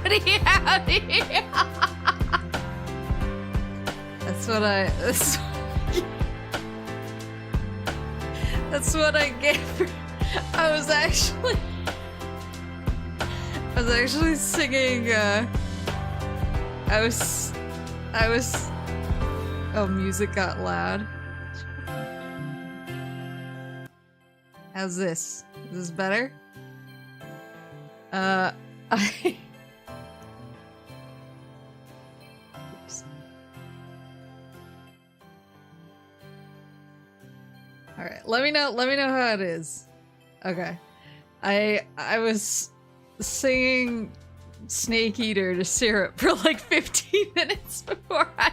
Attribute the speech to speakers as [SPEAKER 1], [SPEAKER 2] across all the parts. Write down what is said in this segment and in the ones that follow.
[SPEAKER 1] howdy, howdy. That's what I gave her. I was actually singing, oh, music got loud. How's this? Is this better? Oops. Alright, let me know how it is. Okay. I was singing Snake Eater to Syrup for like 15 minutes before I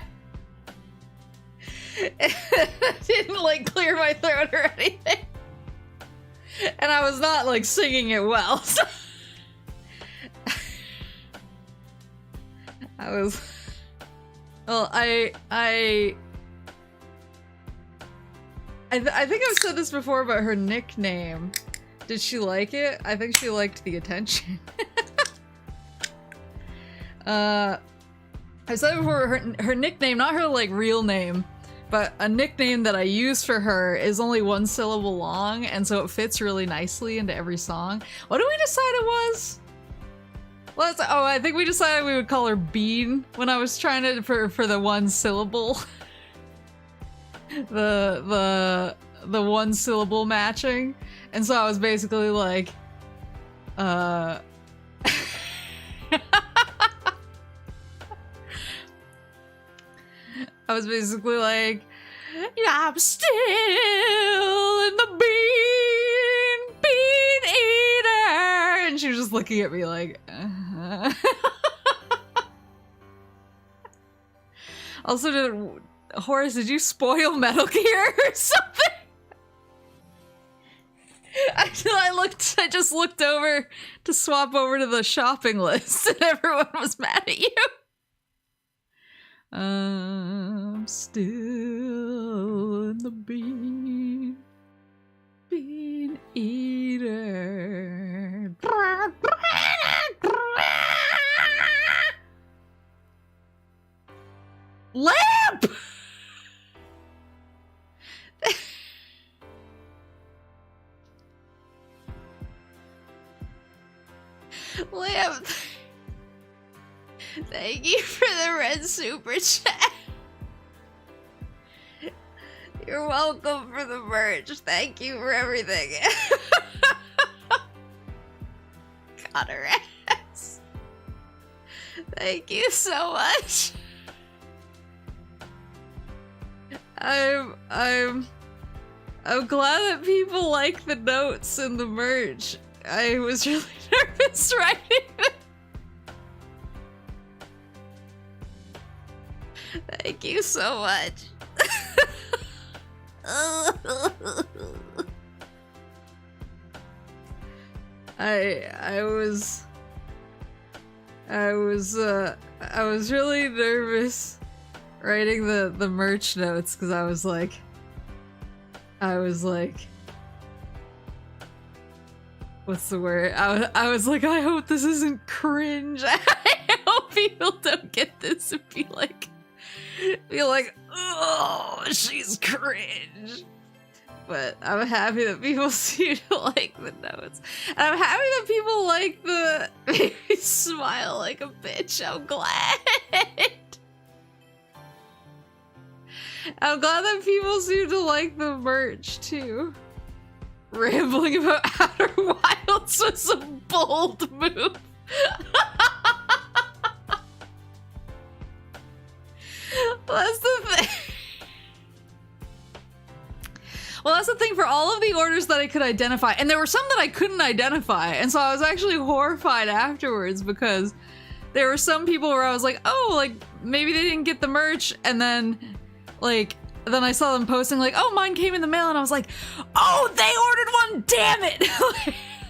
[SPEAKER 1] didn't like clear my throat or anything. And I was not like singing it well. So I was, well, I think I've said this before about her nickname. Did she like it? I think she liked the attention. I said it before, her nickname, not her like real name, but a nickname that I use for her is only one syllable long, and so it fits really nicely into every song. What did we decide it was? Oh, I think we decided we would call her Bean when I was trying to for the one syllable. the one syllable matching. And so I was basically like, I was basically like, I'm still in the bean eater, and she was just looking at me like, Also, Horace, did you spoil Metal Gear or something? I just looked over to swap over to the shopping list, and everyone was mad at you. I'm still in the bean eater. Lamp! Lamp, thank you for the red super chat. You're welcome for the merch. Thank you for everything. Connor ass. Thank you so much. I'm glad that people like the notes and the merch. I was really nervous writing it. Thank you so much. I was really nervous writing the merch notes because I was like, what's the word? I was like, I hope this isn't cringe. I hope people don't get this and be like, oh, she's cringe. But I'm happy that people seem to like the notes. And I'm happy that people like the make me smile like a bitch. I'm glad. I'm glad that people seem to like the merch too. Rambling about Outer Wilds was a bold move. Well, that's the thing. Well, that's the thing for all of the orders that I could identify. And there were some that I couldn't identify. And so I was actually horrified afterwards because there were some people where I was like, oh, like, maybe they didn't get the merch. And then, like, then I saw them posting like, oh, mine came in the mail. And I was like, oh, they ordered one, damn it.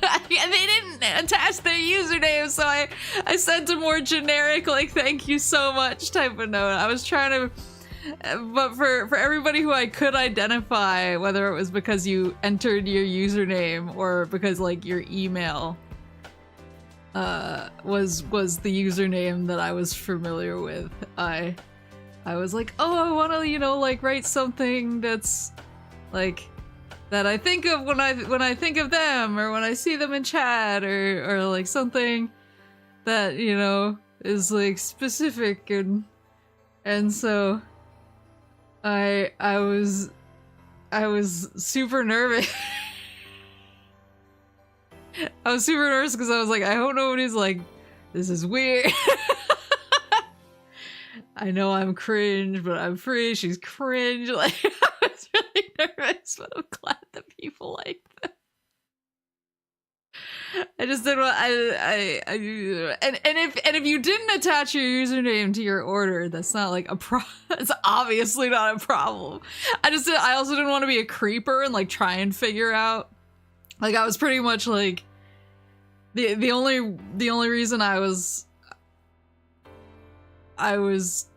[SPEAKER 1] And they didn't attach their username. So I sent a more generic, like, thank you so much type of note. I was trying to... But for everybody who I could identify, whether it was because you entered your username or because, like, your email was the username that I was familiar with. I was like, oh, I want to, you know, like write something that's like that I think of when I think of them, or when I see them in chat, or like something that, you know, is like specific, and so I was super nervous. I was super nervous because I was like, I hope nobody's like, this is weird. I know I'm cringe, but I'm free. She's cringe. Like, I was really nervous, but I'm glad that people like them. I just didn't want. And if you didn't attach your username to your order, that's not like a it's obviously not a problem. I also didn't want to be a creeper and like try and figure out. Like, I was pretty much like the only reason I was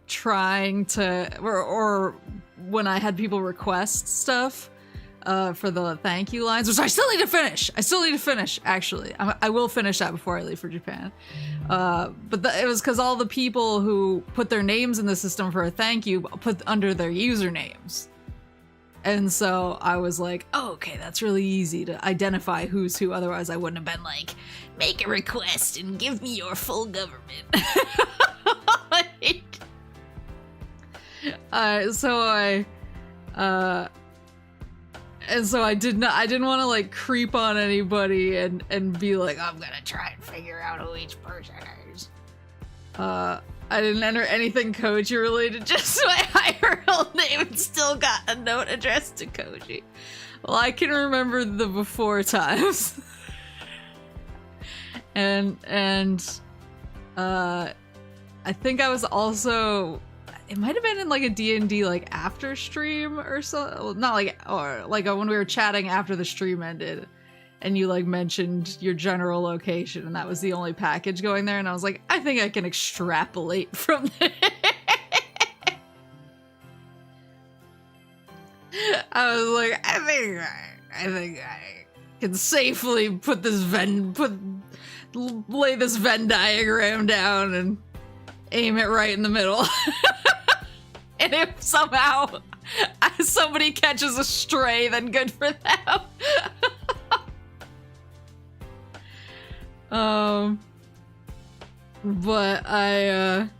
[SPEAKER 1] trying to, or when I had people request stuff for the thank you lines, which I still need to finish. Actually, I will finish that before I leave for Japan. But it was because all the people who put their names in the system for a thank you put under their usernames. And so I was like, oh, okay, that's really easy to identify who's who. Otherwise, I wouldn't have been like, make a request and give me your full government. Like, so I didn't want to like creep on anybody and be like, I'm gonna try and figure out who each person is. I didn't enter anything Koji related, just my IRL name, and still got a note addressed to Koji. Well, I can remember the before times. and I think I was also, it might have been in like a D&D like after stream or so, not like, or like when we were chatting after the stream ended. And you like mentioned your general location, and that was the only package going there, and I was like, I think I can extrapolate from there. I was like, I think I can safely lay this Venn diagram down and aim it right in the middle. And if somehow somebody catches a stray, then good for them. But I'm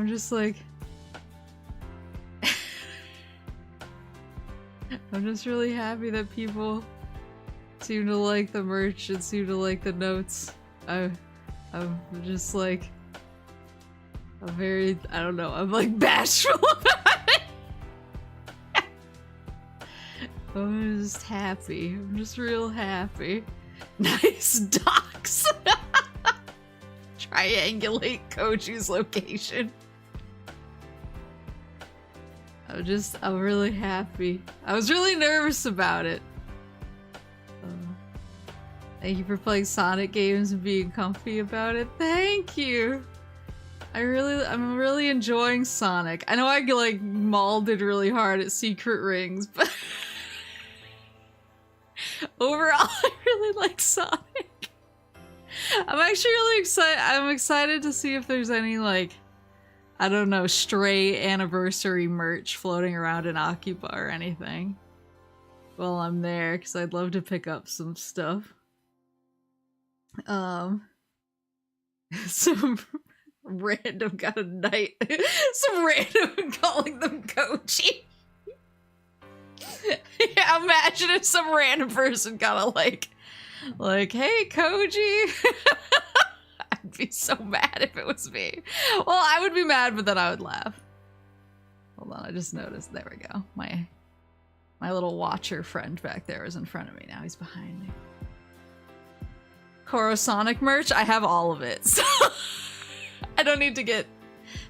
[SPEAKER 1] just like, I'm just really happy that people seem to like the merch and seem to like the notes. I'm just like, I'm like bashful about it. I'm just happy. I'm just real happy. Nice docs. Triangulate Koji's location. I'm really happy. I was really nervous about it. Thank you for playing Sonic games and being comfy about it. Thank you. I'm really enjoying Sonic. I know I like mauled it really hard at Secret Rings, but overall, I really like Sonic. I'm actually really excited. I'm excited to see if there's any, like, I don't know, stray anniversary merch floating around in Akiba or anything while I'm there, because I'd love to pick up some stuff. Some random got a night. Some random calling them Koji. Yeah, imagine if some random person got a like, hey, Koji. I'd be so mad if it was me. Well, I would be mad, but then I would laugh. Hold on, I just noticed. There we go. My little watcher friend back there is in front of me now. He's behind me. Korosonic merch? I have all of it, so I don't need to get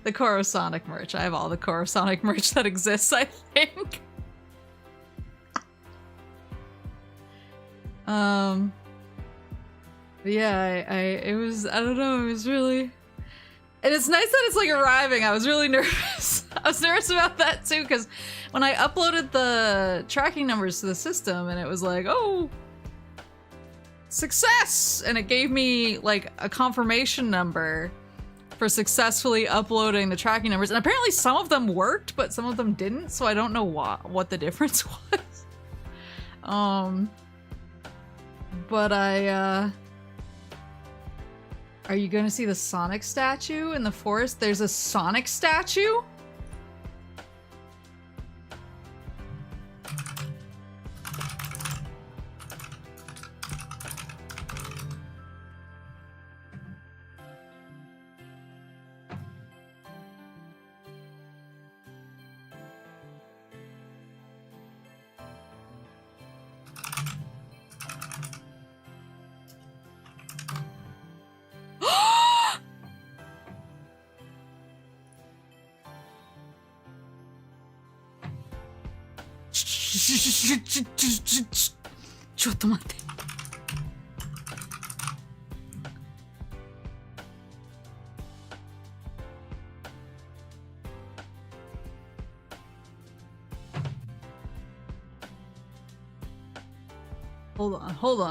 [SPEAKER 1] the Korosonic merch. I have all the Korosonic merch that exists, I think. But yeah, it was, I don't know, it was really, and it's nice that it's like arriving. I was really nervous. I was nervous about that too, because when I uploaded the tracking numbers to the system and it was like, oh, success! And it gave me like a confirmation number for successfully uploading the tracking numbers. And apparently some of them worked, but some of them didn't, so I don't know what the difference was. But are you gonna see the Sonic statue in the forest? There's a Sonic statue?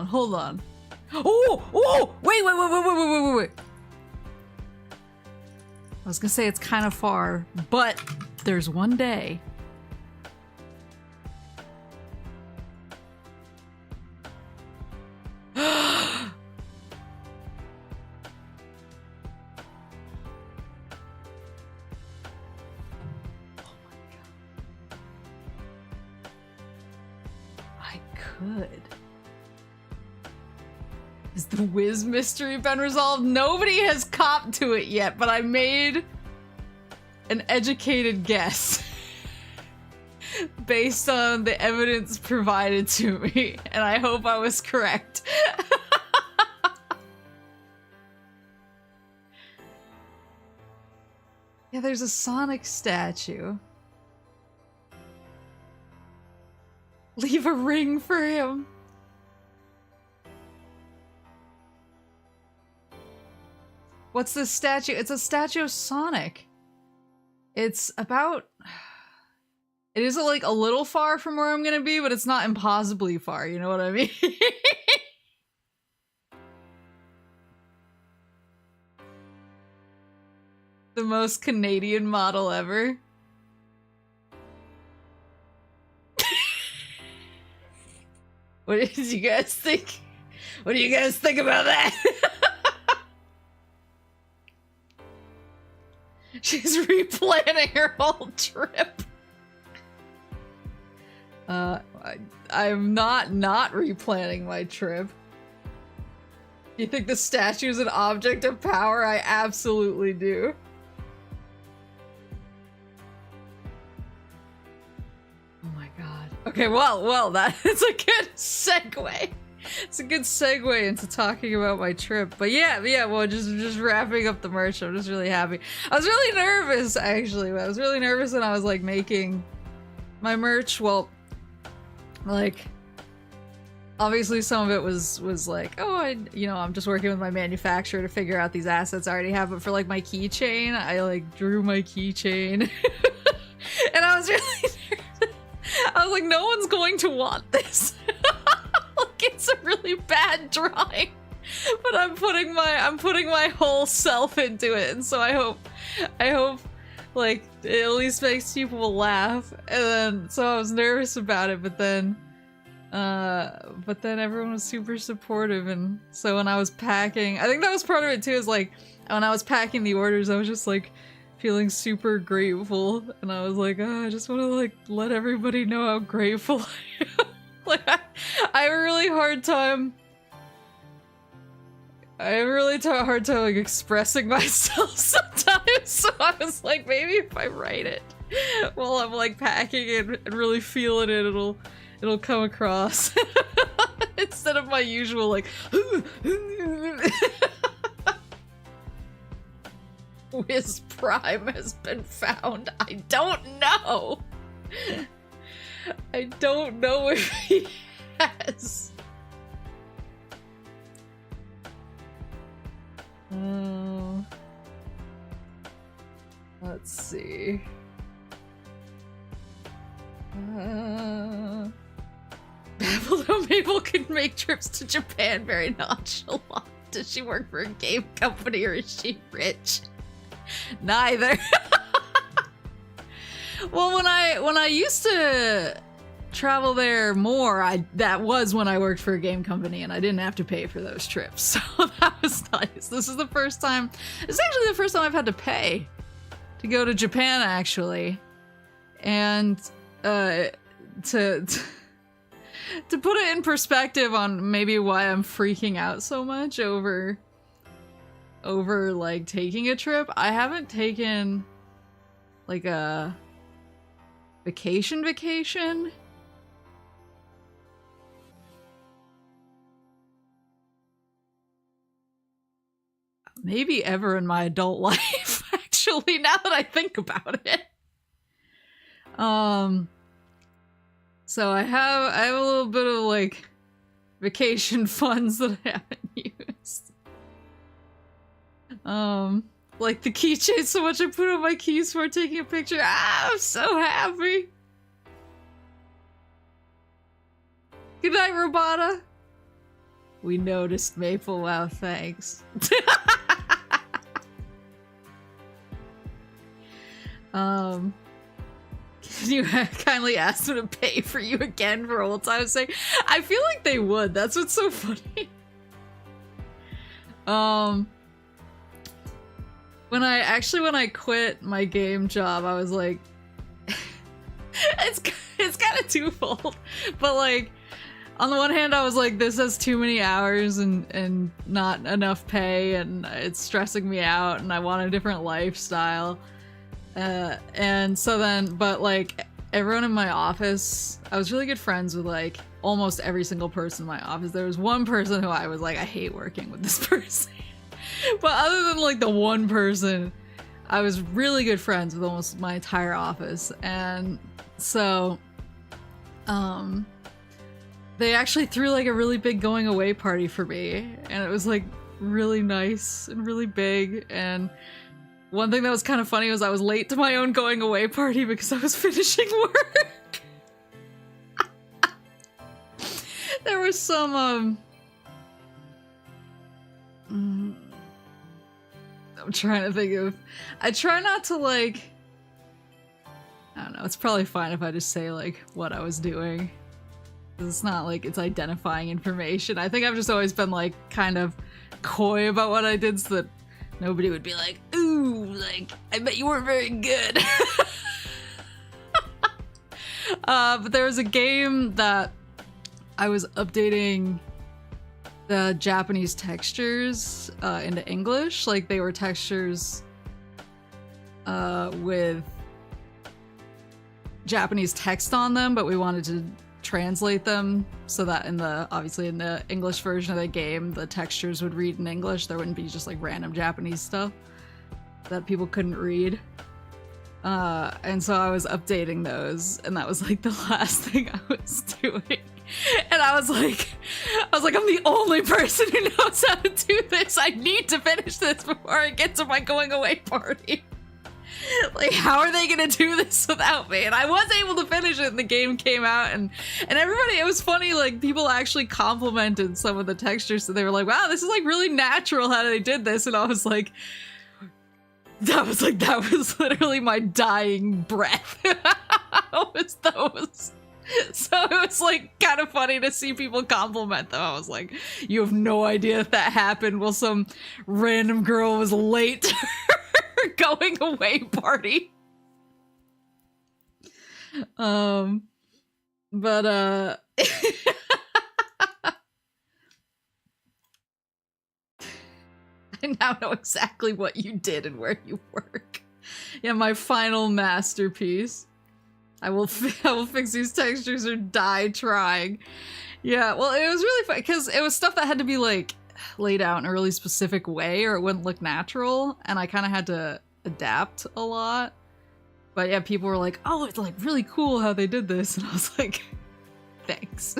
[SPEAKER 1] Hold on. Oh, wait. I was gonna say it's kind of far, but there's one day. Has the Wiz mystery been resolved? Nobody has copped to it yet, but I made an educated guess based on the evidence provided to me, and I hope I was correct. Yeah, there's a Sonic statue. Leave a ring for him. What's this statue? It's a statue of Sonic. It's about... It is like a little far from where I'm gonna be, but it's not impossibly far, you know what I mean? The most Canadian model ever. What did you guys think? What do you guys think about that? She's replanning her whole trip. I'm not replanning my trip. You think the statue is an object of power? I absolutely do. Oh my god. Okay, well, that's a good segue. It's a good segue into talking about my trip. But yeah, well, just wrapping up the merch. I'm just really happy. I was really nervous, actually. I was really nervous when I was like making my merch. Well, like, obviously some of it was like, oh, I'm just working with my manufacturer to figure out these assets I already have. But for like my keychain, I like drew my keychain. And I was really nervous. I was like, no one's going to want this. Like, it's a really bad drawing, but I'm putting my whole self into it, and so I hope like it at least makes people laugh. And then so I was nervous about it, but then everyone was super supportive, and so when I was packing, I think that was part of it too, is like when I was packing the orders, I was just like feeling super grateful, and I was like, oh, I just want to like let everybody know how grateful I am. Like, I have a really hard time. Like expressing myself sometimes. So I was like, maybe if I write it while I'm like packing it and really feeling it, it'll come across instead of my usual like. Wiz Prime has been found. I don't know. I don't know if he has. Let's see. Although Maple can make trips to Japan very nonchalant. Does she work for a game company or is she rich? Neither. Well, when I used to travel there more, that was when I worked for a game company and I didn't have to pay for those trips. So that was nice. This is the first time, it's actually the first time I've had to pay to go to Japan, actually. And to put it in perspective on maybe why I'm freaking out so much over like taking a trip, I haven't taken like a vacation maybe ever in my adult life, actually, now that I think about it. So I have a little bit of like vacation funds that I haven't used. Like the keychain, so much I put on my keys for taking a picture. Ah, I'm so happy. Good night, Robota. We noticed, Maple. Wow, thanks. Can you kindly ask them to pay for you again for old time's sake? I feel like they would. That's what's so funny. When I quit my game job, I was like, it's kind of twofold. But like, on the one hand, I was like, this has too many hours and not enough pay, and it's stressing me out, and I want a different lifestyle. And so then, but like, everyone in my office, I was really good friends with like almost every single person in my office. There was one person who I was like, I hate working with this person. But other than like the one person, I was really good friends with almost my entire office. And so, they actually threw like a really big going away party for me, and it was like really nice and really big. And one thing that was kind of funny was I was late to my own going away party because I was finishing work. There was some I'm trying to think of, I try not to like, I don't know, it's probably fine if I just say like what I was doing. It's not like it's identifying information. I think I've just always been like kind of coy about what I did so that nobody would be like, ooh, like, I bet you weren't very good. But there was a game that I was updating the Japanese textures into English. Like, they were textures with Japanese text on them, but we wanted to translate them so that obviously in the English version of the game, the textures would read in English. There wouldn't be just like random Japanese stuff that people couldn't read. And so I was updating those, and that was like the last thing I was doing. And I was like, I'm the only person who knows how to do this. I need to finish this before I get to my going away party. Like, how are they gonna do this without me? And I was able to finish it, and the game came out, and everybody, it was funny, like, people actually complimented some of the textures, so they were like, wow, this is like really natural how they did this. And I was like, that was literally my dying breath. So it was like kind of funny to see people compliment them. I was like, you have no idea if that happened while some random girl was late to her going away party. But I now know exactly what you did and where you work. Yeah, my final masterpiece. I will fix these textures or die trying. Yeah, well, it was really fun because it was stuff that had to be like laid out in a really specific way or it wouldn't look natural, and I kind of had to adapt a lot. But yeah, people were like, oh, it's like really cool how they did this, and I was like, thanks.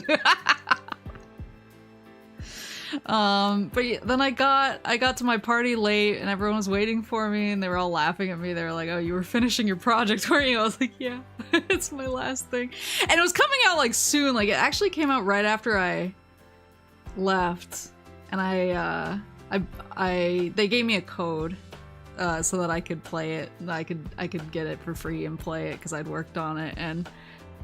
[SPEAKER 1] Then I got to my party late and everyone was waiting for me and they were all laughing at me. They were like, "Oh, you were finishing your project, weren't you?" I was like, "Yeah, it's my last thing." And it was coming out like soon. Like it actually came out right after I left, and they gave me a code so that I could play it. And I could get it for free and play it because I'd worked on it, and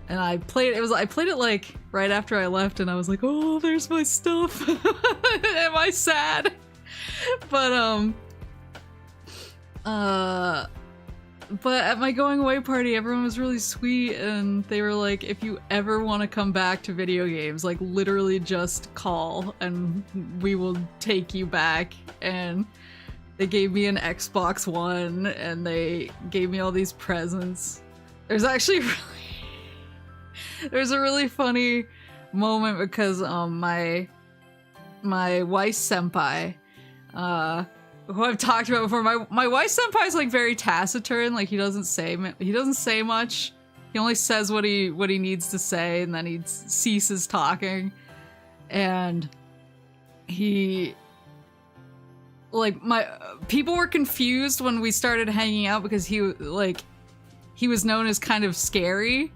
[SPEAKER 1] I played it. I played it like right after I left, and I was like, "Oh, there's my stuff." Am I sad? But at my going away party, everyone was really sweet, and they were like, "If you ever want to come back to video games, like literally just call, and we will take you back." And they gave me an Xbox One, and they gave me all these presents. There's actually there's a really funny moment because my Weiss senpai, who I've talked about before, my Weiss senpai is like very taciturn. Like he doesn't say much. He only says what he needs to say, and then he ceases talking. And he, like, people were confused when we started hanging out because he was known as kind of scary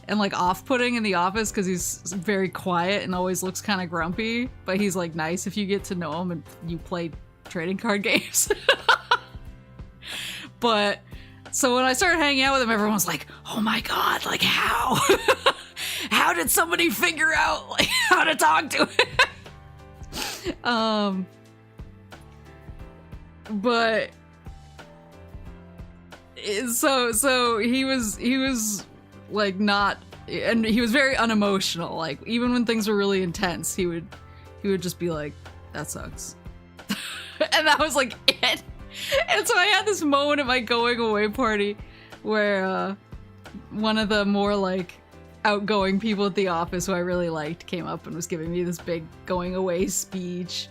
[SPEAKER 1] and like off-putting in the office because he's very quiet and always looks kind of grumpy, but he's like nice if you get to know him and you play trading card games. But so when I started hanging out with him, everyone was like, "Oh my god, like how? How did somebody figure out like how to talk to him?" But so he was like not, and he was very unemotional. Like even when things were really intense, he would just be like, "That sucks." And that was like it. And so I had this moment at my going away party where one of the more like outgoing people at the office who I really liked came up and was giving me this big going away speech.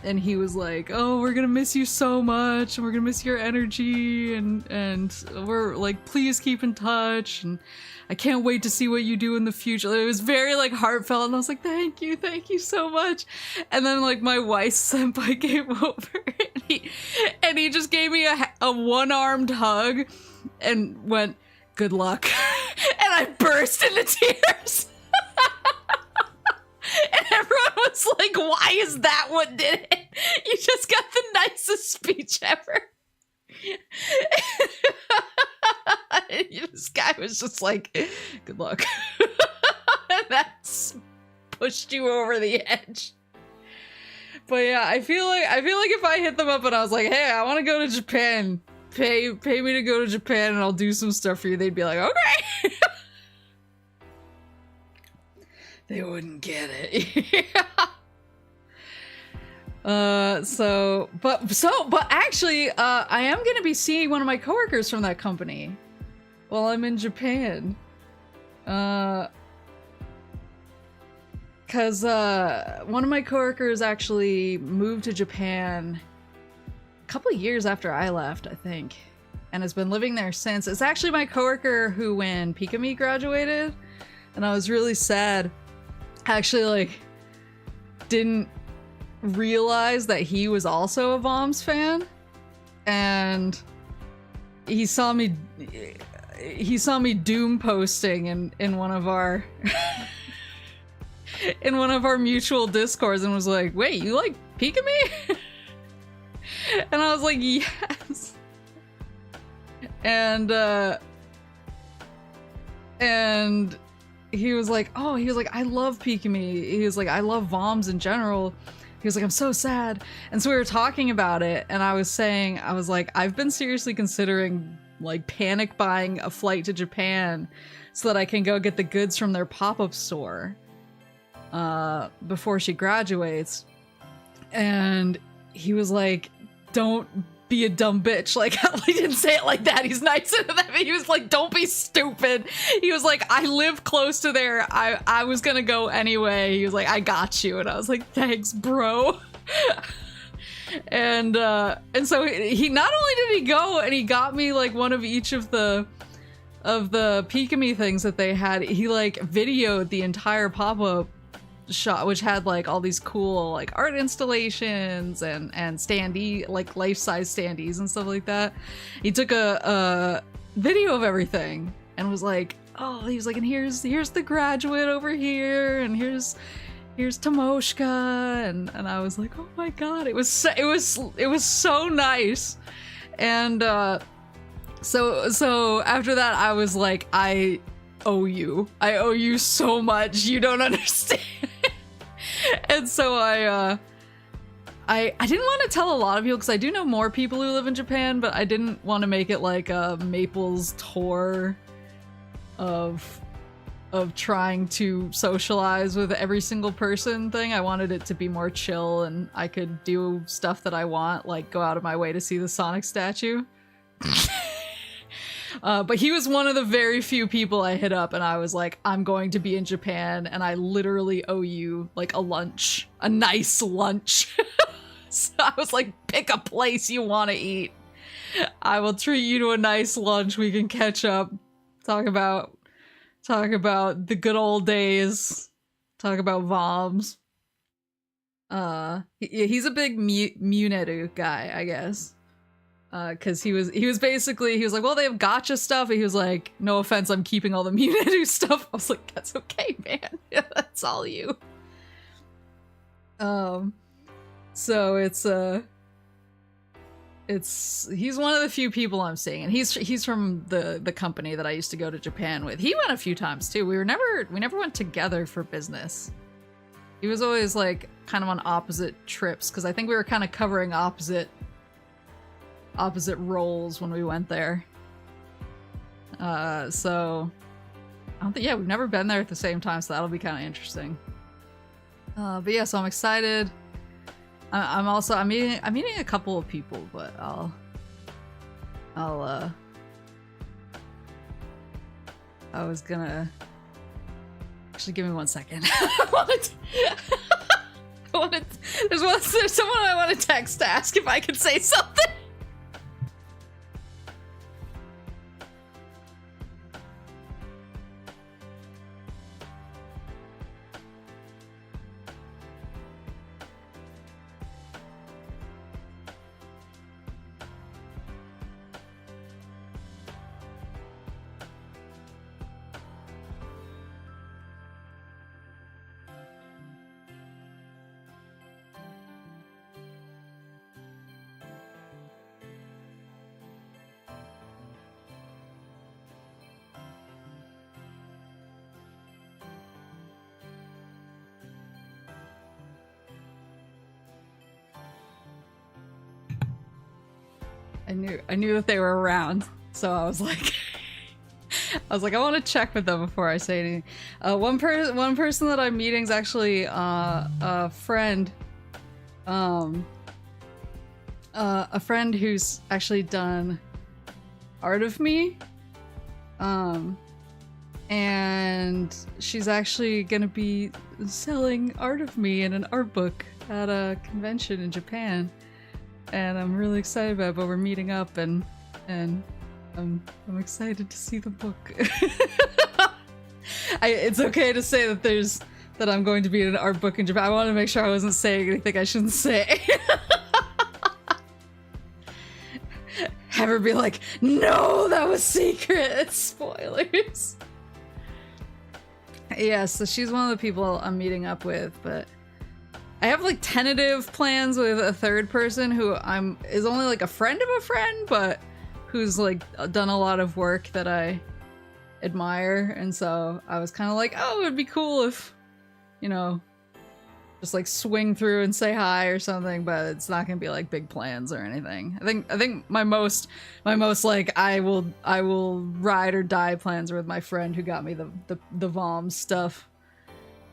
[SPEAKER 1] And he was like, "Oh, we're gonna miss you so much, and we're gonna miss your energy, and we're like, please keep in touch, and I can't wait to see what you do in the future." It was very like heartfelt, and I was like, thank you so much." And then like my Weiss senpai came over, and he just gave me a one-armed hug and went, "Good luck." And I burst into tears. And everyone was like, "Why is that what did it? You just got the nicest speech ever." This guy was just like, "Good luck." And that's pushed you over the edge. But yeah, I feel like if I hit them up and I was like, "Hey, I want to go to Japan. Pay me to go to Japan and I'll do some stuff for you," they'd be like, "Okay." They wouldn't get it. But actually, I am gonna be seeing one of my coworkers from that company while I'm in Japan. Cause one of my coworkers actually moved to Japan a couple of years after I left, I think, and has been living there since. It's actually my coworker who, when Pikami graduated, and I was really sad, actually like didn't realize that he was also a Voms fan, and he saw me doom posting in one of our in one of our mutual discords and was like, "Wait, you like Pikami?" And I was like, "Yes." And he was like, "I love Pikami." He was like, "I love Voms in general." He was like, "I'm so sad." And so we were talking about it, and I was like, I've been seriously considering like panic buying a flight to Japan so that I can go get the goods from their pop-up store before she graduates. And he was like, "Don't be a dumb bitch." Like, he didn't say it like that. He's nicer than that. He was like, "Don't be stupid." He was like, "I live close to there. I was gonna go anyway." He was like, "I got you." And I was like, "Thanks, bro." And so he not only did he go and he got me like one of each of the Pikami things that they had, he like videoed the entire pop-up shop, which had like all these cool like art installations and standee, like life-size standees and stuff like that. He took a video of everything and was like, oh, he was like, and here's the graduate over here, and here's Tomoshka, and I was like, oh my god, it was so nice. And so after that I was like, I owe you so much, you don't understand. And so I didn't want to tell a lot of people, because I do know more people who live in Japan, but I didn't want to make it like a Maple's tour of trying to socialize with every single person thing. I wanted it to be more chill and I could do stuff that I want, like go out of my way to see the Sonic statue. But he was one of the very few people I hit up and I was like, I'm going to be in Japan and I literally owe you like a lunch, a nice lunch. So I was like, pick a place you want to eat. I will treat you to a nice lunch. We can catch up, talk about the good old days, talk about VOMs. He's a big Muneru guy, I guess. Cause he was like, well, they have gotcha stuff, and he was like, no offense, I'm keeping all the Muneru stuff. I was like, that's okay, man. That's all you. So he's one of the few people I'm seeing, and he's from the company that I used to go to Japan with. He went a few times too. We never went together for business. He was always like kind of on opposite trips, because I think we were kind of covering opposite roles when we went there. So I don't think, yeah, we've never been there at the same time, so that'll be kind of interesting. But yeah, so I'm excited. I'm meeting a couple of people, but I was gonna actually, give me 1 second. There's someone I want to text to ask if I can say something. I knew that they were around, so I was like, I want to check with them before I say anything. One person that I'm meeting is actually a friend, a friend who's actually done art of me, and she's actually gonna be selling art of me in an art book at a convention in Japan. And I'm really excited about it, but we're meeting up, and I'm excited to see the book. It's okay to say that I'm going to be in an art book in Japan. I want to make sure I wasn't saying anything I shouldn't say. Have her be like, no, that was secret. Spoilers. Yeah, so she's one of the people I'm meeting up with, but I have like tentative plans with a third person who is only like a friend of a friend, but who's like done a lot of work that I admire. And so I was kind of like, oh, it would be cool if, you know, just like swing through and say hi or something, but it's not gonna be like big plans or anything. I think my most like I will ride or die plans are with my friend who got me the VOM stuff.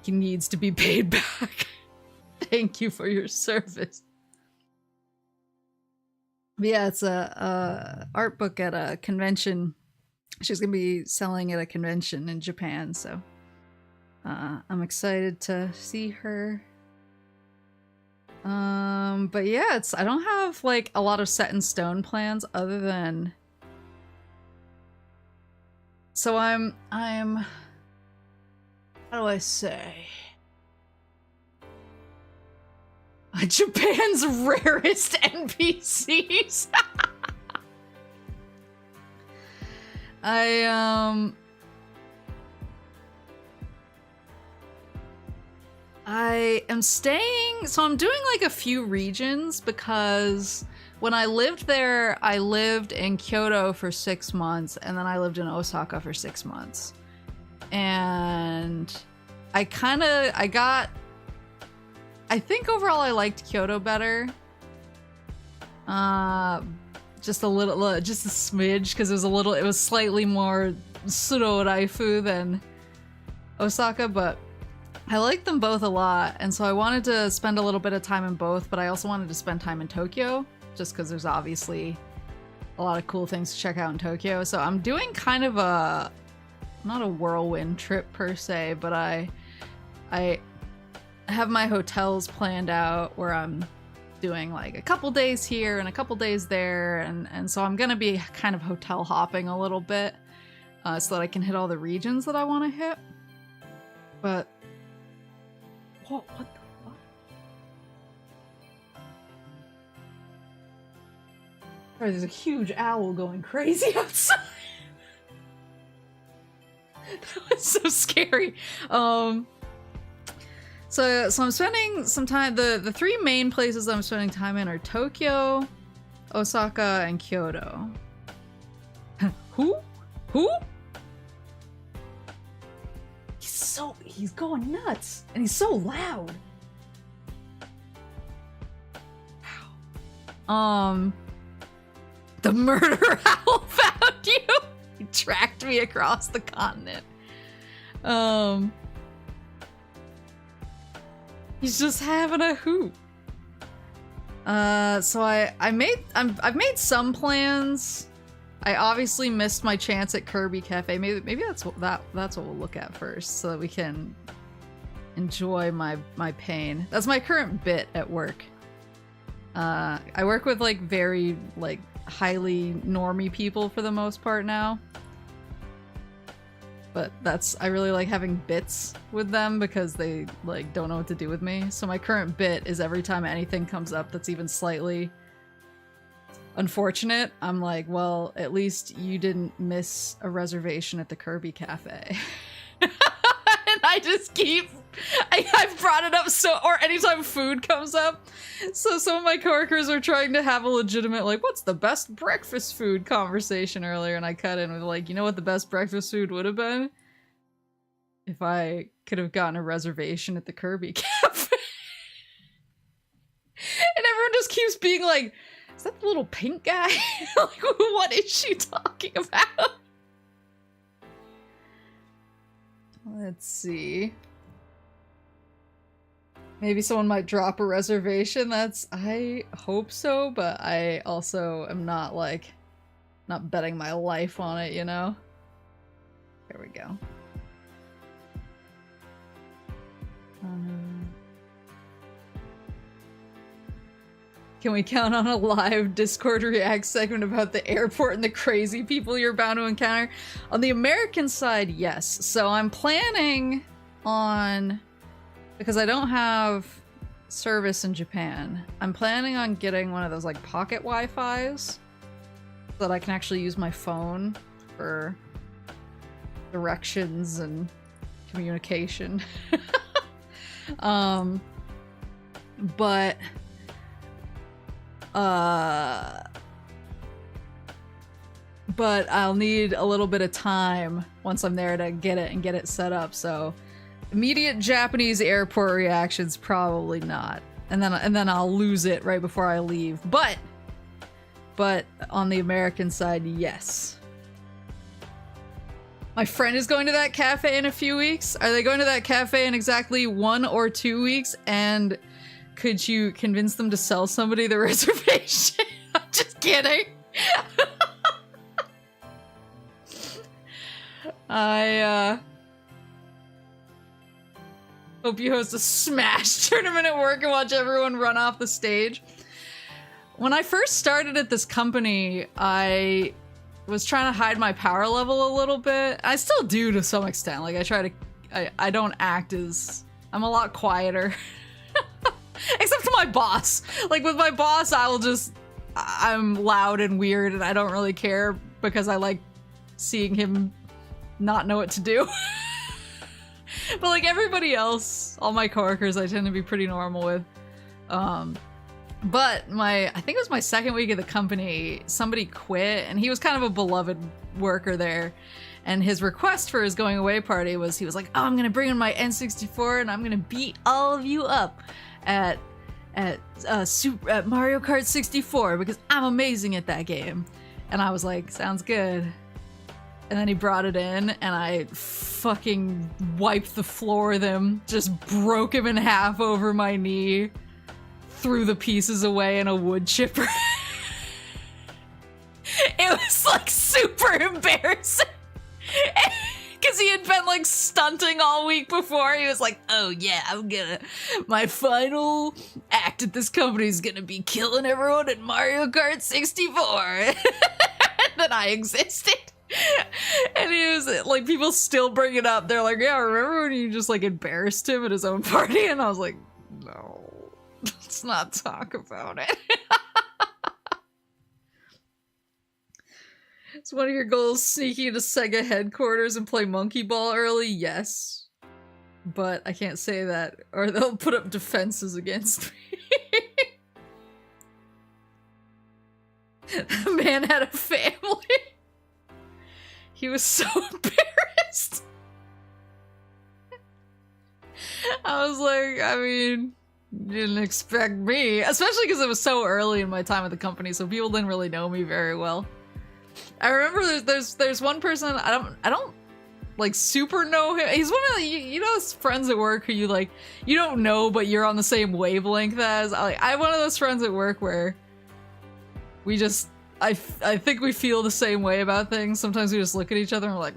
[SPEAKER 1] He needs to be paid back. Thank you for your service. But yeah, it's a art book at a convention. She's gonna be selling at a convention in Japan, so I'm excited to see her. But yeah, I don't have like a lot of set in stone plans other than, so I'm how do I say? Japan's rarest NPCs. I am staying, so I'm doing like a few regions because when I lived there, I lived in Kyoto for 6 months and then I lived in Osaka for 6 months. And I think overall I liked Kyoto better. Just a smidge, because it was slightly more Suroraifu than Osaka, but I liked them both a lot, and so I wanted to spend a little bit of time in both, but I also wanted to spend time in Tokyo, just because there's obviously a lot of cool things to check out in Tokyo. So I'm doing kind of not a whirlwind trip per se, but I have my hotels planned out where I'm doing like a couple days here and a couple days there, and so I'm gonna be kind of hotel hopping a little bit so that I can hit all the regions that I want to hit. But what the fuck? Sorry, there's a huge owl going crazy outside. That was so scary. So I'm spending some time, the three main places I'm spending time in are Tokyo, Osaka, and Kyoto. Who? He's going nuts, and he's so loud. Wow. The murder owl found you. He tracked me across the continent. He's just having a hoot. So I've made some plans. I obviously missed my chance at Kirby Cafe. Maybe that's what we'll look at first, so that we can enjoy my pain. That's my current bit at work. I work with like very like highly normie people for the most part now. But I really like having bits with them because they like don't know what to do with me. So my current bit is every time anything comes up that's even slightly unfortunate, I'm like, well, at least you didn't miss a reservation at the Kirby Cafe. And I just I've brought it up or anytime food comes up. So some of my coworkers are trying to have a legitimate, like, what's the best breakfast food conversation earlier, and I cut in with like, you know what the best breakfast food would have been? If I could have gotten a reservation at the Kirby Cafe. And everyone just keeps being like, is that the little pink guy? Like, what is she talking about? Let's see. Maybe someone might drop a reservation. I hope so, but I also am not betting my life on it, you know? There we go. Can we count on a live Discord React segment about the airport and the crazy people you're bound to encounter? On the American side, yes. So I'm planning on, because I don't have service in Japan, I'm planning on getting one of those like pocket Wi-Fi's so that I can actually use my phone for directions and communication. But I'll need a little bit of time once I'm there to get it set up, so immediate Japanese airport reactions, probably not. And then I'll lose it right before I leave. But on the American side, yes. My friend is going to that cafe in a few weeks. Are they going to that cafe in exactly 1 or 2 weeks? And could you convince them to sell somebody the reservation? I'm just kidding. I hope you host a Smash tournament at work and watch everyone run off the stage. When I first started at this company, I was trying to hide my power level a little bit. I still do to some extent. Like, I don't act as... I'm a lot quieter. Except to my boss. Like with my boss, I'm loud and weird and I don't really care because I like seeing him not know what to do. But like everybody else, all my coworkers, I tend to be pretty normal with. But I think it was my second week of the company, somebody quit and he was kind of a beloved worker there. And his request for his going away party was, he was like, oh, I'm gonna bring in my N64 and I'm gonna beat all of you up at Mario Kart 64 because I'm amazing at that game. And I was like, sounds good. And then he brought it in and I fucking wiped the floor with him, just broke him in half over my knee, threw the pieces away in a wood chipper. It was like super embarrassing. Because he had been like stunting all week before. He was like, oh yeah, my final act at this company is gonna be killing everyone at Mario Kart 64. And then I existed. And he was like, people still bring it up. They're like, yeah, remember when you just like embarrassed him at his own party? And I was like, no, let's not talk about it. Is one of your goals sneaking into Sega headquarters and play Monkey Ball early? Yes. But I can't say that, or they'll put up defenses against me. The man had a family. He was so embarrassed. I was like, I mean, you didn't expect me. Especially because it was so early in my time at the company, so people didn't really know me very well. I remember there's one person I don't like super know him. He's one of the, you know, those friends at work who you don't know but you're on the same wavelength as. I have one of those friends at work where we just I think we feel the same way about things. Sometimes we just look at each other and we're like,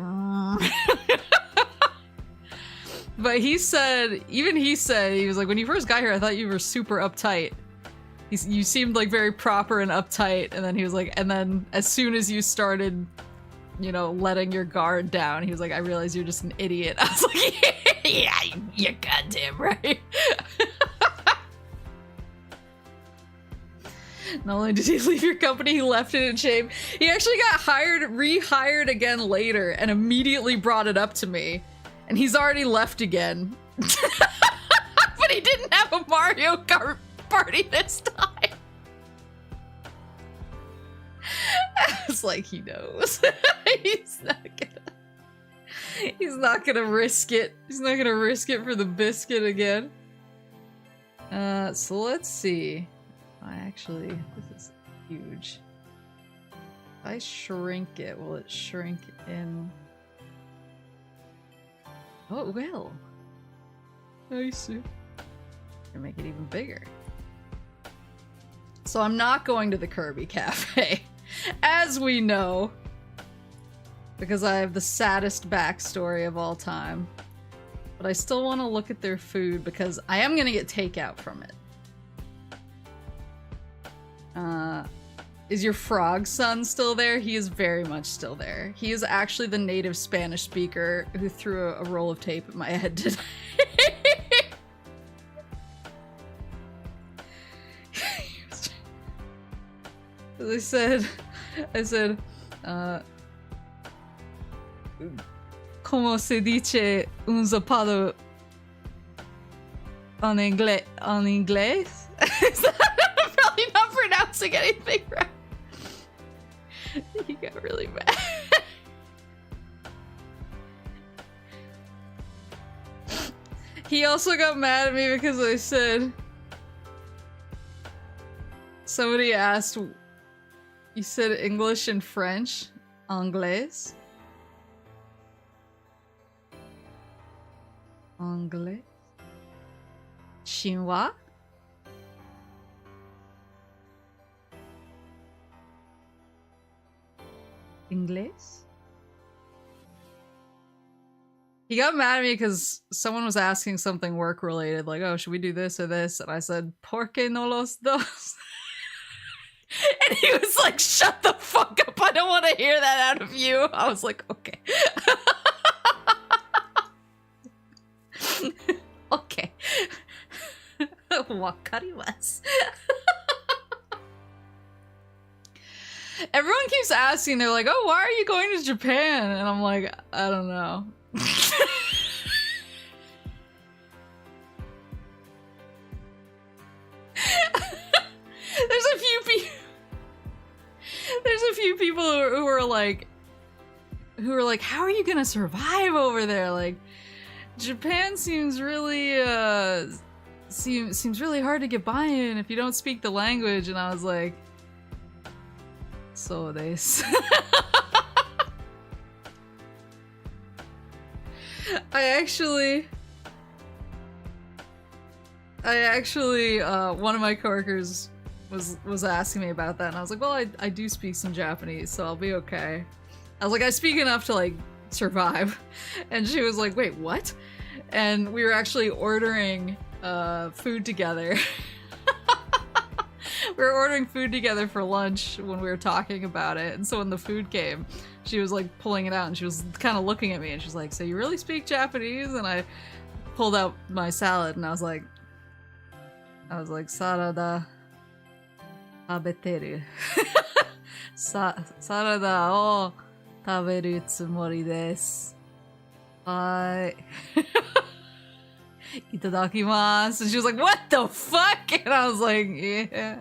[SPEAKER 1] But he said, he was like, when you first got here, I thought you were super uptight. You seemed like very proper and uptight, and then he was like, and then as soon as you started, you know, letting your guard down, he was like, I realized you're just an idiot. I was like, yeah, you're goddamn right. Not only did he leave your company, he left it in shame. He actually got rehired again later, and immediately brought it up to me. And he's already left again. But he didn't have a Mario Kart party this time. I was like, he knows. He's not gonna risk it. He's not gonna risk it for the biscuit again. So let's see. This is huge. If I shrink it, will it shrink in? Oh, it will. I see. Gonna make it even bigger. So I'm not going to the Kirby Cafe, as we know, because I have the saddest backstory of all time. But I still want to look at their food because I am gonna get takeout from it. Is your frog son still there? He is very much still there. He is actually the native Spanish speaker who threw a roll of tape at my head today. I said, ¿Cómo se dice un zapato en inglés? I'm probably not pronouncing anything right. He got really mad. He also got mad at me because I said, somebody asked, you said English and French, anglais. Anglais. Chinois. Inglés? He got mad at me because someone was asking something work related, like, oh, should we do this or this? And I said, ¿Por qué no los dos? And he was like, shut the fuck up, I don't want to hear that out of you. I was like, okay. Okay. Wakarimasu. Everyone keeps asking, they're like, oh, why are you going to Japan? And I'm like, I don't know. There's a few people who are like, how are you gonna survive over there? Like, Japan seems really, seems really hard to get by in if you don't speak the language. And I was like, so this. I actually, one of my coworkers was asking me about that, and I was like, well, I do speak some Japanese, so I'll be okay. I was like, I speak enough to like survive. And she was like, wait, what? And we were actually ordering food together. We were ordering food together for lunch when we were talking about it, and so when the food came, she was like pulling it out and she was kind of looking at me and she's like, so you really speak Japanese? And I pulled out my salad and I was like, Sarada tabeteru. Sarada o taberu tsumori desu. Hai. Itadakimasu. And she was like, what the fuck? And I was like, yeah.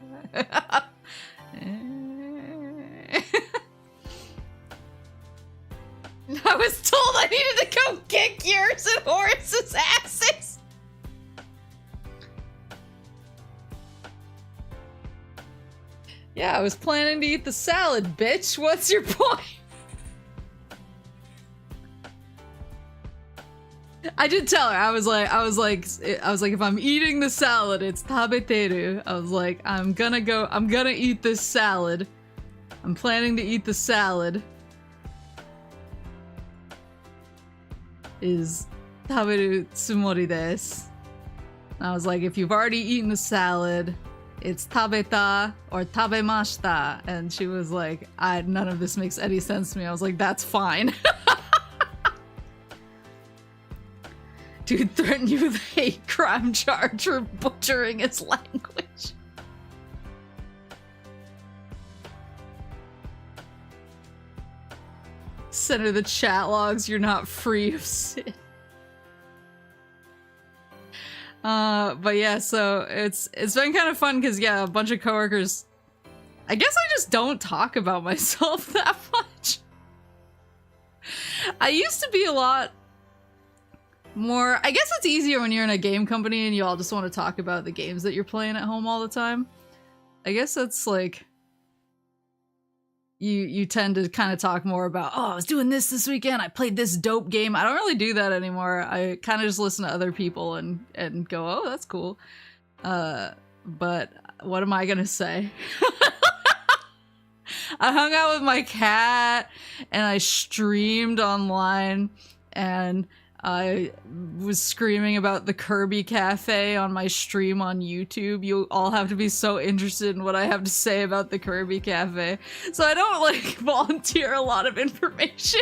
[SPEAKER 1] I was told I needed to go kick yours and Horace's asses. Yeah, I was planning to eat the salad, bitch. What's your point? I did tell her. I was like, if I'm eating the salad, it's tabeteru. I was like, I'm gonna eat this salad. I'm planning to eat the salad. Is taberu tsumori desu. I was like, if you've already eaten the salad, it's tabeta or tabemashita. And she was like, none of this makes any sense to me. I was like, that's fine. Dude threatened you with a hate crime charge for butchering his language. Send her the chat logs, you're not free of sin. But yeah, so it's been kind of fun because yeah, a bunch of coworkers, I guess I just don't talk about myself that much. I used to be a lot more, I guess it's easier when you're in a game company and you all just want to talk about the games that you're playing at home all the time. I guess that's like, you tend to kind of talk more about, oh, I was doing this weekend, I played this dope game. I don't really do that anymore. I kind of just listen to other people and go, oh, that's cool. But what am I gonna say? I hung out with my cat and I streamed online and I was screaming about the Kirby Cafe on my stream on YouTube. You all have to be so interested in what I have to say about the Kirby Cafe. So I don't, like, volunteer a lot of information.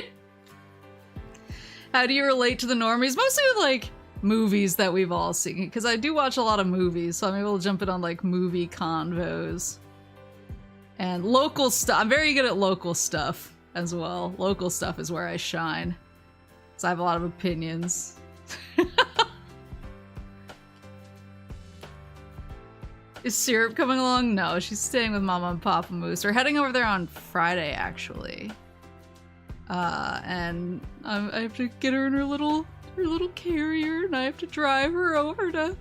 [SPEAKER 1] How do you relate to the normies? Mostly with, like, movies that we've all seen. Because I do watch a lot of movies, so I'm able to jump in on, like, movie convos. And local stuff. I'm very good at local stuff as well. Local stuff is where I shine. I have a lot of opinions. Is Syrup coming along? No, she's staying with Mama and Papa Moose. We're heading over there on Friday, actually. And I have to get her in her little carrier, and I have to drive her over to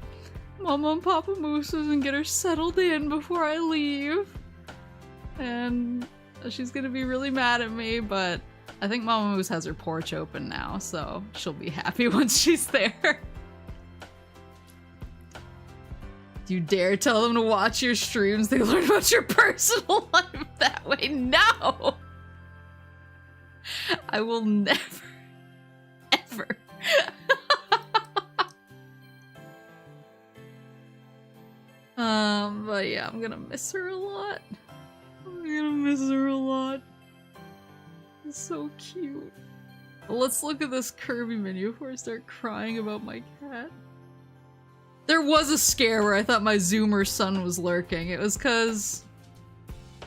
[SPEAKER 1] Mama and Papa Moose's and get her settled in before I leave. And she's gonna be really mad at me, but I think Mama Moose has her porch open now, so she'll be happy once she's there. Do you dare tell them to watch your streams? They learn about your personal life that way. No! I will never, ever. But yeah, I'm gonna miss her a lot. I'm gonna miss her a lot. It's so cute. Let's look at this Kirby menu before I start crying about my cat. There was a scare where I thought my Zoomer son was lurking. It was because...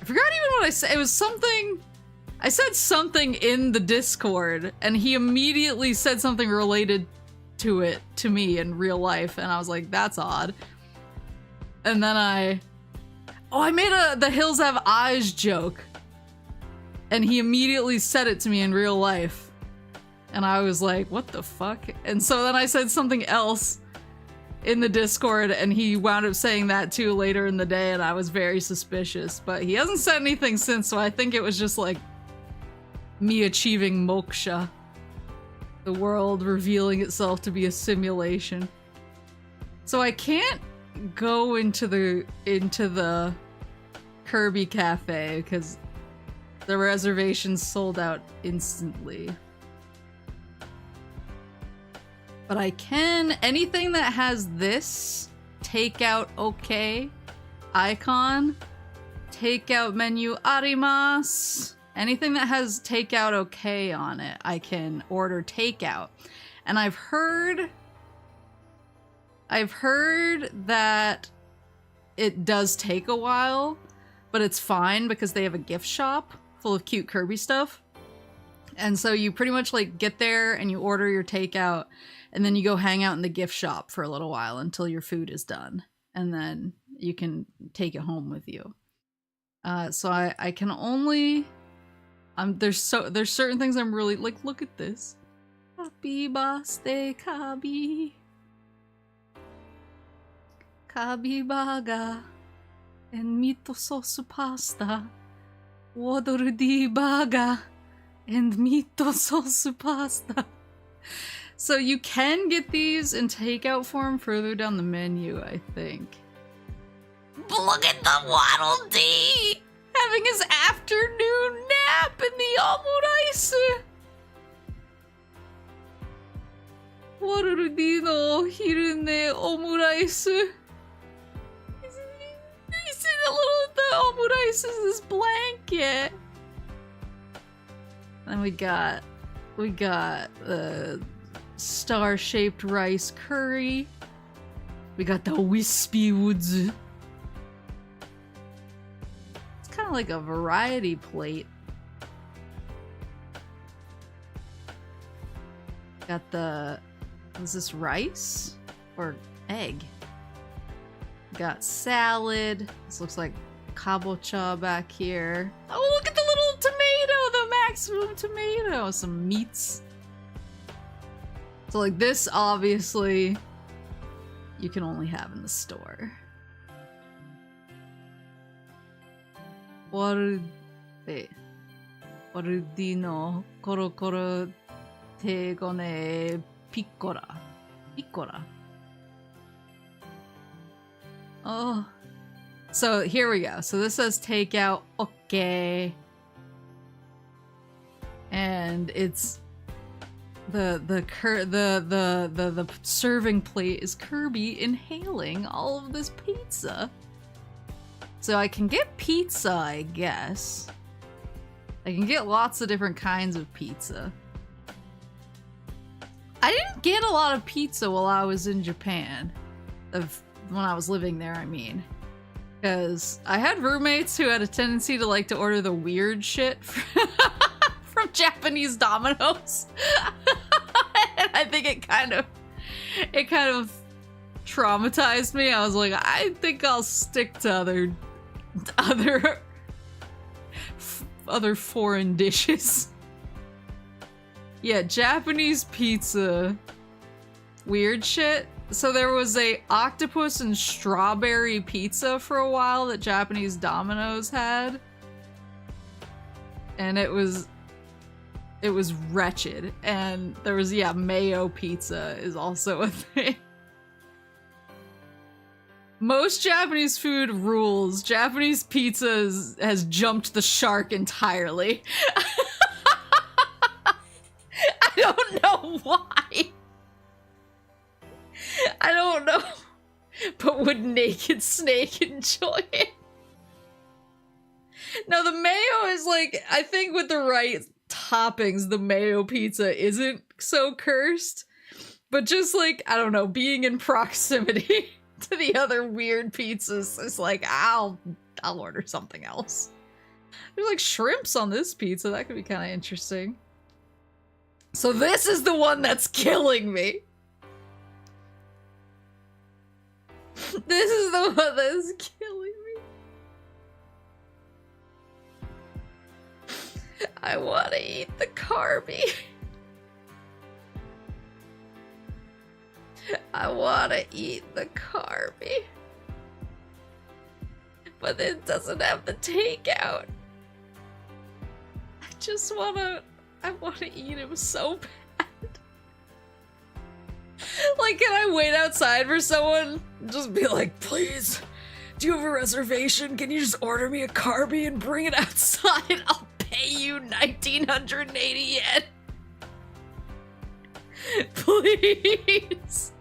[SPEAKER 1] I forgot even what I said. It was something... I said something in the Discord, and he immediately said something related to it to me in real life, and I was like, that's odd. And then I made a The Hills Have Eyes joke, and he immediately said it to me in real life. And I was like, what the fuck? And so then I said something else in the Discord, and he wound up saying that too later in the day, and I was very suspicious. But he hasn't said anything since, so I think it was just like me achieving moksha. The world revealing itself to be a simulation. So I can't go into the Kirby Cafe because the reservations sold out instantly. But I can, anything that has this takeout okay icon, takeout menu arimasu, anything that has takeout okay on it, I can order takeout. And I've heard that it does take a while, but it's fine because they have a gift shop full of cute Kirby stuff. And so you pretty much like get there and you order your takeout, and then you go hang out in the gift shop for a little while until your food is done. And then you can take it home with you. So I can only... there's certain things I'm really like, look at this. Happy birthday, Kabi. Kabi baga and miso sauce pasta. Wadordi baga and miso sauce pasta. So you can get these in takeout form further down the menu, I think. But look at the Waddle Dee having his afternoon nap in the omurace. Waddle Dee no hirune omurace. He's in the omurace is this blanket. And we got the star-shaped rice curry. We got the wispy woods. It's kind of like a variety plate. Got the... is this rice? Or egg? Got salad. This looks like kabocha back here. Oh, look at the little tomato! The maximum tomato! Some meats. So like this, obviously, you can only have in the store. Warudino koro koro tegone piccola. Piccola. Oh. So here we go. So this says takeout, okay. And it's the serving plate is Kirby inhaling all of this pizza. So I can get pizza, I guess. I can get lots of different kinds of pizza. I didn't get a lot of pizza while I was in Japan. When I was living there, I mean. Because I had roommates who had a tendency to like to order the weird shit from Japanese Domino's. And I think it kind of traumatized me. I was like, I think I'll stick to other foreign dishes. Yeah, Japanese pizza. Weird shit. So there was a octopus and strawberry pizza for a while that Japanese Domino's had. And it was wretched. And there was, yeah, mayo pizza is also a thing. Most Japanese food rules. Japanese pizza has jumped the shark entirely. I don't know why. I don't know. But would Naked Snake enjoy it? No, the mayo is like, I think with the right toppings, the mayo pizza isn't so cursed. But just like, I don't know, being in proximity to the other weird pizzas is like, I'll order something else. There's like shrimps on this pizza. That could be kind of interesting. So this is the one that's killing me. This is the one that's killing me. I want to eat the carby. I want to eat the carby. But it doesn't have the takeout. I want to eat him so bad. Like, can I wait outside for someone? Just be like, please, do you have a reservation? Can you just order me a carby and bring it outside? I'll pay you 1,980 yen. Please.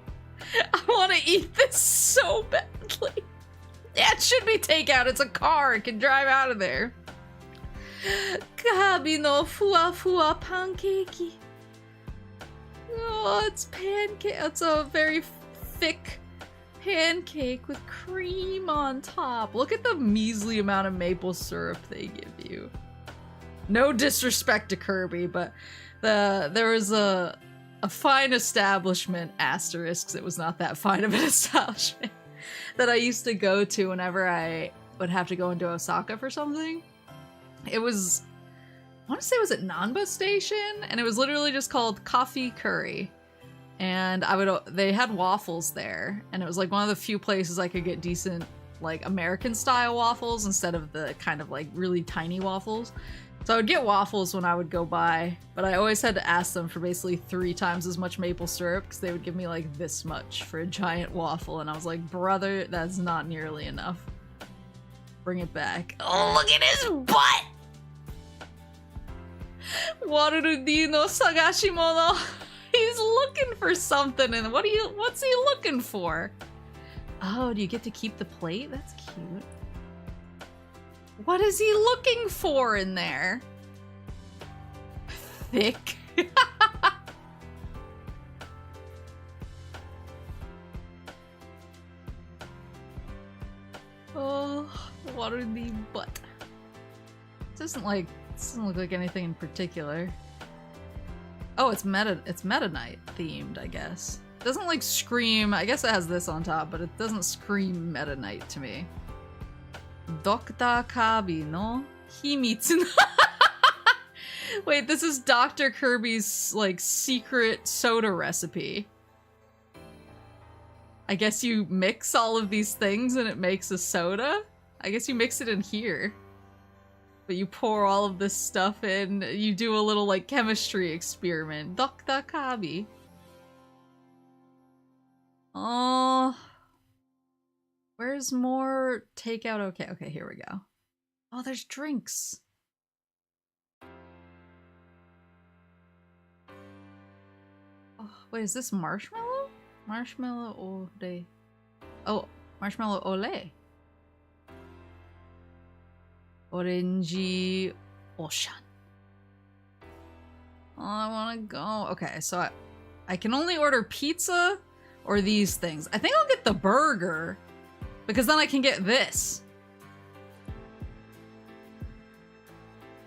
[SPEAKER 1] I want to eat this so badly. Yeah, it should be takeout. It's a car. It can drive out of there. Kabi no fua fua pancake. Oh, it's pancake. It's a very thick pancake with cream on top. Look at the measly amount of maple syrup they give you. No disrespect to Kirby, but there was a fine establishment, asterisks, it was not that fine of an establishment, that I used to go to whenever I would have to go into Osaka for something. It was, I want to say it was at Nanba Station, and it was literally just called Coffee Curry. And they had waffles there, and it was like one of the few places I could get decent, like, American style waffles instead of the kind of like really tiny waffles. So I would get waffles when I would go by, but I always had to ask them for basically 3 times as much maple syrup because they would give me like this much for a giant waffle, and I was like, brother, that's not nearly enough. Bring it back. Oh, look at his butt! Warurudi no sagashimono. He's looking for something, and what's he looking for? Oh, do you get to keep the plate? That's cute. What is he looking for in there? Thick. Oh, what are the butt? It doesn't look like anything in particular. Oh, it's Meta Knight themed, I guess. It doesn't like scream. I guess it has this on top, but it doesn't scream Meta Knight to me. Dr. Kabi no Himitsu no Wait, this is Dr. Kirby's like secret soda recipe. I guess you mix all of these things and it makes a soda? I guess you mix it in here. But you pour all of this stuff in, you do a little like chemistry experiment. Dr. Kabi. Oh, where's more takeout? Okay, here we go. Oh, there's drinks. Oh, wait, is this marshmallow? Marshmallow ole. Oh, marshmallow ole. Orangey ocean. Oh, I want to go. Okay, so I can only order pizza or these things. I think I'll get the burger because then I can get this.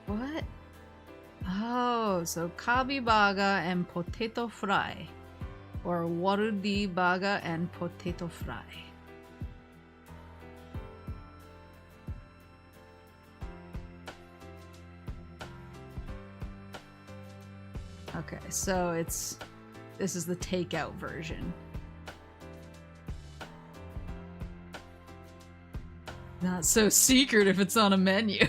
[SPEAKER 1] What? Oh, so kabi baga and potato fry. Or warudi baga and potato fry. Okay, so this is the takeout version. Not so secret if it's on a menu.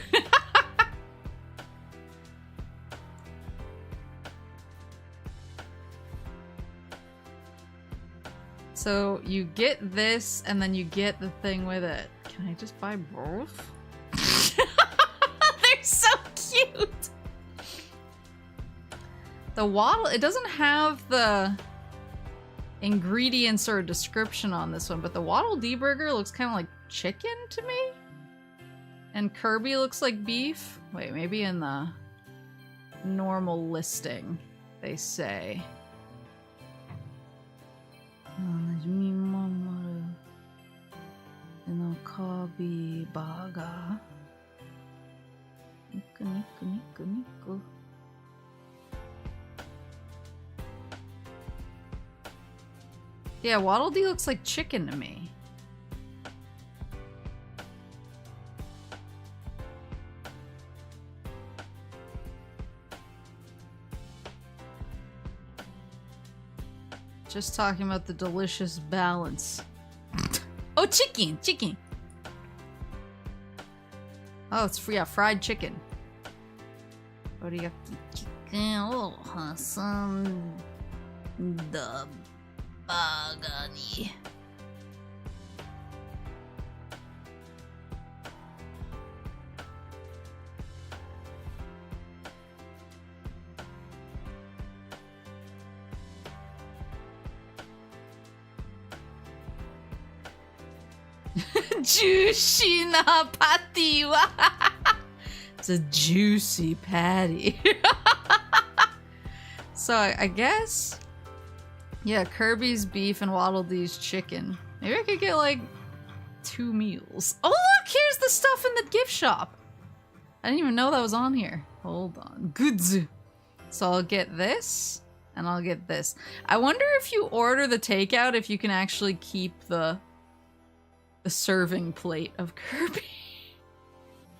[SPEAKER 1] So you get this and then you get the thing with it. Can I just buy both? They're so cute! The waddle, it doesn't have the ingredients or description on this one, but the Waddle Dee burger looks kind of like chicken to me. And Kirby looks like beef. Wait, maybe in the normal listing they say. Kirby Baga. Niku, niku, niku, niku. Yeah, Waddle Dee looks like chicken to me. Just talking about the delicious balance. Oh, chicken! Chicken! Oh, it's free, yeah, fried chicken. What do you got? Chicken, oh, some the bagani. Juicy na patty wa. It's a juicy patty. So I guess, yeah, Kirby's beef and Waddle Dee's chicken. Maybe I could get like 2 meals. Oh look, here's the stuff in the gift shop. I didn't even know that was on here. Hold on, goods. So I'll get this and I'll get this. I wonder if you order the takeout, if you can actually keep the serving plate of Kirby.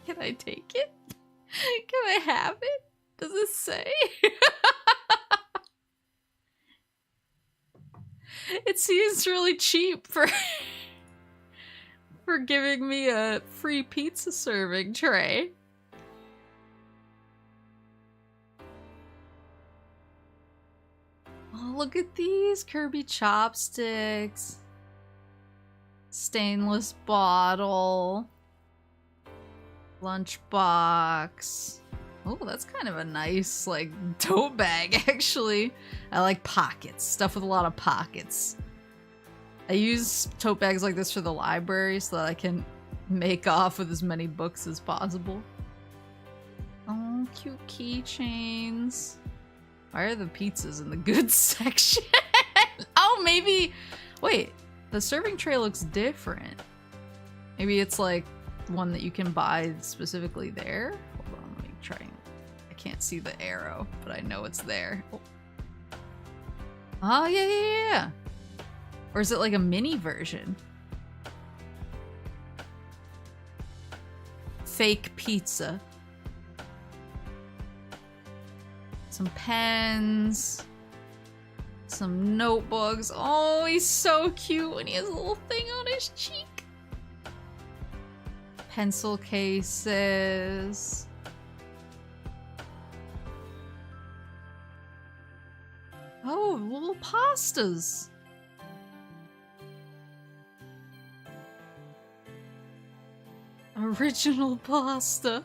[SPEAKER 1] Can I take it? Can I have it? Does it say? It seems really cheap for giving me a free pizza serving tray. Oh, look at these Kirby chopsticks. Stainless bottle. Lunchbox. Oh, that's kind of a nice, like, tote bag, actually. I like pockets. Stuff with a lot of pockets. I use tote bags like this for the library so that I can make off with as many books as possible. Oh, cute keychains. Why are the pizzas in the goods section? Oh, maybe... Wait. The serving tray looks different. Maybe it's like one that you can buy specifically there. Hold on, let me try. I can't see the arrow, but I know it's there. Oh, yeah. Or is it like a mini version? Fake pizza. Some pens. Some notebooks. Oh, he's so cute when he has a little thing on his cheek. Pencil cases. Oh, little pastas. Original pasta.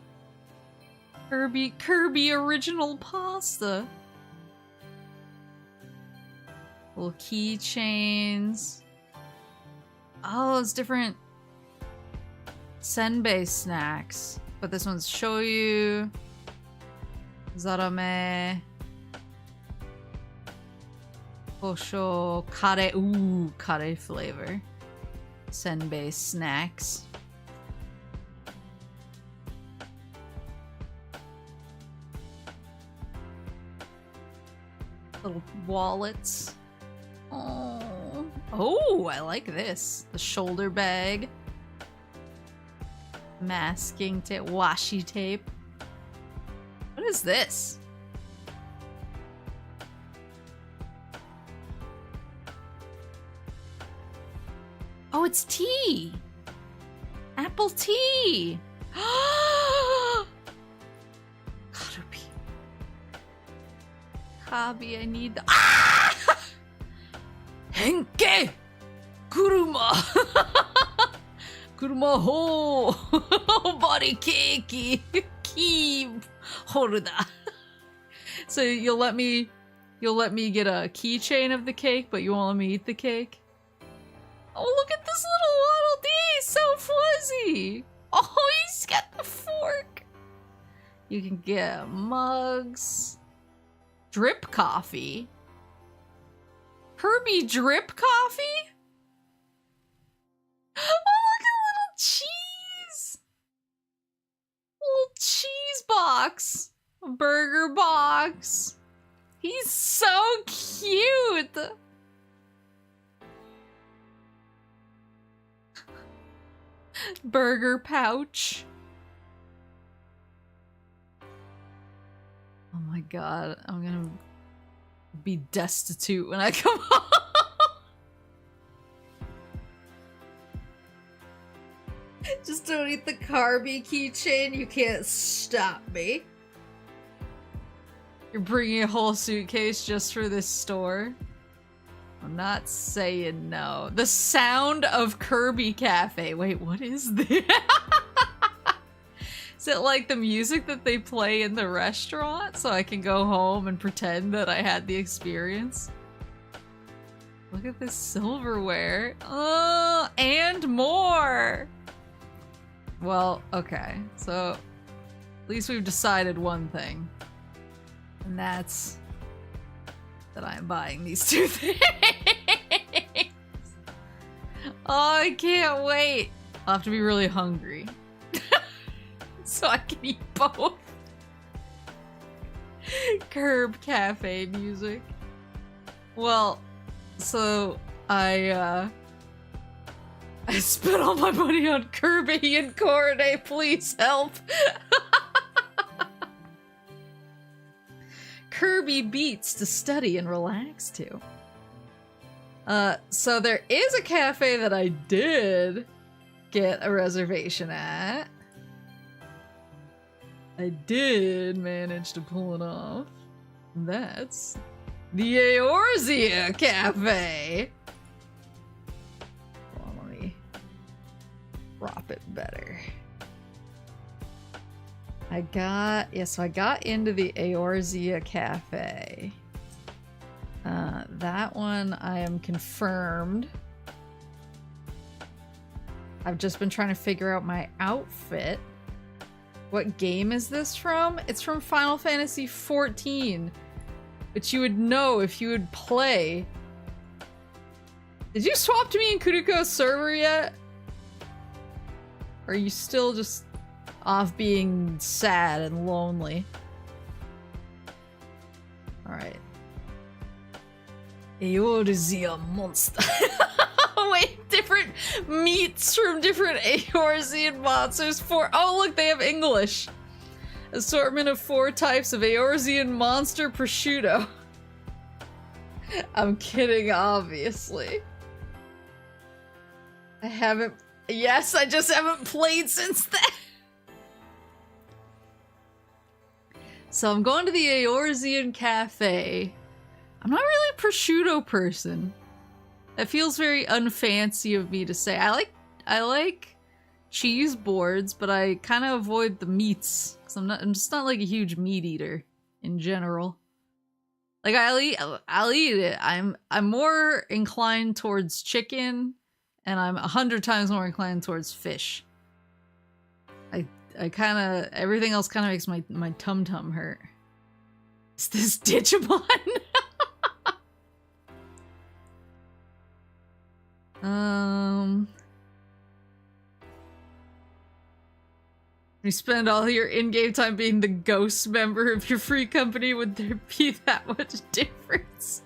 [SPEAKER 1] Kirby original pasta. Little keychains. Oh, it's different senbei snacks. But this one's shoyu, zarame, kosho, kare. Ooh, kare flavor. Senbei snacks. Little wallets. Oh, I like this. The shoulder bag. Masking tape. Washi tape. What is this? Oh, it's tea. Apple tea. Karubi. Kabi, I need the... Ah! Henke! Kuruma! Kuruma ho! Body keiki! Key holder. So you'll let me get a keychain of the cake, but you won't let me eat the cake? Oh, look at this little Waddle Dee! So fuzzy! Oh, he's got the fork! You can get mugs. Drip coffee? Kirby drip coffee? Oh, look at little cheese box. A burger box. He's so cute. Burger pouch. Oh my god, I'm gonna be destitute when I come home. Just don't eat the carby keychain, you can't stop me. You're bringing a whole suitcase just for this store? I'm not saying no. The sound of Kirby Cafe. Wait, what is this? Is it like the music that they play in the restaurant so I can go home and pretend that I had the experience? Look at this silverware. Oh, and more! Well, okay. So, at least we've decided one thing. And that's that I'm buying these two things. Oh, I can't wait. I'll have to be really hungry. So I can eat both. Curb Cafe music. Well, so I spent all my money on Kirby and Corday, please help. Kirby beats to study and relax to. So there is a cafe that I did get a reservation at. I did manage to pull it off. That's the Eorzea Cafe. Hold on, let me prop it better. I got into the Eorzea Cafe. That one I am confirmed. I've just been trying to figure out my outfit. What game is this from? It's from Final Fantasy XIV. But you would know if you would play. Did you swap to me in Kuriko's server yet? Or are you still just off being sad and lonely? Alright. Eorzea monster. Wait, different meats from different Eorzean monsters. Oh look, they have English. Assortment of 4 types of Eorzean monster prosciutto. I'm kidding, obviously. Yes, I just haven't played since then. So I'm going to the Eorzean Cafe. I'm not really a prosciutto person. That feels very unfancy of me to say. I like cheese boards, but I kind of avoid the meats because I'm just not like a huge meat eater in general. Like I'll eat it. I'm more inclined towards chicken, and I'm 100 times more inclined towards fish. I kind of everything else kind of makes my tum hurt. Is this Digimon? You spend all your in-game time being the ghost member of your free company, would there be that much difference?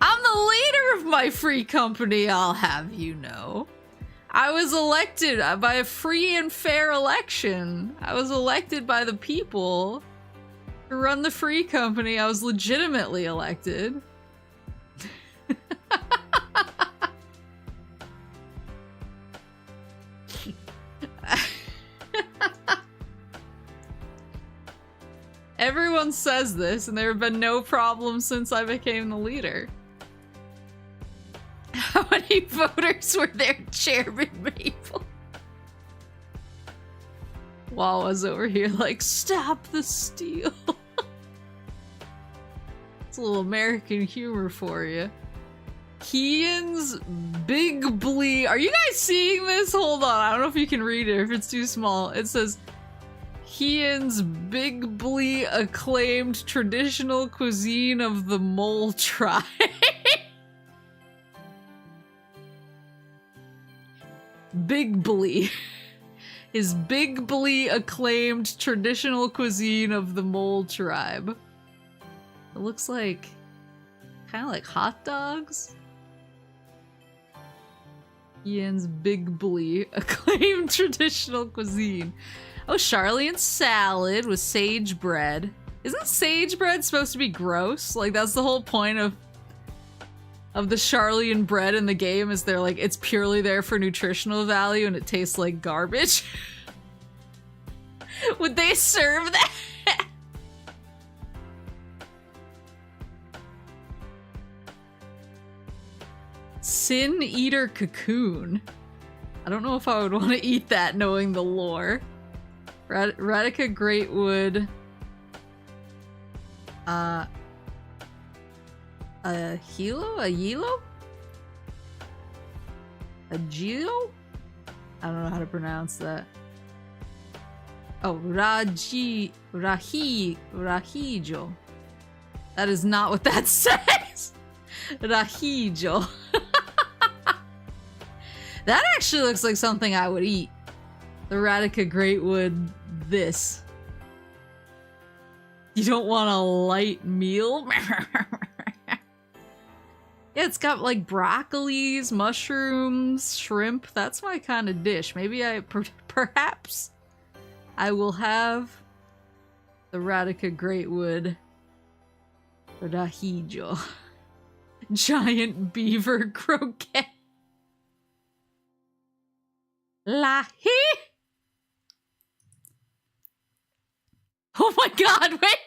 [SPEAKER 1] I'm the leader of my free company, I'll have you know. I was elected by a free and fair election. I was elected by the people to run the free company. I was legitimately elected. Everyone says this, and there have been no problems since I became the leader. How many voters were there, Chairman Maple? Wawa's over here like, stop the steal. It's a little American humor for you. Kian's Big Blee. Are you guys seeing this? Hold on, I don't know if you can read it or if it's too small. It says, Kian's Big Blee acclaimed traditional cuisine of the Mole tribe. Big Blee. is bigly acclaimed traditional cuisine of the mole tribe. It looks like kind of like hot dogs. Ian's bigly acclaimed traditional cuisine. Oh, Charlian salad with sage bread. Isn't sage bread supposed to be gross? Like, that's the whole point of the Charlian bread in the game, is they're like, it's purely there for nutritional value and it tastes like garbage. Would they serve that? Sin Eater Cocoon. I don't know if I would want to eat that knowing the lore. Radica Greatwood. A Hilo? A Yilo? A Gilo? I don't know how to pronounce that. Oh, Rahijo. That is not what that says. Rahijo. That actually looks like something I would eat. The Radica Greatwood this. You don't want a light meal? Yeah, it's got like broccolis, mushrooms, shrimp. That's my kind of dish. Maybe perhaps I will have the Radica Greatwood Rahijo. Giant beaver croquette. Lahi. Oh my god, wait!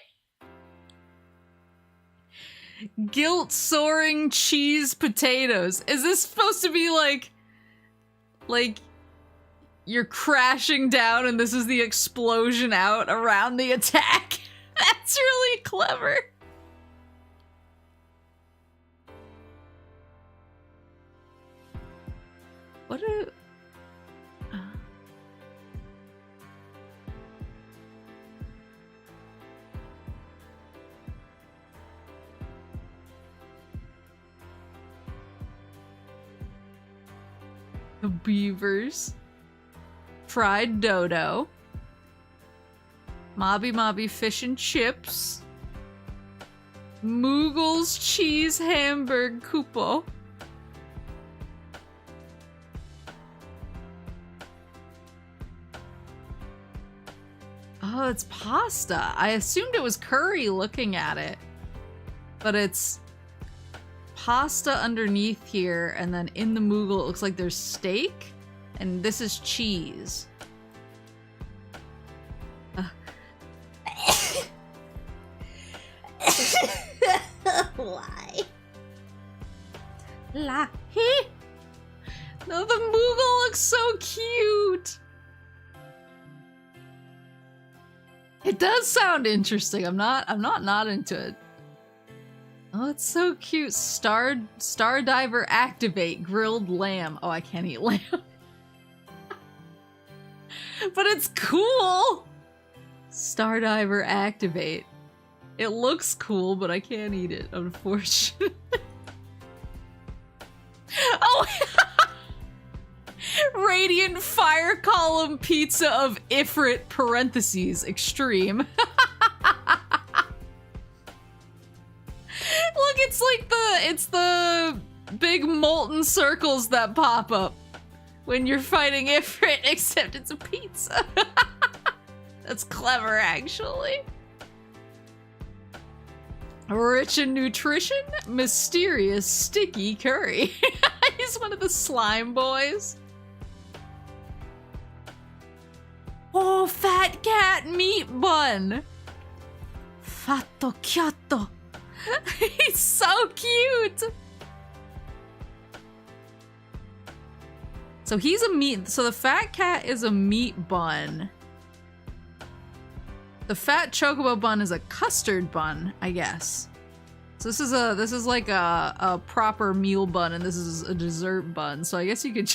[SPEAKER 1] Guilt soaring cheese potatoes. Is this supposed to be like you're crashing down and this is the explosion out around the attack? That's really clever. What a... The beavers. Fried dodo. Mobby Mobby fish and chips. Moogle's cheese hamburg kupo. Oh, it's pasta. I assumed it was curry looking at it. But it's pasta underneath here, and then in the Moogle it looks like there's steak, and this is cheese. Why? Lahi. No, the Moogle looks so cute. It does sound interesting. I'm not into it. Oh, it's so cute. Stardiver activate grilled lamb. Oh, I can't eat lamb. But it's cool. Stardiver activate. It looks cool, but I can't eat it, unfortunately. Oh! Radiant fire column pizza of Ifrit parentheses extreme. Look, it's the big molten circles that pop up when you're fighting Ifrit, except it's a pizza. That's clever, actually. Rich in nutrition, mysterious, sticky curry. He's one of the slime boys. Oh, fat cat meat bun. Fatto chiatto. He's so cute. So he's a meat. So the fat cat is a meat bun. The fat chocobo bun is a custard bun, I guess. So this is like a proper meal bun, and this is a dessert bun. So I guess you could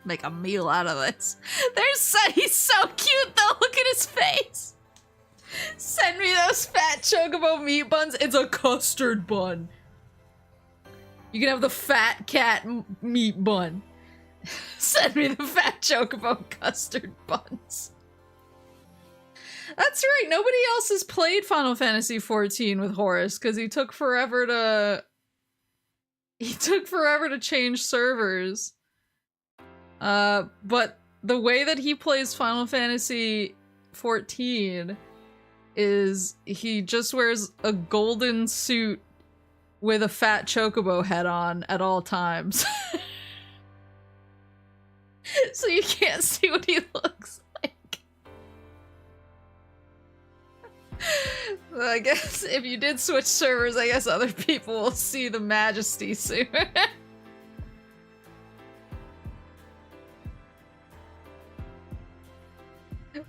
[SPEAKER 1] make a meal out of this. He's so cute though. Look at his face. Send me those fat chocobo meat buns. It's a custard bun. You can have the fat cat meat bun. Send me the fat chocobo custard buns. That's right, nobody else has played Final Fantasy XIV with Horace, because he took forever to change servers. But the way that he plays Final Fantasy XIV is he just wears a golden suit with a fat chocobo head on at all times. So you can't see what he looks like. I guess if you did switch servers, I guess other people will see the majesty soon.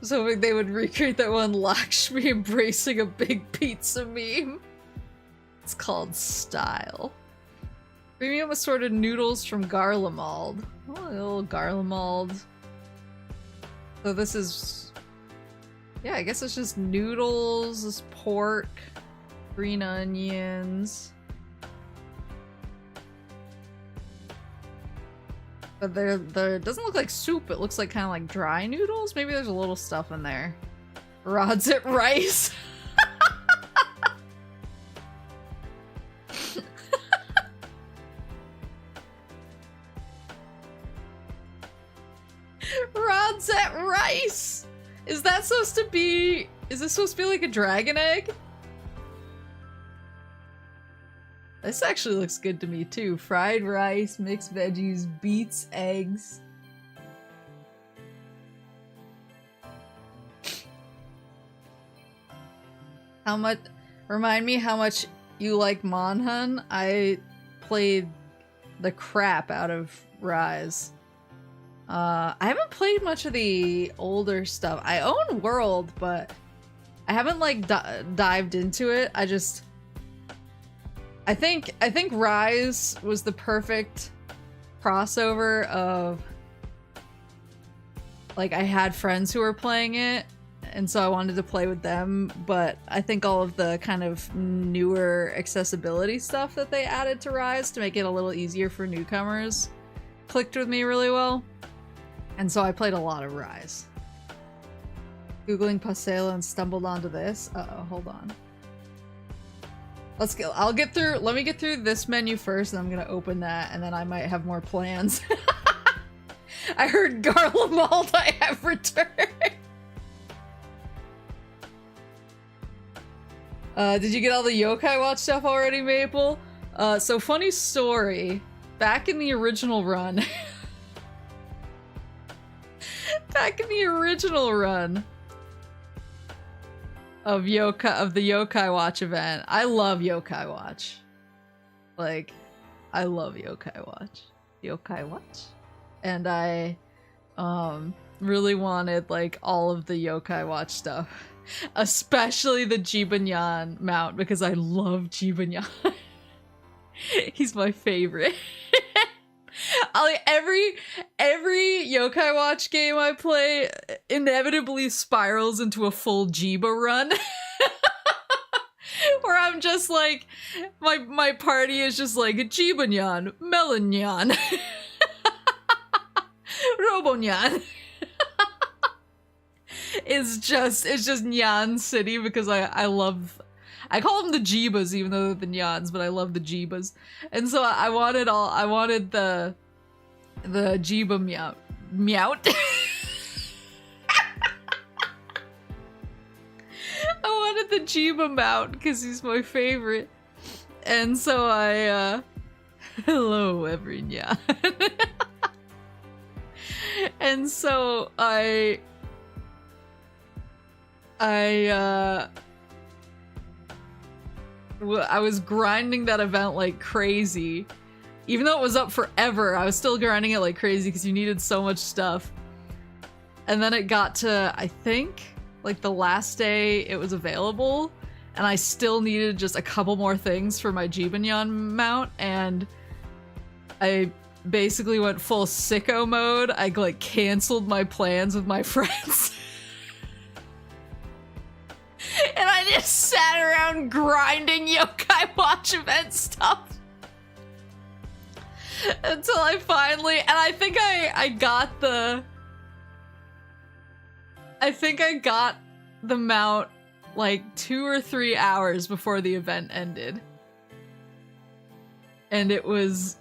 [SPEAKER 1] So they would recreate that one Lakshmi embracing a big pizza meme. It's called Style. Premium assorted noodles from Garlemald. Oh, a little Garlemald. So this is... yeah, I guess it's just noodles, this pork, green onions. But there doesn't look like soup, it looks like kind of like dry noodles. Maybe there's a little stuff in there. Rods at rice. Rods at rice! Is that supposed to be... is this supposed to be like a dragon egg? This actually looks good to me too. Fried rice, mixed veggies, beets, eggs. How much... remind me how much you like Monhun? I played the crap out of Rise. I haven't played much of the older stuff. I own World, but I haven't like dived into it. I think Rise was the perfect crossover of like I had friends who were playing it and so I wanted to play with them, but I think all of the kind of newer accessibility stuff that they added to Rise to make it a little easier for newcomers clicked with me really well. And so I played a lot of Rise. Googling Pasela and stumbled onto this. Uh-oh, hold on. Let me get through this menu first, and I'm gonna open that, and then I might have more plans. I heard Garlemald I have returned. Did you get all the Yokai Watch stuff already, Maple? So funny story. Back in the original run... back in the original run of the Yokai Watch event. I love Yokai Watch. Like, I love Yokai Watch. Yokai Watch? And I really wanted like all of the Yokai Watch stuff. Especially the Jibanyan mount because I love Jibanyan. He's my favorite. Every Yokai Watch game I play inevitably spirals into a full Jiba run. Where I'm just like, my party is just like Jibanyan, Melonyan, Robonyan. It's just Nyan City because I call them the Jibas even though they're the Nyans, but I love the Jibas. And so I wanted the Jiba meowt. I wanted the Jiba mount because he's my favorite. And so hello every Nyan. And so I was grinding that event like crazy. Even though it was up forever, I was still grinding it like crazy because you needed so much stuff. And then it got to, I think, like the last day it was available, and I still needed just a couple more things for my Jibanyan mount, and I basically went full sicko mode. I like canceled my plans with my friends. And I just sat around grinding Yokai Watch event stuff. Until I finally, and I think I got the mount like 2 or 3 hours before the event ended. And it was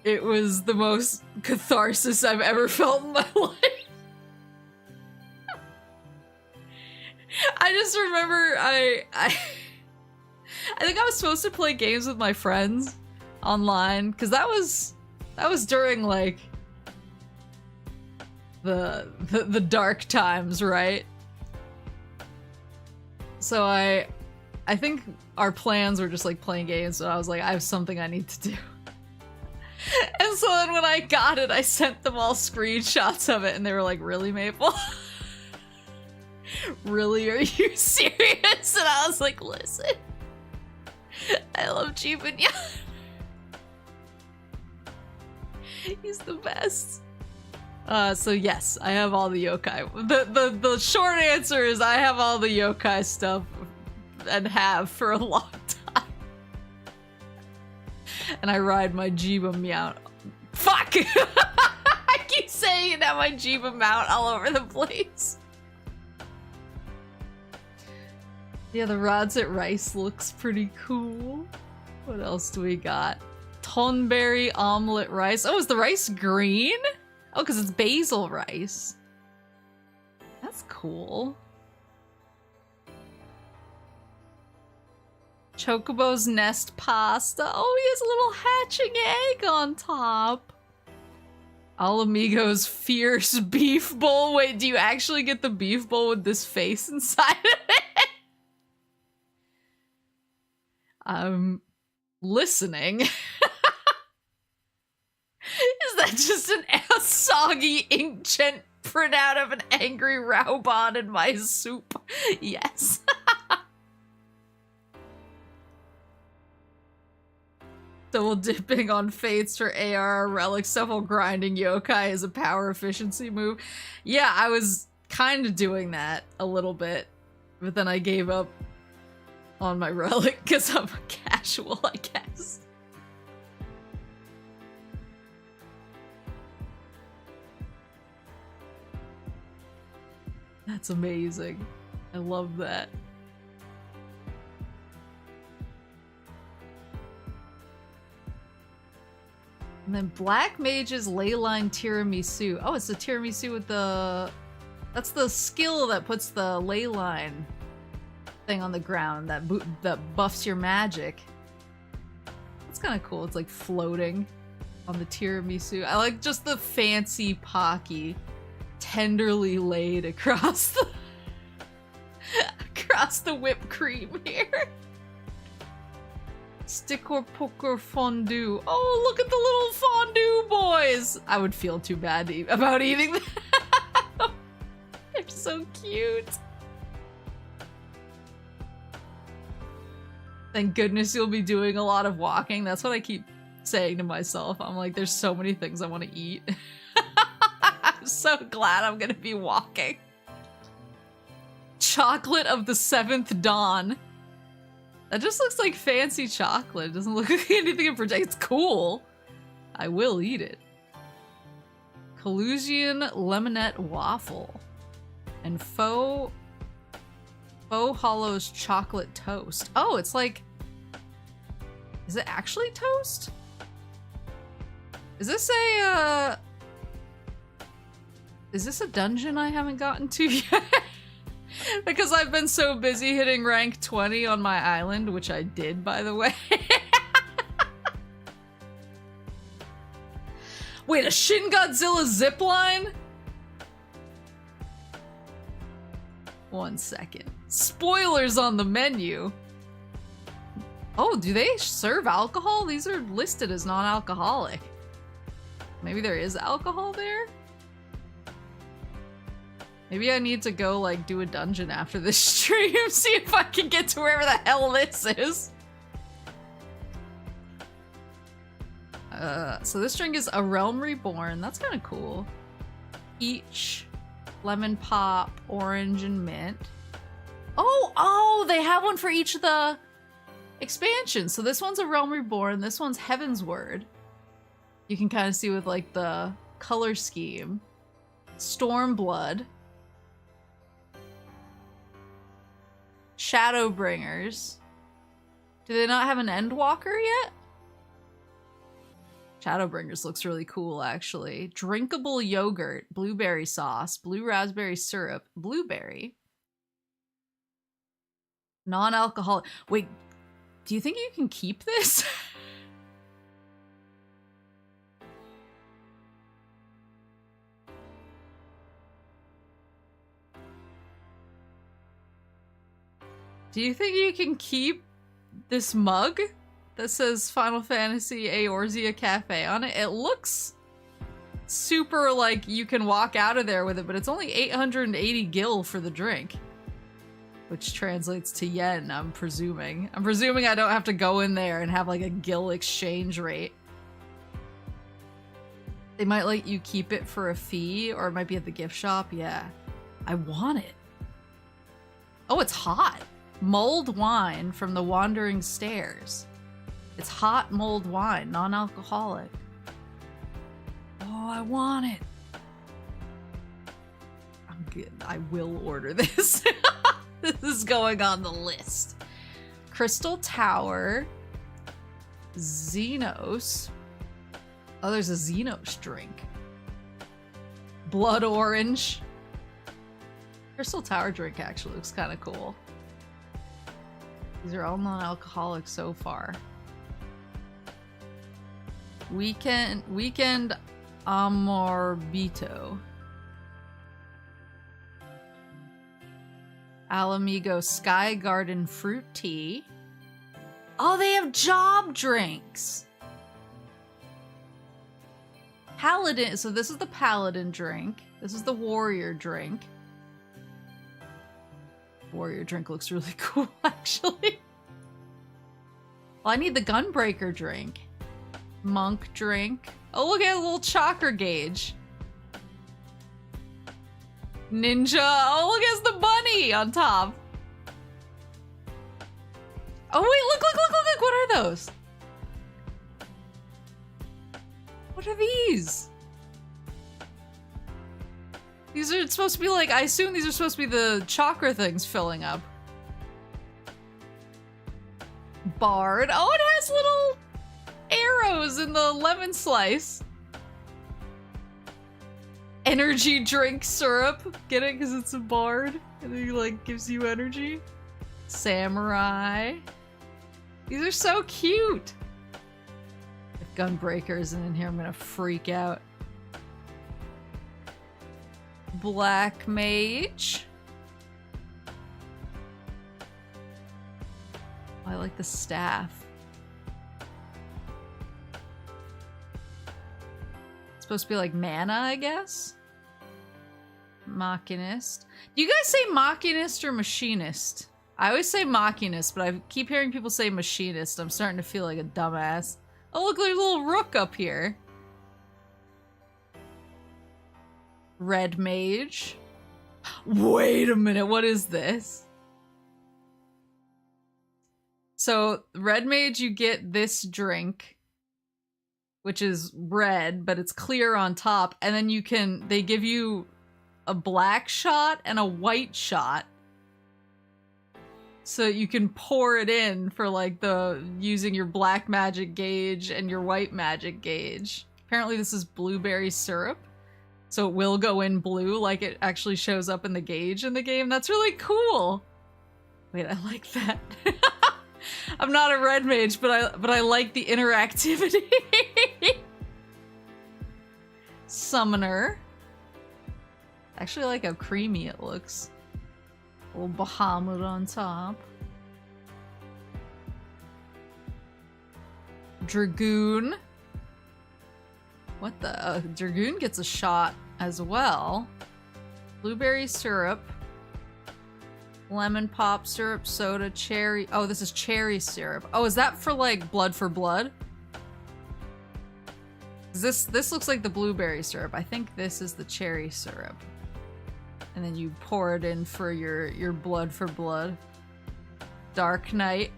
[SPEAKER 1] the most catharsis I've ever felt in my life. I just remember I think I was supposed to play games with my friends online, because that was during like the dark times, right? So I think our plans were just like playing games, so I was like, I have something I need to do. And so then when I got it, I sent them all screenshots of it, and they were like, really, Maple? Really, are you serious? And I was like, listen, I love Cheap and Young. He's the best. So yes, I have all the yokai. The short answer is I have all the yokai stuff, and have for a long time. And I ride my Jiba mount. Fuck! I keep saying that my Jiba mount all over the place. Yeah, the rods at rice looks pretty cool. What else do we got? Tonberry omelet rice. Oh, is the rice green? Oh, because it's basil rice. That's cool. Chocobo's nest pasta. Oh, he has a little hatching egg on top. Alamigos fierce beef bowl. Wait, do you actually get the beef bowl with this face inside of it? I'm listening. Is that just a soggy inkjet printout of an angry Raubon in my soup? Yes. Double dipping on fates for AR relic stuff while grinding yokai is a power efficiency move. Yeah, I was kind of doing that a little bit, but then I gave up on my relic because I'm a casual, I guess. That's amazing. I love that. And then Black Mage's Leyline Tiramisu. Oh, it's the tiramisu with the... That's the skill that puts the leyline thing on the ground that buffs your magic. That's kind of cool. It's like floating on the tiramisu. I like just the fancy Pocky tenderly laid across the whipped cream here. Stick or poker fondue. Oh, look at the little fondue boys. I would feel too bad about eating them. They're so cute. Thank goodness you'll be doing a lot of walking. That's what I keep saying to myself. I'm like, there's so many things I want to eat. I'm so glad I'm gonna be walking. Chocolate of the 7th Dawn. That just looks like fancy chocolate. It doesn't look like anything in particular. It's cool. I will eat it. Collusion lemonette waffle. And faux Hollow's chocolate toast. Oh, it's like... Is it actually toast? Is this a, Is this a dungeon I haven't gotten to yet? Because I've been so busy hitting rank 20 on my island, which I did, by the way. Wait, a Shin Godzilla zipline? 1 second. Spoilers on the menu. Oh, do they serve alcohol? These are listed as non-alcoholic. Maybe there is alcohol there? Maybe I need to go, like, do a dungeon after this stream, see if I can get to wherever the hell this is. So this drink is A Realm Reborn. That's kind of cool. Peach, lemon pop, orange, and mint. Oh, they have one for each of the... Expansion. So this one's a Realm Reborn. This one's Heaven's Word. You can kind of see with like the color scheme. Stormblood. Shadowbringers. Do they not have an Endwalker yet? Shadowbringers looks really cool, actually. Drinkable yogurt, blueberry sauce, blue raspberry syrup, blueberry. Non-alcoholic. Wait, do you think you can keep this? Do you think you can keep this mug that says Final Fantasy Eorzea Cafe on it? It looks super like you can walk out of there with it, but it's only 880 gil for the drink. Which translates to yen, I'm presuming. I'm presuming I don't have to go in there and have like a gil exchange rate. They might let you keep it for a fee, or it might be at the gift shop. Yeah. I want it. Oh, it's hot. Mulled wine from the Wandering Stairs. It's hot mulled wine, non-alcoholic. Oh, I want it. I'm good. I will order this. This is going on the list. Crystal Tower. Xenos. Oh, there's a Xenos drink. Blood Orange. Crystal Tower drink actually looks kind of cool. These are all non-alcoholic so far. Weekend Amorbito. Alamigo Sky Garden Fruit Tea. Oh, they have job drinks. Paladin. So this is the Paladin drink. This is the Warrior drink. Warrior drink looks really cool, actually. Well, I need the Gunbreaker drink. Monk drink. Oh, look at a little chakra gauge. Ninja. Oh, look, it's the bunny on top. Oh, wait, look. What are those? What are these? These are supposed to be like, I assume these are supposed to be the chakra things filling up. Bard. Oh, it has little arrows in the lemon slice. Energy drink syrup. Get it? Because it's a bard. And he like gives you energy. Samurai. These are so cute. If Gunbreaker isn't in here, I'm gonna freak out. Black Mage. I like the staff. It's supposed to be like mana, I guess? Machinist. Do you guys say machinist or machinist? I always say machinist, but I keep hearing people say machinist. I'm starting to feel like a dumbass. Oh, look, there's a little rook up here. Red Mage. Wait a minute, what is this? So, Red Mage, you get this drink, which is red, but it's clear on top, and then they give you a black shot and a white shot. So you can pour it in for like using your black magic gauge and your white magic gauge. Apparently this is blueberry syrup. So it will go in blue, like it actually shows up in the gauge in the game. That's really cool. Wait, I like that. I'm not a red mage, but I like the interactivity. Summoner. I actually like how creamy it looks. Little Bahamut on top. Dragoon. What the? Dragoon gets a shot as well. Blueberry syrup. Lemon pop syrup, soda, cherry. Oh, this is cherry syrup. Oh, is that for like blood for blood? This looks like the blueberry syrup. I think this is the cherry syrup. And then you pour it in for your blood for blood. Dark Knight.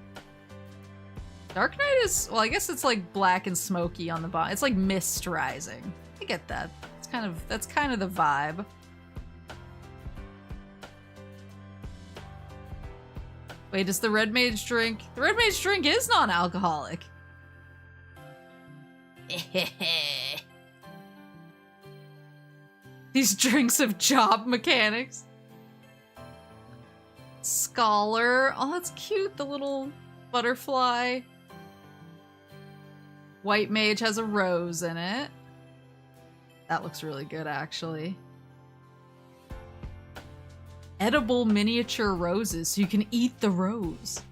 [SPEAKER 1] Dark Knight is, well, I guess it's like black and smoky on the bottom. It's like mist rising. I get that. It's kind of, that's kind of the vibe. Wait, does the Red Mage drink? The Red Mage drink is non-alcoholic. These drinks have job mechanics. Scholar. Oh, that's cute. The little butterfly. White Mage has a rose in it. That looks really good, actually. Edible miniature roses, so you can eat the rose.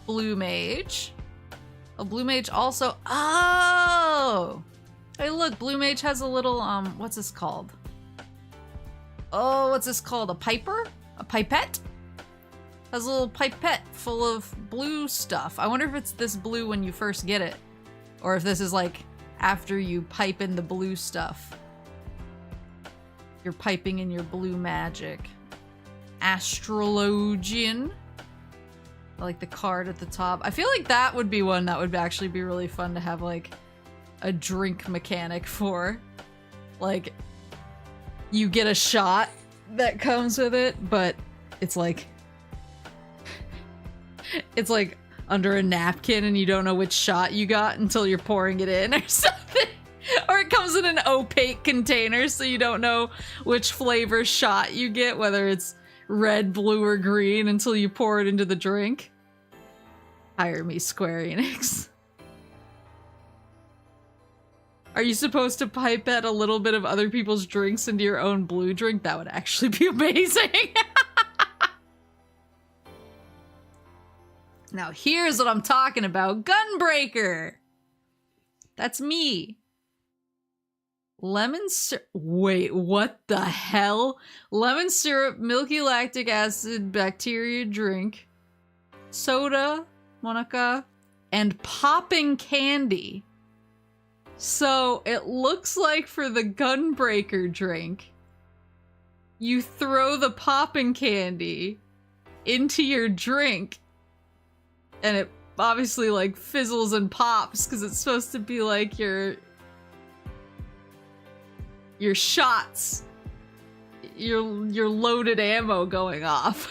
[SPEAKER 1] Blue Mage. Oh, Blue Mage also. Oh! Hey, look, Blue Mage has a little, what's this called? Oh, what's this called? A piper? A pipette? Has a little pipette full of blue stuff. I wonder if it's this blue when you first get it. Or if this is like after you pipe in the blue stuff. You're piping in your blue magic. Astrologian. I like the card at the top. I feel like that would be one that would actually be really fun to have like a drink mechanic for. Like, you get a shot that comes with it, but it's like under a napkin and you don't know which shot you got until you're pouring it in or something. Or it comes in an opaque container so you don't know which flavor shot you get, whether it's red, blue, or green until you pour it into the drink. Hire me, Square Enix. Are you supposed to pipette a little bit of other people's drinks into your own blue drink? That would actually be amazing. Now here's what I'm talking about. Gunbreaker! That's me. Lemon syrup. Wait, what the hell? Lemon syrup, milky lactic acid, bacteria drink, soda, Monica, and popping candy. So it looks like for the Gunbreaker drink, you throw the popping candy into your drink, and it obviously like fizzles and pops because it's supposed to be like your shots, your loaded ammo going off.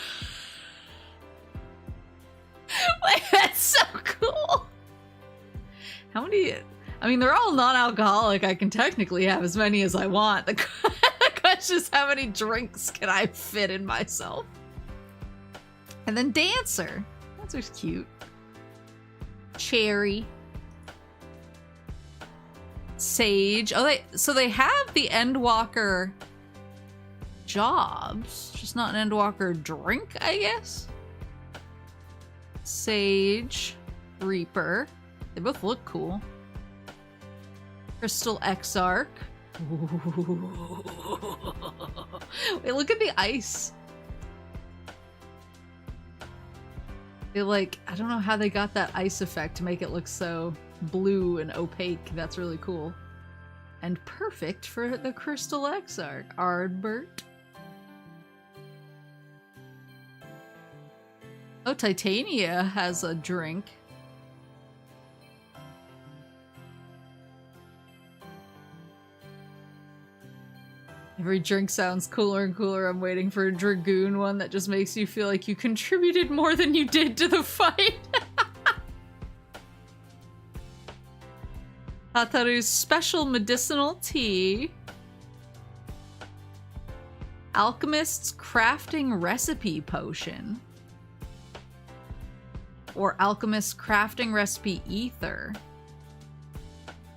[SPEAKER 1] Like, that's so cool. How many? I mean, they're all non-alcoholic. I can technically have as many as I want. The question is, how many drinks can I fit in myself? And then Dancer. Dancer's cute. Cherry. Sage. Oh, so they have the Endwalker jobs, just not an Endwalker drink, I guess. Sage, Reaper. They both look cool. Crystal Exarch. Wait, look at the ice. They like, I don't know how they got that ice effect to make it look so blue and opaque. That's really cool. And perfect for the Crystal Exarch. Ardbert. Oh, Titania has a drink. Every drink sounds cooler and cooler. I'm waiting for a Dragoon one that just makes you feel like you contributed more than you did to the fight. Hataru's special medicinal tea. Alchemist's crafting recipe potion. Or Alchemist's crafting recipe ether.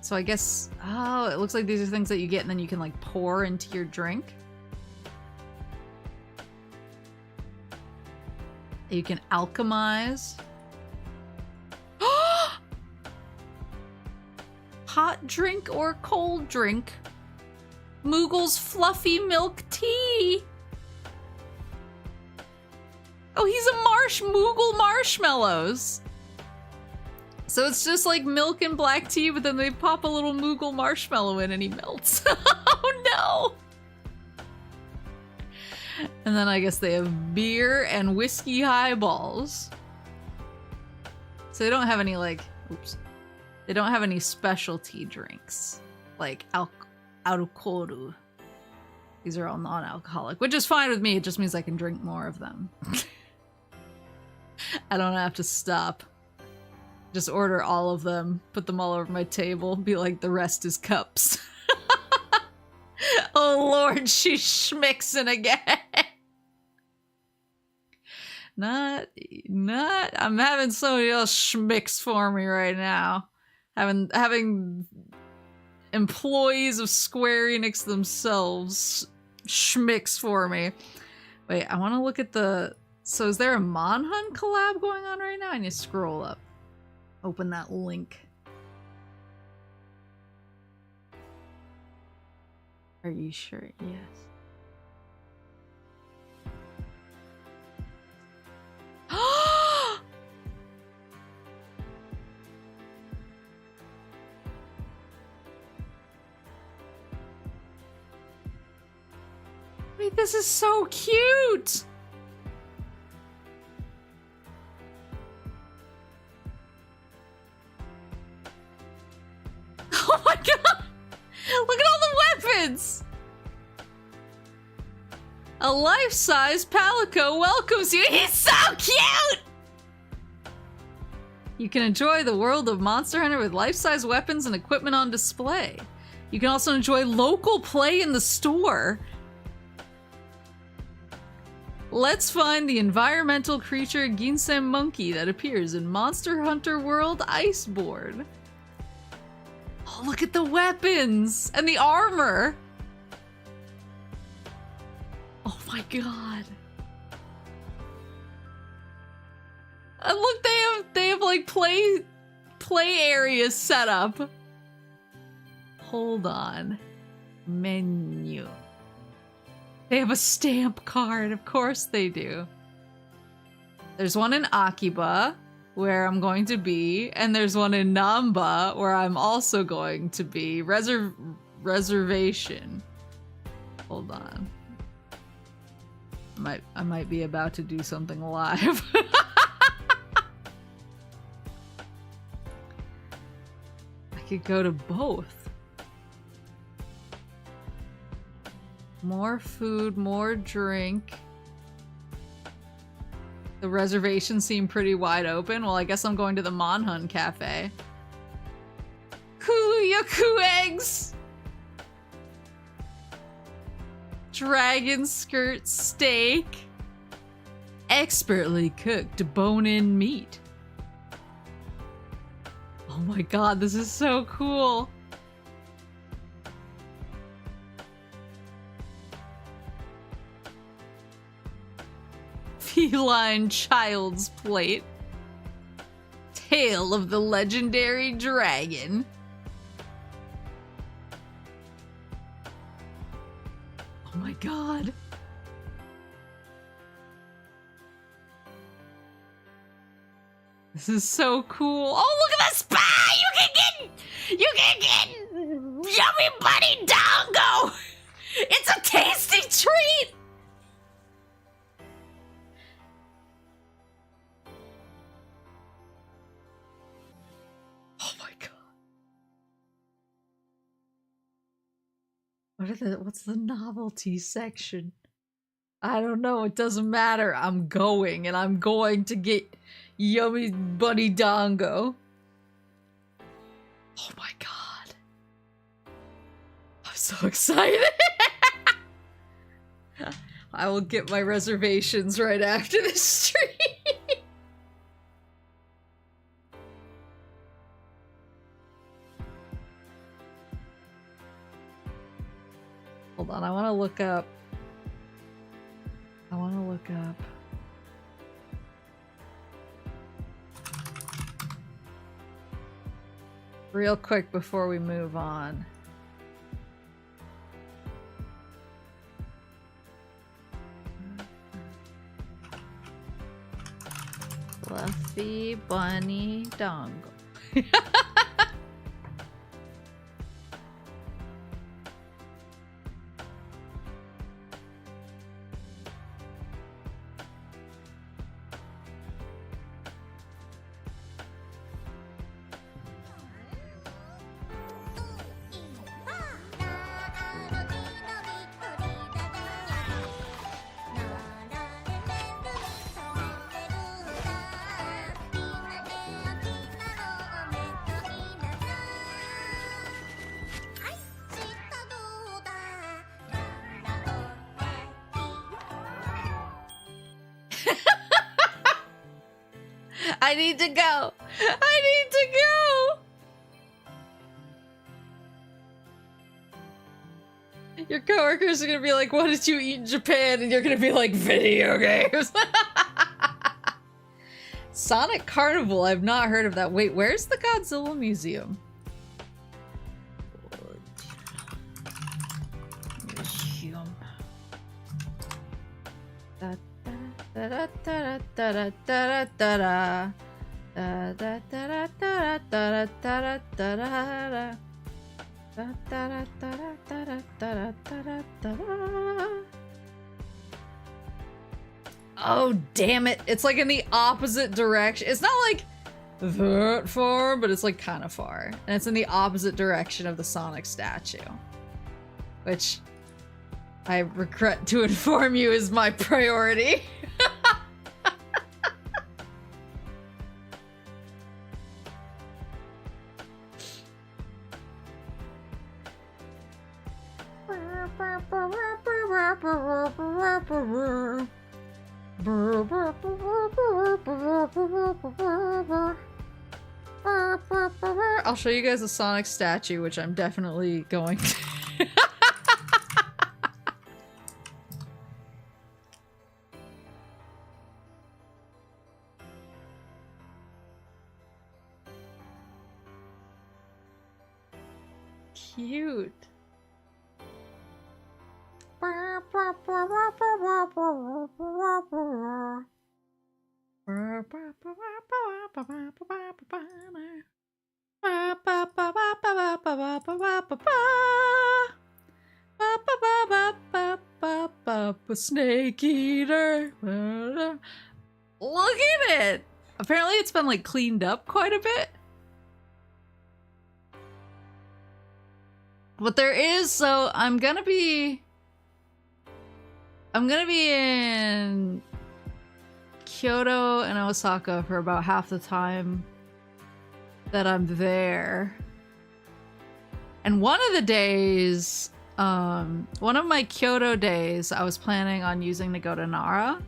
[SPEAKER 1] So I guess, oh, it looks like these are things that you get and then you can like pour into your drink. You can alchemize. Hot drink or cold drink. Moogle's fluffy milk tea. Oh, he's a Moogle marshmallows. So it's just like milk and black tea, but then they pop a little Moogle marshmallow in and he melts. Oh no! And then I guess they have beer and whiskey highballs. So they don't have any like, oops. They don't have any specialty drinks like alcohol. These are all non-alcoholic, which is fine with me. It just means I can drink more of them. I don't have to stop. Just order all of them, put them all over my table, be like, the rest is cups. Oh Lord, she's schmixing again. Not, I'm having somebody else schmix for me right now. Having employees of Square Enix themselves schmix for me. Wait, I want to look at the... So is there a Monhun collab going on right now? I need to scroll up. Open that link. Are you sure? Yes. Wait, this is so cute! Oh my god! Look at all the weapons! A life-size Palico welcomes you. He's so cute! You can enjoy the world of Monster Hunter with life-size weapons and equipment on display. You can also enjoy local play in the store. Let's find the environmental creature Ginseng Monkey that appears in Monster Hunter World Iceboard. Oh, look at the weapons and the armor. Oh my god. And look, they have like play areas set up. Hold on. Menu. They have a stamp card, of course they do. There's one in Akiba, where I'm going to be, and there's one in Namba, where I'm also going to be. Reservation. Hold on. I might be about to do something live. I could go to both. More food, more drink. The reservations seem pretty wide open. Well, I guess I'm going to the Monhun Cafe. Yaku eggs! Dragon skirt steak. Expertly cooked bone-in meat. Oh my god, this is so cool. Feline child's plate. Tale of the legendary dragon. Oh my god. This is so cool. Oh, look at the spa! You can get yummy bunny dongo! It's a tasty treat! Oh my god. What's the novelty section? I don't know, it doesn't matter. I'm going, and I'm going to get yummy bunny dongo. Oh my god. I'm so excited. I will get my reservations right after this stream. Hold on, I want to look up. Real quick before we move on. Fluffy bunny dongle. I need to go. I need to go. Your coworkers are gonna be like, what did you eat in Japan? And you're gonna be like, video games. Sonic Carnival, I've not heard of that. Wait, where's the Godzilla Museum? Museum. Da da da da da da da da da da da da da da da da da. Oh, damn it. It's like in the opposite direction. It's not like that far, but it's like kind of far. And it's in the opposite direction of the Sonic statue. Which I regret to inform you is my priority. I'll show you guys a Sonic statue, which I'm definitely going to. Cute. Snake eater. Look at it. Apparently it's been like cleaned up quite a bit. But there is, so I'm gonna be in Kyoto and Osaka for about half the time that I'm there. And one of the days, one of my Kyoto days, I was planning on using to go to Nara.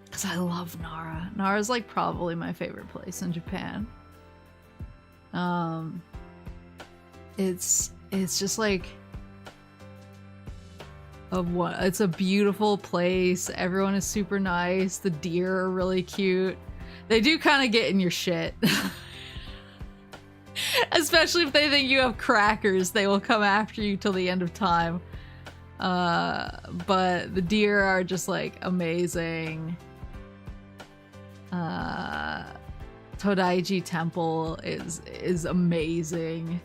[SPEAKER 1] Because I love Nara. Nara's like probably my favorite place in Japan. It's just like it's a beautiful place. Everyone is super nice. The deer are really cute. They do kind of get in your shit. Especially if they think you have crackers, they will come after you till the end of time. But the deer are just like amazing. Todaiji Temple is amazing.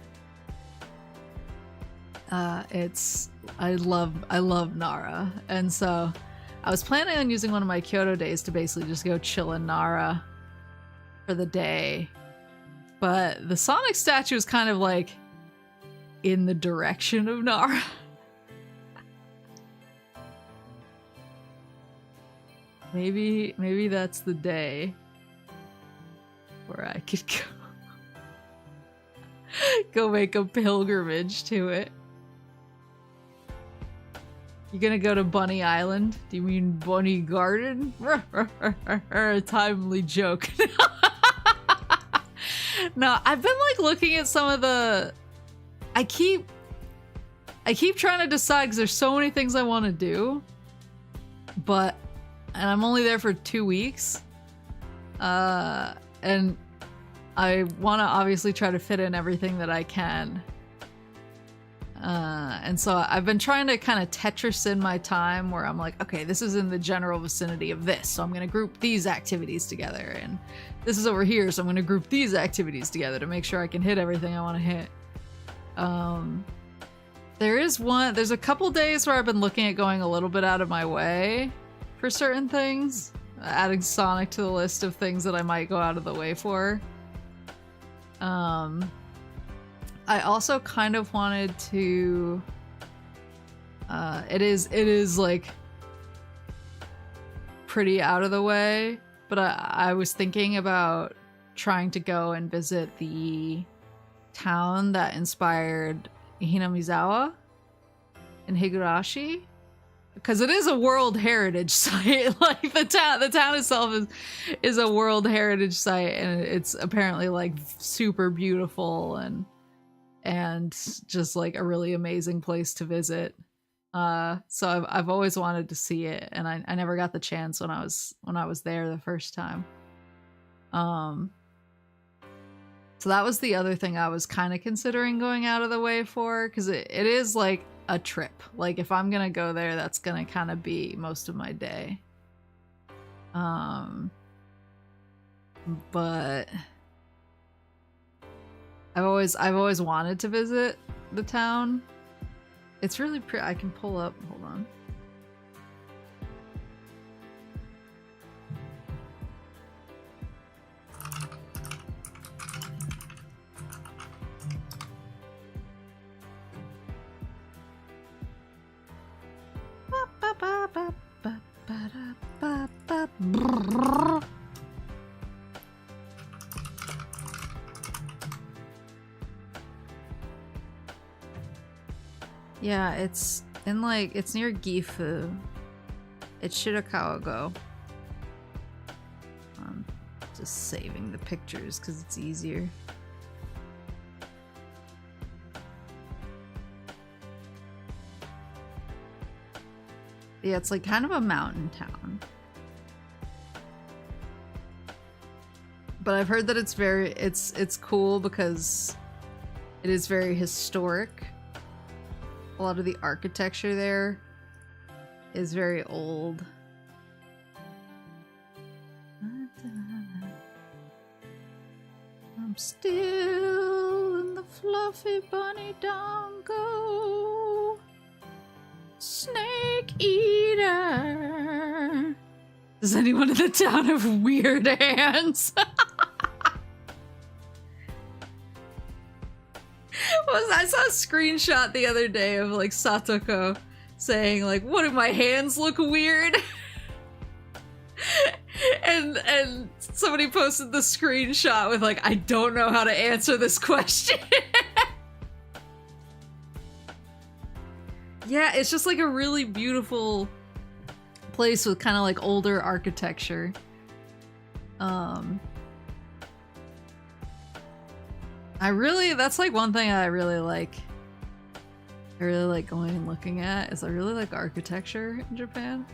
[SPEAKER 1] I love Nara, and so I was planning on using one of my Kyoto days to basically just go chill in Nara for the day, but the Sonic statue is kind of like in the direction of Nara. Maybe that's the day where I could go make a pilgrimage to it. You gonna go to Bunny Island? Do you mean Bunny Garden? A timely joke. No, I've been like looking at some of the. I keep trying to decide because there's so many things I want to do, and I'm only there for 2 weeks, and I want to obviously try to fit in everything that I can. And so I've been trying to kind of Tetris in my time where I'm like, okay, this is in the general vicinity of this, so I'm going to group these activities together, and this is over here, so I'm going to group these activities together to make sure I can hit everything I want to hit. There's a couple days where I've been looking at going a little bit out of my way for certain things, adding Sonic to the list of things that I might go out of the way for. I also kind of wanted to, it is like pretty out of the way, but I was thinking about trying to go and visit the town that inspired Hinamizawa in Higurashi. because it is a World Heritage Site. Like the town itself is a World Heritage Site, and it's apparently like super beautiful and just like a really amazing place to visit. So I've always wanted to see it, and I never got the chance when I was there the first time. So that was the other thing I was kind of considering going out of the way for, because it is like a trip. Like if I'm gonna go there, that's gonna kind of be most of my day. But I've always wanted to visit the town. It's really pretty. I can pull up. Hold on. Yeah, it's in like, it's near Gifu. It's Shirakawa-go. I'm just saving the pictures because it's easier. Yeah, it's like kind of a mountain town. But I've heard that it's cool because it is very historic. A lot of the architecture there is very old. I'm still in the fluffy bunny dongo. Snake eater. Does anyone in the town have weird hands? I saw a screenshot the other day of like Satoko saying like, what do my hands look weird? and somebody posted the screenshot with like, I don't know how to answer this question. Yeah, it's just like a really beautiful place with kind of like older architecture. That's like one thing I really like going and looking at, is I really like architecture in Japan.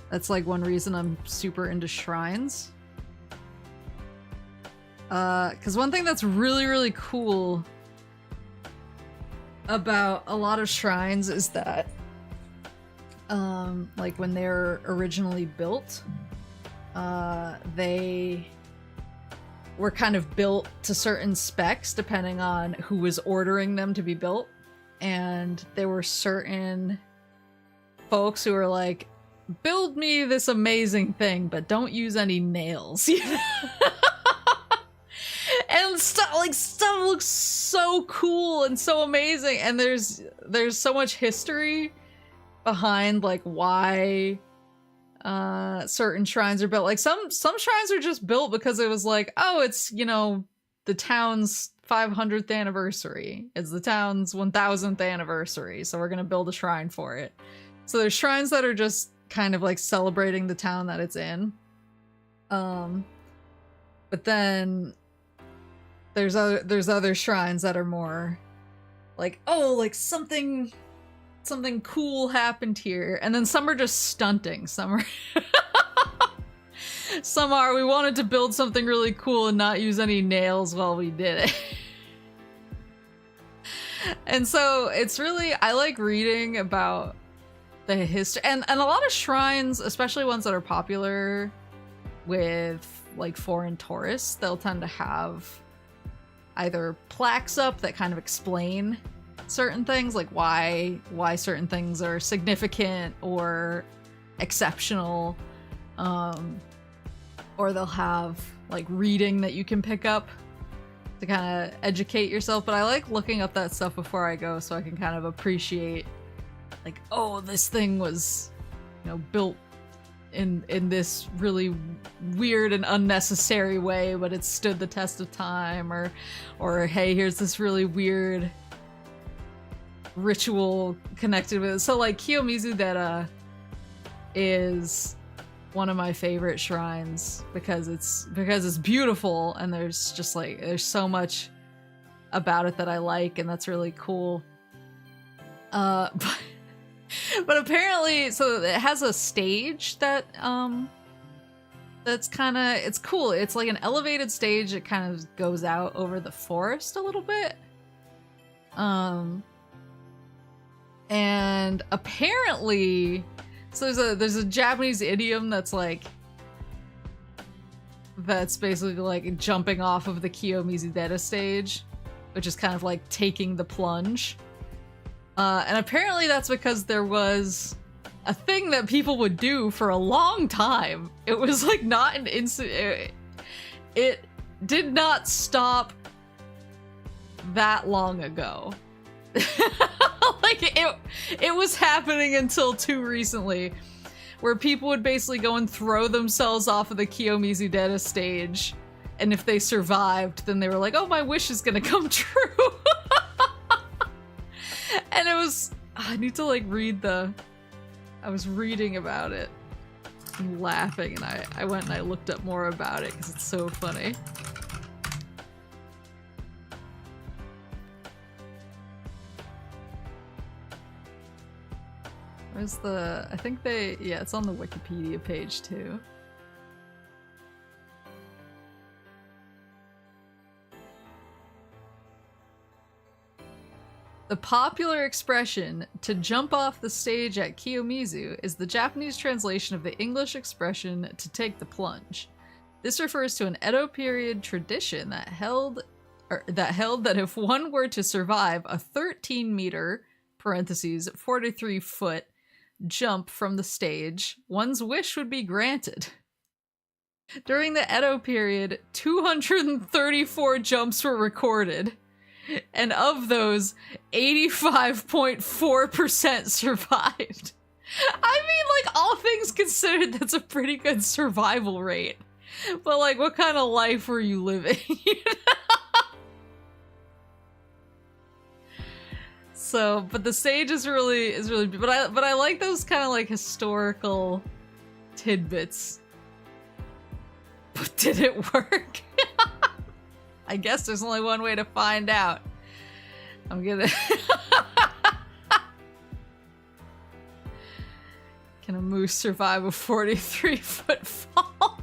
[SPEAKER 1] That's like one reason I'm super into shrines. Because one thing that's really, really cool about a lot of shrines is that, like when they're originally built, they were kind of built to certain specs depending on who was ordering them to be built. And there were certain folks who were like, build me this amazing thing, but don't use any nails. And stuff looks so cool and so amazing, and there's so much history behind like why certain shrines are built. Like some shrines are just built because it was like, oh, it's, you know, the town's 500th anniversary. It's the town's 1000th anniversary, so we're gonna build a shrine for it. So there's shrines that are just kind of like celebrating the town that it's in. But then there's other shrines that are more like, oh, like something cool happened here. And then some are just stunting. Some are we wanted to build something really cool and not use any nails while we did it. And so it's really, I like reading about the history, and a lot of shrines, especially ones that are popular with like foreign tourists, they'll tend to have either plaques up that kind of explain certain things, like why certain things are significant or exceptional, or they'll have like reading that you can pick up to kind of educate yourself. But I like looking up that stuff before I go so I can kind of appreciate like, oh, this thing was, you know, built in this really weird and unnecessary way, but it stood the test of time, or hey, here's this really weird ritual connected with it. So like Kiyomizu Dera is one of my favorite shrines because it's beautiful, and there's just like there's so much about it that I like, and that's really cool. But apparently, so it has a stage that that's kind of, it's cool. It's like an elevated stage. It kind of goes out over the forest a little bit. And apparently, so there's a Japanese idiom that's like, that's basically like jumping off of the Kiyomizu Dera stage, which is kind of like taking the plunge. And apparently that's because there was a thing that people would do for a long time. It was like not an instant. It did not stop that long ago. Like it was happening until too recently, where people would basically go and throw themselves off of the Kiyomizu Dera stage, and if they survived, then they were like, oh, my wish is gonna come true. And it was, I need to like read I was reading about it and laughing, and I went and I looked up more about it because it's so funny. Where's I think yeah, it's on the Wikipedia page too. The popular expression, to jump off the stage at Kiyomizu, is the Japanese translation of the English expression, to take the plunge. This refers to an Edo period tradition that held that if one were to survive a 13-meter (43-foot) jump from the stage, one's wish would be granted. During the Edo period, 234 jumps were recorded. And of those, 85.4% survived. I mean, like, all things considered, that's a pretty good survival rate. But, like, what kind of life were you living? So, but the stage is really, but I like those kind of, like, historical tidbits. But did it work? I guess there's only one way to find out. I'm gonna... Can a moose survive a 43-foot fall?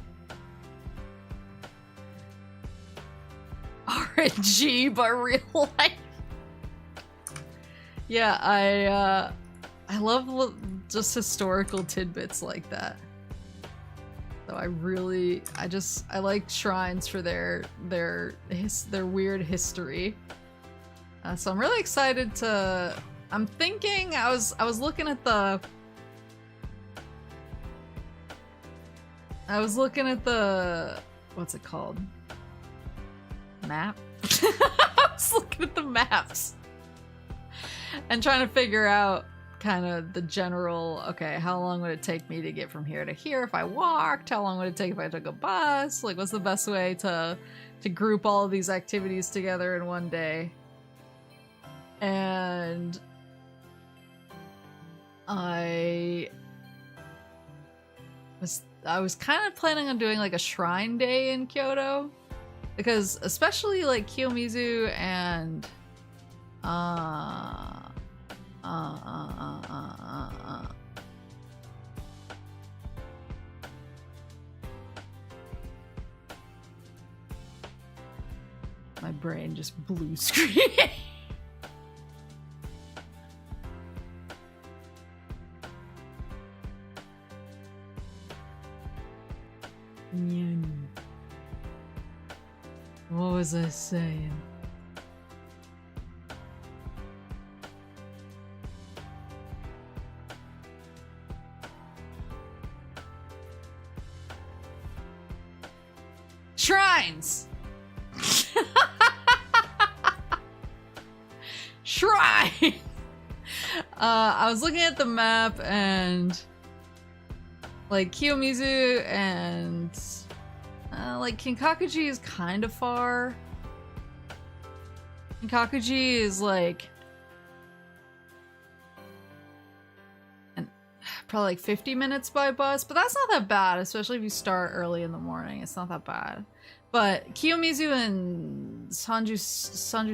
[SPEAKER 1] RNG, but real life. Yeah, I love just historical tidbits like that. So I like shrines for their weird history. So I'm really excited to. I'm thinking I was looking at the. What's it called? Map. I was looking at the maps and trying to figure out kind of the general, okay, how long would it take me to get from here to here if I walked? How long would it take if I took a bus? Like, what's the best way to group all of these activities together in one day? And I was kind of planning on doing like a shrine day in Kyoto, because especially like Kiyomizu and my brain just blue screen. What was I saying? Shrines! Shrine! I was looking at the map and like Kiyomizu and like Kinkakuji is kind of far. Kinkakuji is like probably like 50 minutes by bus, but that's not that bad, especially if you start early in the morning. It's not that bad. But Kiyomizu and Sanju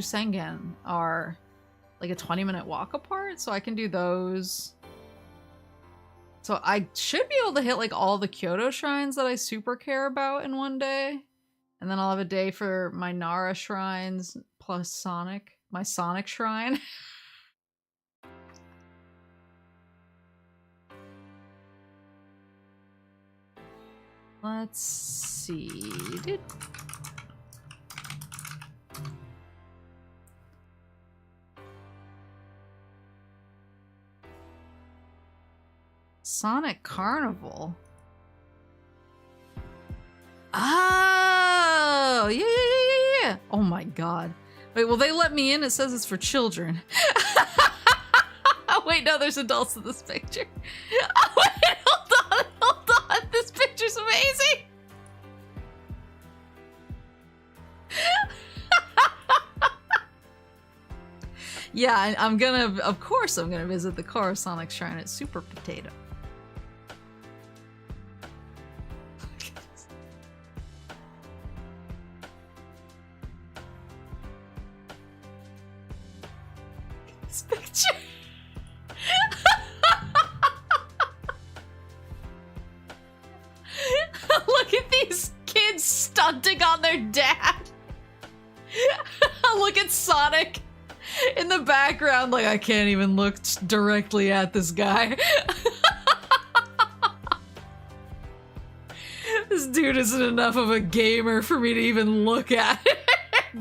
[SPEAKER 1] Sengen are like a 20-minute walk apart, so I can do those. So I should be able to hit like all the Kyoto shrines that I super care about in one day. And then I'll have a day for my Nara shrines plus Sonic, my Sonic shrine. Let's see. Sonic Carnival. Oh, yeah. Oh my god. Wait, will they let me in? It says it's for children. Wait, no, there's adults in this picture. Oh, wait, hold on. This picture's amazing. Yeah, I'm gonna, of course I'm gonna visit the Coruscant Shrine at Super Potato. This picture. Look at these kids stunting on their dad. Look at Sonic in the background, like, I can't even look directly at this guy. This dude isn't enough of a gamer for me to even look at.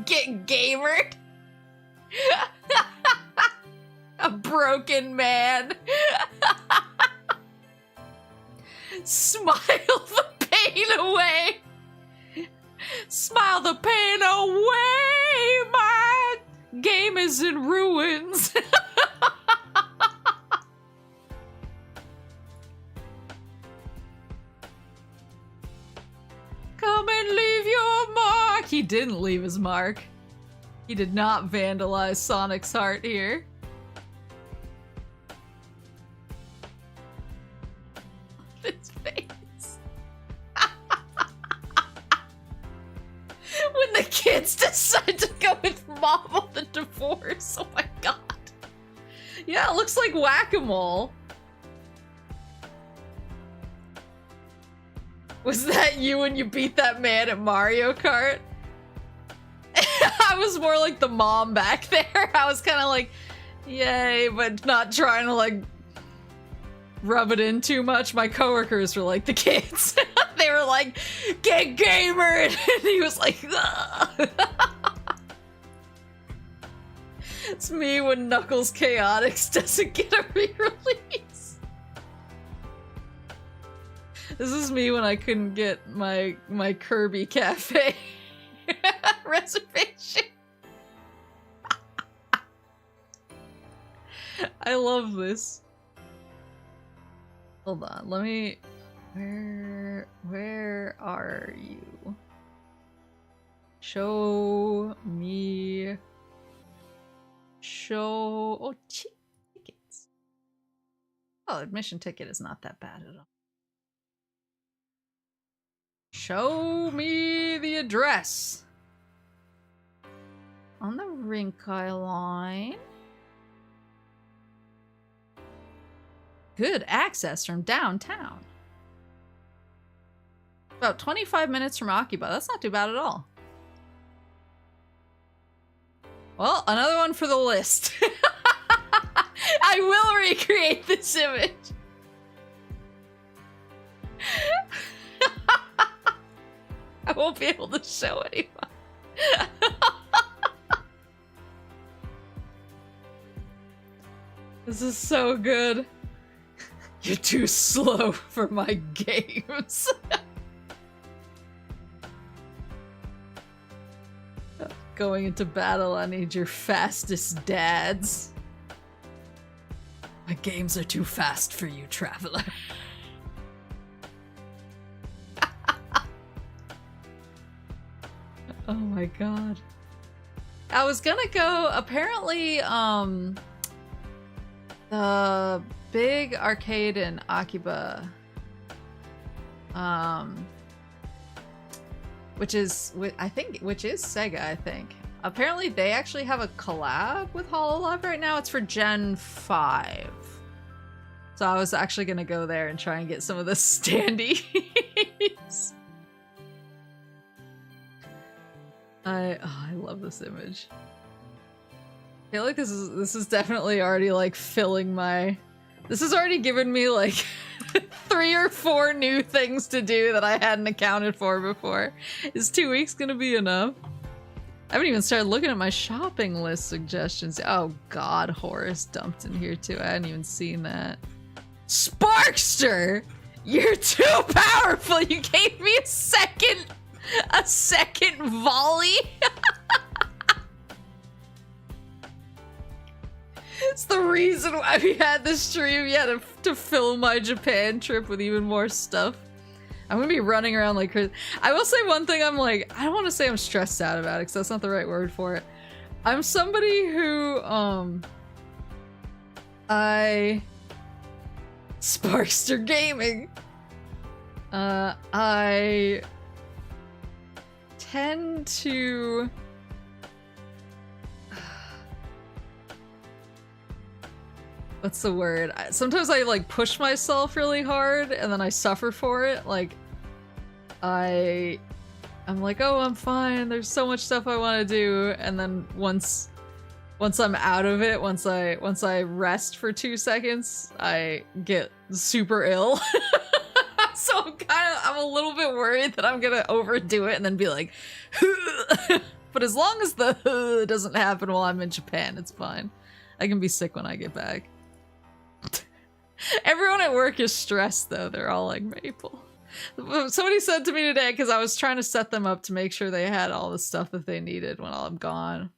[SPEAKER 1] Get gamered. A broken man. Smile the pain away. Smile the pain away. My game is in ruins. Come and leave your mark. He didn't leave his mark. He did not vandalize Sonic's heart here. His face. When the kids decide to go with mom on the divorce. Oh my god. Yeah, it looks like whack-a-mole. Was that you when you beat that man at Mario Kart? I was more like the mom back there. I was kind of like, yay, but not trying to like rub it in too much. My coworkers were like the kids. They were like, get gamer, and he was like, ugh. It's me when Knuckles Chaotix doesn't get a re-release. This is me when I couldn't get my Kirby Cafe reservation. I love this. Hold on, let me... Where are you? Show me... Show... Oh, tickets. Oh, admission ticket is not that bad at all. Show me the address. On the Rinkai line. Good access from downtown. About 25 minutes from Akiba. That's not too bad at all. Well, another one for the list. I will recreate this image. I won't be able to show anyone. This is so good. You're too slow for my games. Going into battle, I need your fastest dads. My games are too fast for you, traveler. Oh my god. I was gonna go, apparently, The big arcade in Akiba, which is Sega, I think. Apparently they actually have a collab with HoloLive right now. It's for Gen 5. So I was actually gonna go there and try and get some of the standees. I love this image. I feel like this is definitely already like filling my... This has already given me like 3 or 4 new things to do that I hadn't accounted for before. Is 2 weeks gonna be enough? I haven't even started looking at my shopping list suggestions. Oh god, Horace dumped in here too. I hadn't even seen that. Sparkster! You're too powerful! You gave me a second volley? It's the reason why we had this stream. Yeah, to fill my Japan trip with even more stuff. I'm gonna be running around like crazy. I will say one thing, I'm like, I don't want to say I'm stressed out about it because that's not the right word for it. I'm somebody who, Sparkster Gaming. I tend to... What's the word? Sometimes I like push myself really hard and then I suffer for it. Like, I'm like, oh, I'm fine. There's so much stuff I want to do. And then once I'm out of it, once I rest for 2 seconds, I get super ill. So I'm a little bit worried that I'm gonna overdo it and then be like, but as long as the doesn't happen while I'm in Japan, it's fine. I can be sick when I get back. Everyone at work is stressed though. They're all like, Maple. Somebody said to me today, because I was trying to set them up to make sure they had all the stuff that they needed when I'm gone.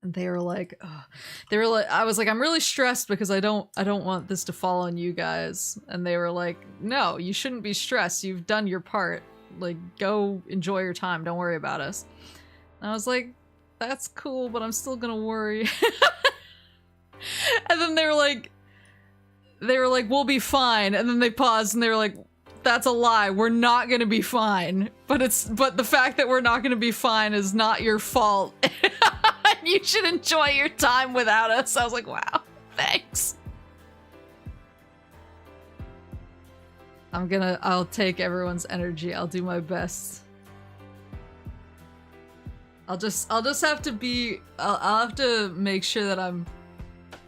[SPEAKER 1] And they were like, ugh. I was like, I'm really stressed because I don't want this to fall on you guys. And they were like, no, you shouldn't be stressed. You've done your part. Like, go enjoy your time. Don't worry about us. And I was like, that's cool, but I'm still gonna worry. And then they were like, we'll be fine. And then they paused and they were like, that's a lie. We're not gonna be fine. But the fact that we're not gonna be fine is not your fault. You should enjoy your time without us. I was like, wow, thanks. I'll take everyone's energy. I'll do my best. I'll just have to be, I'll have to make sure that I'm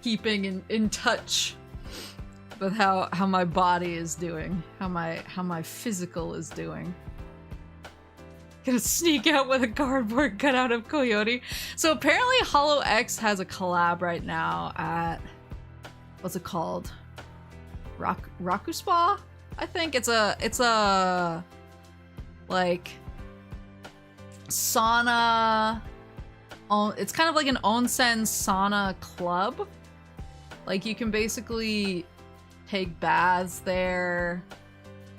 [SPEAKER 1] keeping in touch with how my body is doing, how my physical is doing. Gonna sneak out with a cardboard cutout of Coyote. So apparently Hollow X has a collab right now at, what's it called? Raku Spa? I think it's a like sauna. It's kind of like an onsen sauna club. Like you can basically take baths there.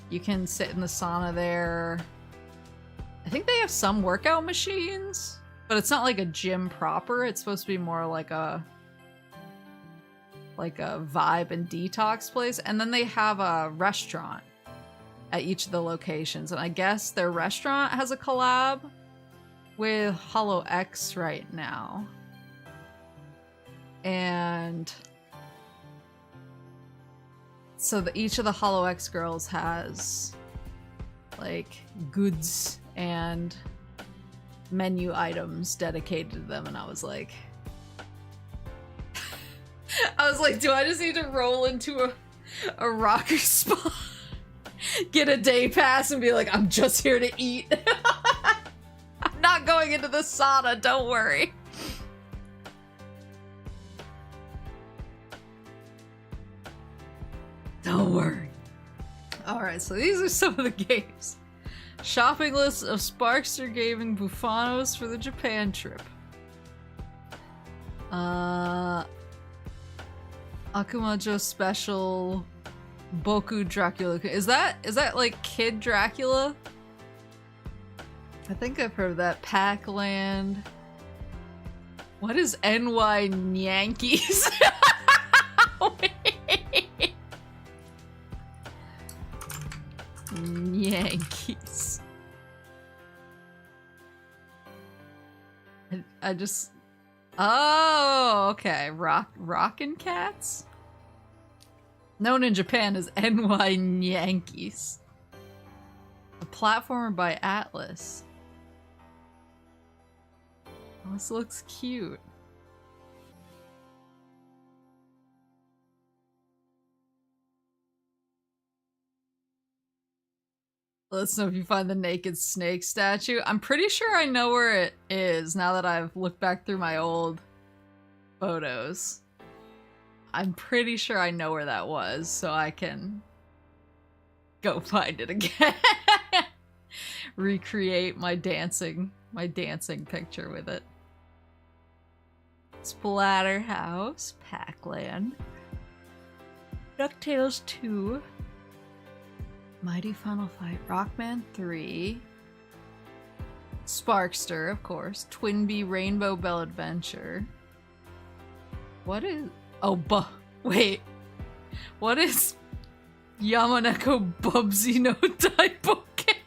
[SPEAKER 1] You can sit in the sauna there. I think they have some workout machines, but it's not like a gym proper. It's supposed to be more like a vibe and detox place. And then they have a restaurant at each of the locations. And I guess their restaurant has a collab with Hollow X right now. And so each of the Hollow X girls has like goods and menu items dedicated to them, and I was like, do I just need to roll into a rocker spa, get a day pass, and be like, I'm just here to eat? I'm not going into the sauna, don't worry. Don't worry. Alright, so these are some of the games. Shopping list of Sparkster Gaming bufanos for the Japan trip. Akumajo Special Boku Dracula. Is that like Kid Dracula? I think I've heard of that. Pac-Land. What is NY Yankees? Yankees. I just... Oh, okay. Rockin' Cats? Known in Japan as NY Yankees. A platformer by Atlas. Oh, this looks cute. Let us know if you find the naked snake statue. I'm pretty sure I know where it is now that I've looked back through my old photos. I'm pretty sure I know where that was, so I can go find it again. Recreate my dancing picture with it. Splatterhouse, Pac-Land, DuckTales 2, Mighty Final Fight, Rockman 3, Sparkster, of course, Twinbee, Rainbow Bell Adventure. What is... Oh, wait. What is Yamaneko Bubsy no Daiboken?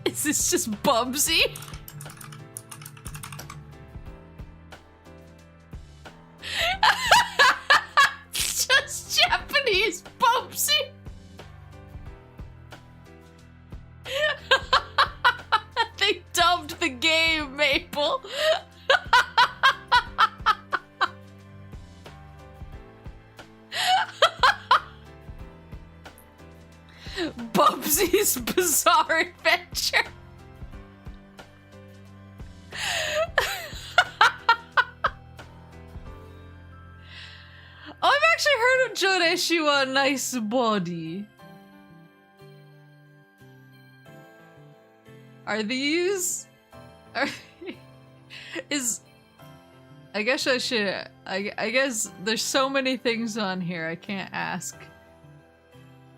[SPEAKER 1] Is this just Bubsy? It's just Japanese Bubsy. They dubbed the game, Maple. Bubsy's Bizarre Adventure. I've actually heard of Joreshiwa Nice Body. Are these... I guess I should... I guess there's so many things on here I can't ask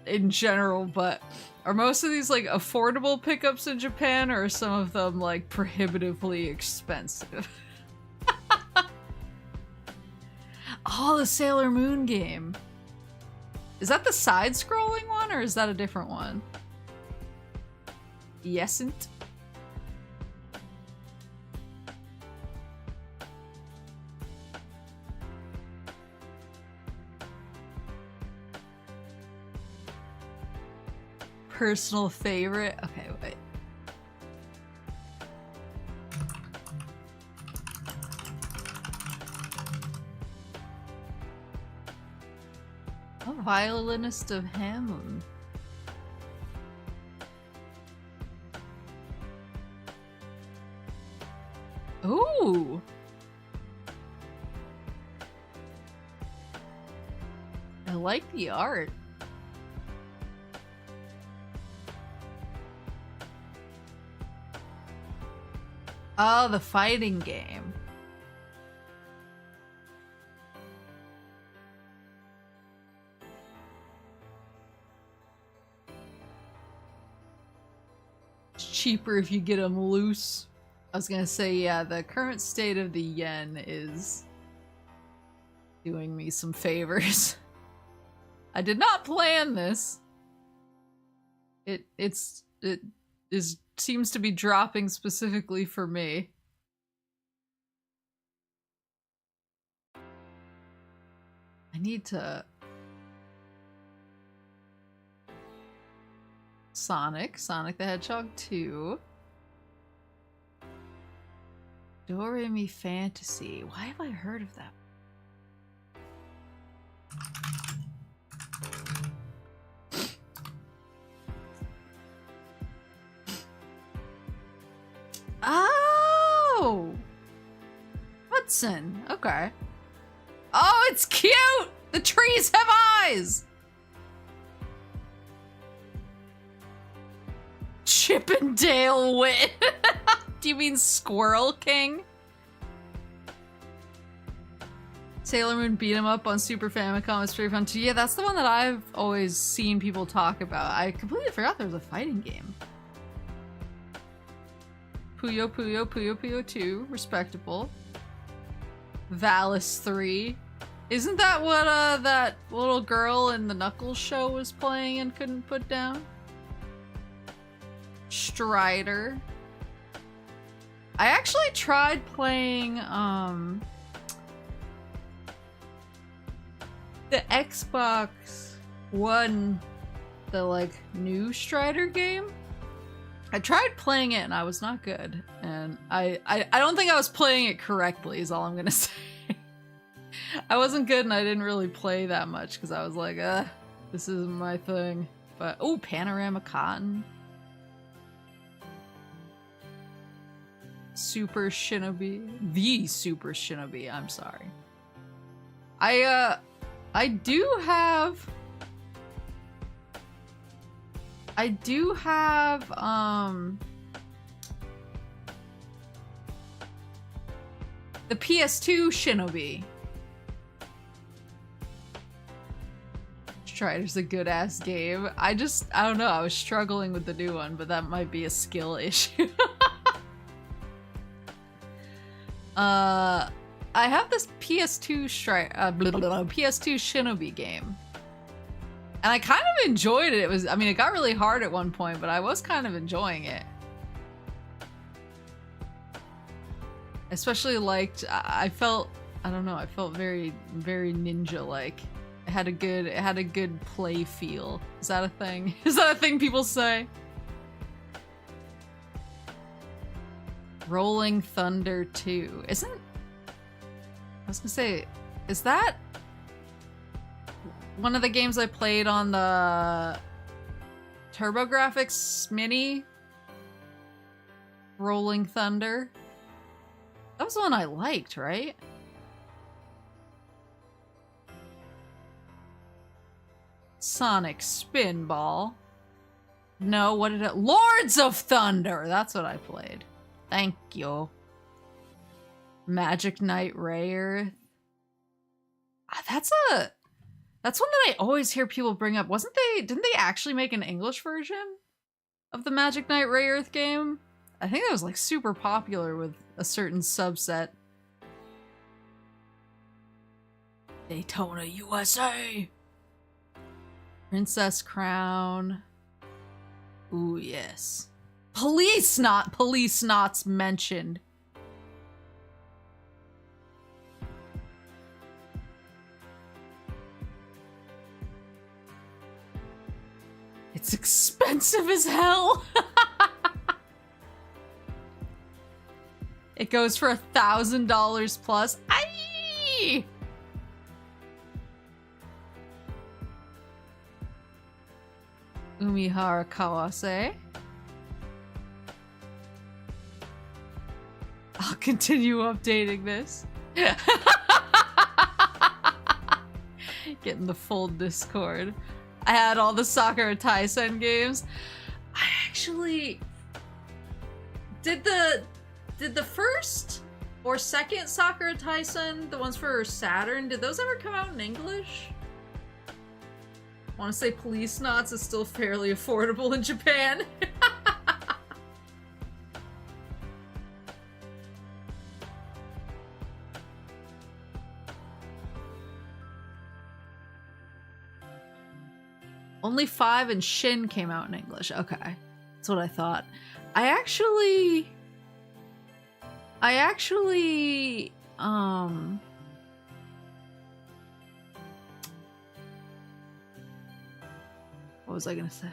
[SPEAKER 1] in general, but are most of these like affordable pickups in Japan, or are some of them like prohibitively expensive? Oh, the Sailor Moon game. Is that the side-scrolling one, or is that a different one? Yesn't. Personal favorite? Okay, wait. A violinist of Hammond. Ooh! I like the art. Oh, the fighting game. It's cheaper if you get them loose. I was gonna say, yeah, the current state of the yen is doing me some favors. I did not plan this. It seems to be dropping specifically for me. I need to... Sonic the Hedgehog 2. Doremi Fantasy. Why have I heard of that? Oh! Hudson. Okay. Oh, it's cute! The trees have eyes! Chippendale wit. Do you mean Squirrel King? Sailor Moon beat 'em up on Super Famicom. It's pretty fun too. Yeah, that's the one that I've always seen people talk about. I completely forgot there was a fighting game. Puyo 2, respectable. Valis 3. Isn't that what that little girl in the Knuckles show was playing and couldn't put down? Strider. I actually tried playing the Xbox One, the like new Strider game. I tried playing it and I was not good. And I don't think I was playing it correctly is all I'm gonna say. I wasn't good and I didn't really play that much because I was like, this isn't my thing. But, oh, Panorama Cotton. Super Shinobi. The Super Shinobi, I'm sorry. I do have the PS2 Shinobi. Strider's a good ass game. I don't know, I was struggling with the new one, but that might be a skill issue. I have this PS2 PS2 Shinobi game. And I kind of enjoyed it. I mean, it got really hard at one point, but I was kind of enjoying it. Especially liked, I felt very, very ninja-like. It had a good play feel. Is that a thing? Is that a thing people say? Rolling Thunder 2. I was gonna say, is that one of the games I played on the TurboGrafx Mini? Rolling Thunder? That was the one I liked, right? Sonic Spinball. No, what did it? Lords of Thunder! That's what I played. Thank you. Magic Knight Rayearth. That's one that I always hear people bring up. Didn't they actually make an English version of the Magic Knight Rayearth game? I think that was like super popular with a certain subset. Daytona, USA! Princess Crown. Ooh, yes. Police Knots mentioned. It's expensive as hell. It goes for $1,000 plus. Aye! Umihara Kawase. I'll continue updating this. Getting the full Discord. I had all the Sakura Taisen games. I actually did the first or second Sakura Taisen, the ones for Saturn, did those ever come out in English? I want to say Police Knots is still fairly affordable in Japan. Only 5 and Shin came out in English. Okay. That's what I thought. I actually what was I gonna say?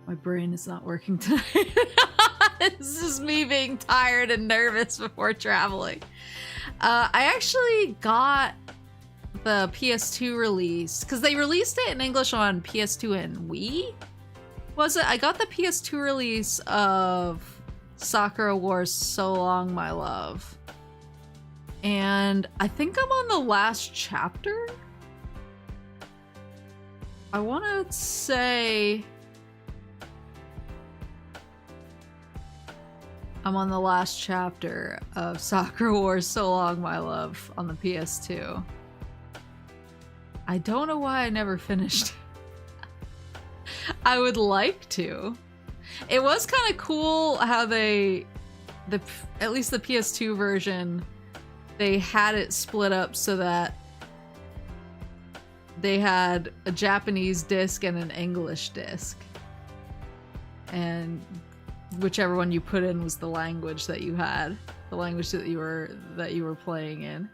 [SPEAKER 1] My brain is not working tonight. This is me being tired and nervous before traveling. I actually got the PS2 release because they released it in English on PS2 and Wii. Was it? I got the PS2 release of Sakura Wars So Long My Love. And I think I'm on the last chapter. I want to say I'm on the last chapter of Sakura Wars So Long My Love on the PS2. I don't know why I never finished. I would like to. It was kind of cool how they at least the PS2 version, they had it split up so that they had a Japanese disc and an English disc. And whichever one you put in was the language that you had, the language that you were playing in.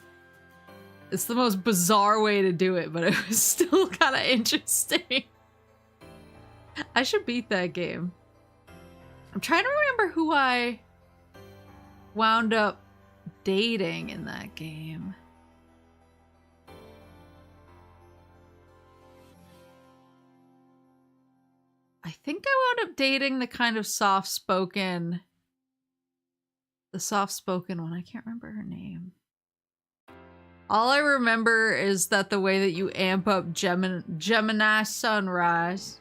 [SPEAKER 1] It's the most bizarre way to do it, but it was still kind of interesting. I should beat that game. I'm trying to remember who I wound up dating in that game. I think I wound up dating the kind of soft-spoken one. I can't remember her name. All I remember is that the way that you amp up Gemini Sunrise,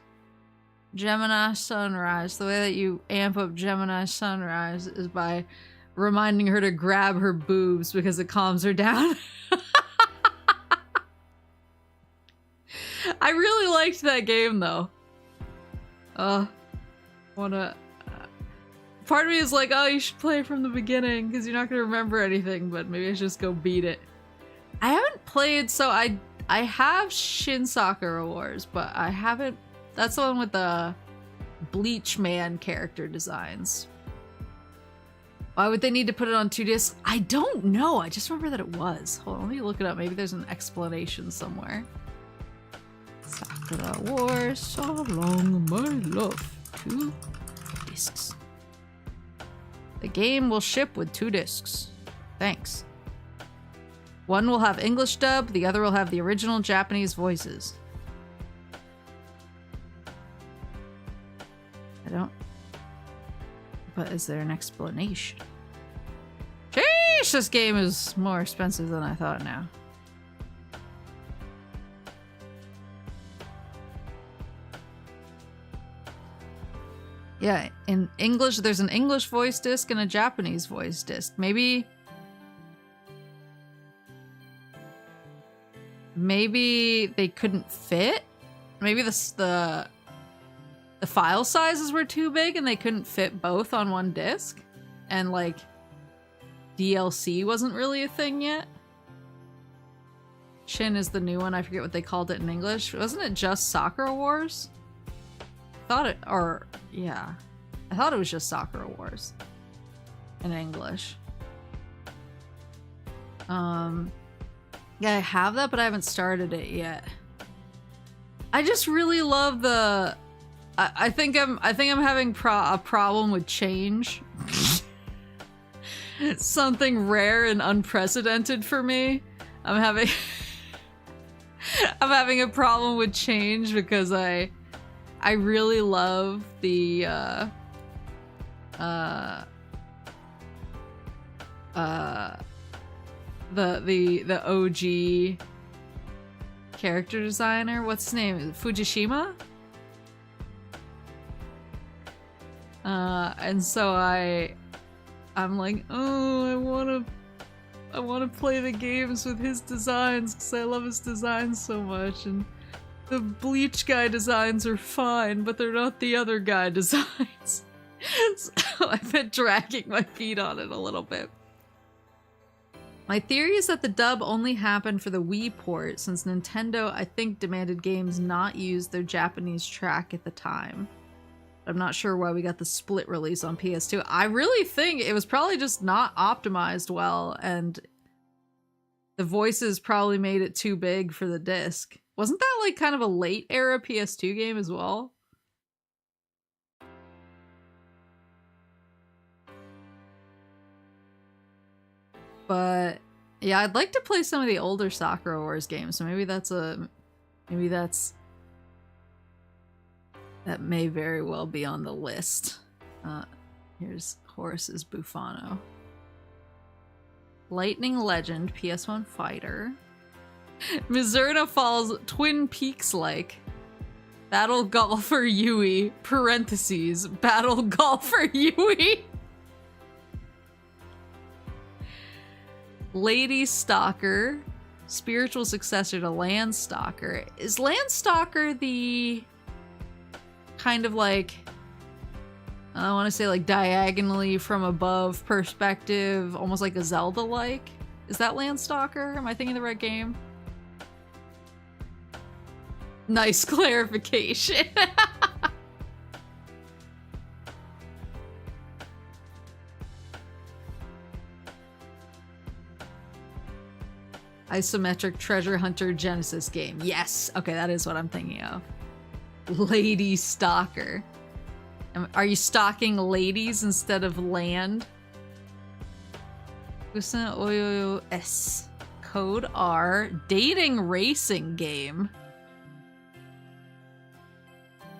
[SPEAKER 1] the way that you amp up Gemini Sunrise is by reminding her to grab her boobs because it calms her down. I really liked that game though. Part of me is like, oh, you should play from the beginning because you're not gonna remember anything, but maybe I should just go beat it. I haven't played, so I have Shin Sakura Wars, but I haven't. That's the one with the Bleach Man character designs. Why would they need to put it on 2 discs? I don't know. I just remember that it was. Hold on, let me look it up. Maybe there's an explanation somewhere. Sakura Wars, so long my love. 2 discs. The game will ship with 2 discs. Thanks. One will have English dub, the other will have the original Japanese voices. I don't... But is there an explanation? Sheesh, this game is more expensive than I thought now. Yeah, in English, there's an English voice disc and a Japanese voice disc. Maybe they couldn't fit? Maybe the file sizes were too big and they couldn't fit both on one disc? And like, DLC wasn't really a thing yet? Shin is the new one, I forget what they called it in English. Wasn't it just Sakura Wars? I thought it was just Sakura Wars in English. Yeah, I have that, but I haven't started it yet. I just really love the... I think I'm having a problem with change. It's something rare and unprecedented for me. I'm having a problem with change because I really love the OG character designer. What's his name? Fujishima? And so I'm like, oh, I wanna play the games with his designs because I love his designs so much, and the Bleach guy designs are fine, but they're not the other guy designs. So I've been dragging my feet on it a little bit. My theory is that the dub only happened for the Wii port, since Nintendo, I think, demanded games not use their Japanese track at the time. I'm not sure why we got the split release on PS2. I really think it was probably just not optimized well, and the voices probably made it too big for the disc. Wasn't that like kind of a late era PS2 game as well? But yeah, I'd like to play some of the older Sakura Wars games, so that may very well be on the list. Here's Horace's Bufano. Lightning Legend, PS1 Fighter. Mizurna Falls, Twin Peaks-like. Battle Golfer Yui, parentheses, Battle Golfer Yui. Lady Stalker, spiritual successor to Landstalker. Is Landstalker the kind of like I want to say like diagonally from above perspective, almost like a Zelda-like. Is that Landstalker? Am I thinking the right game? Nice clarification. Isometric treasure hunter Genesis game. Yes. Okay, that is what I'm thinking of. Lady stalker. Are you stalking ladies instead of land? S. Code R. Dating racing game.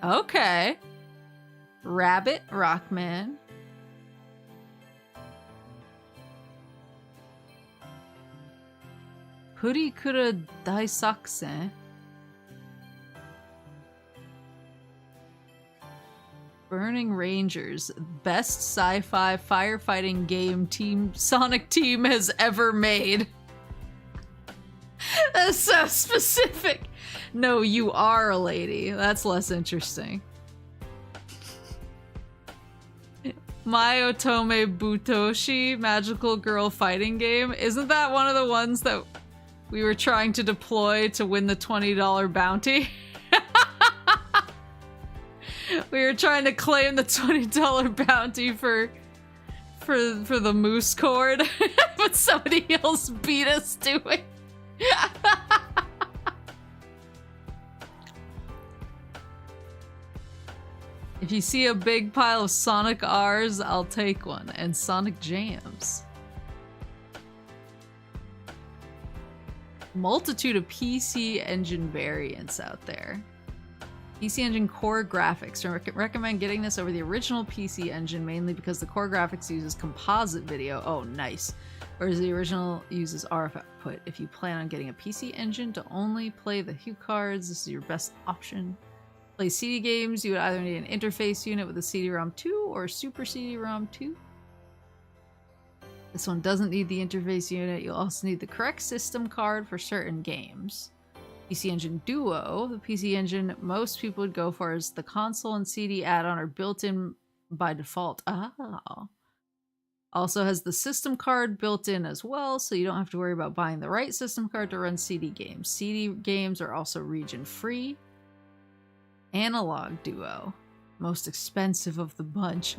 [SPEAKER 1] Okay. Rabbit Rockman. Huri kura daisaksen. Burning Rangers, best sci-fi firefighting game Sonic Team has ever made. That's so specific. No, you are a lady. That's less interesting. My Otome Butoshi magical girl fighting game. Isn't that one of the ones that we were trying to deploy to win the $20 bounty? We were trying to claim the $20 bounty for the moose cord, but somebody else beat us to it. If you see a big pile of Sonic R's, I'll take one, and Sonic Jams. Multitude of PC Engine variants out there. PC Engine Core Graphics. I recommend getting this over the original PC Engine, mainly because the Core Graphics uses composite video. Oh, nice. Whereas the original uses RF output. If you plan on getting a PC Engine to only play the Hue cards, this is your best option. Play CD games, you would either need an interface unit with a CD-ROM 2 or Super CD-ROM 2. This one doesn't need the interface unit. You'll also need the correct system card for certain games. PC Engine Duo, the PC Engine most people would go for is the console and CD add-on are built in by default. Oh. Also has the system card built in as well, so you don't have to worry about buying the right system card to run CD games. CD games are also region-free. Analog Duo, most expensive of the bunch.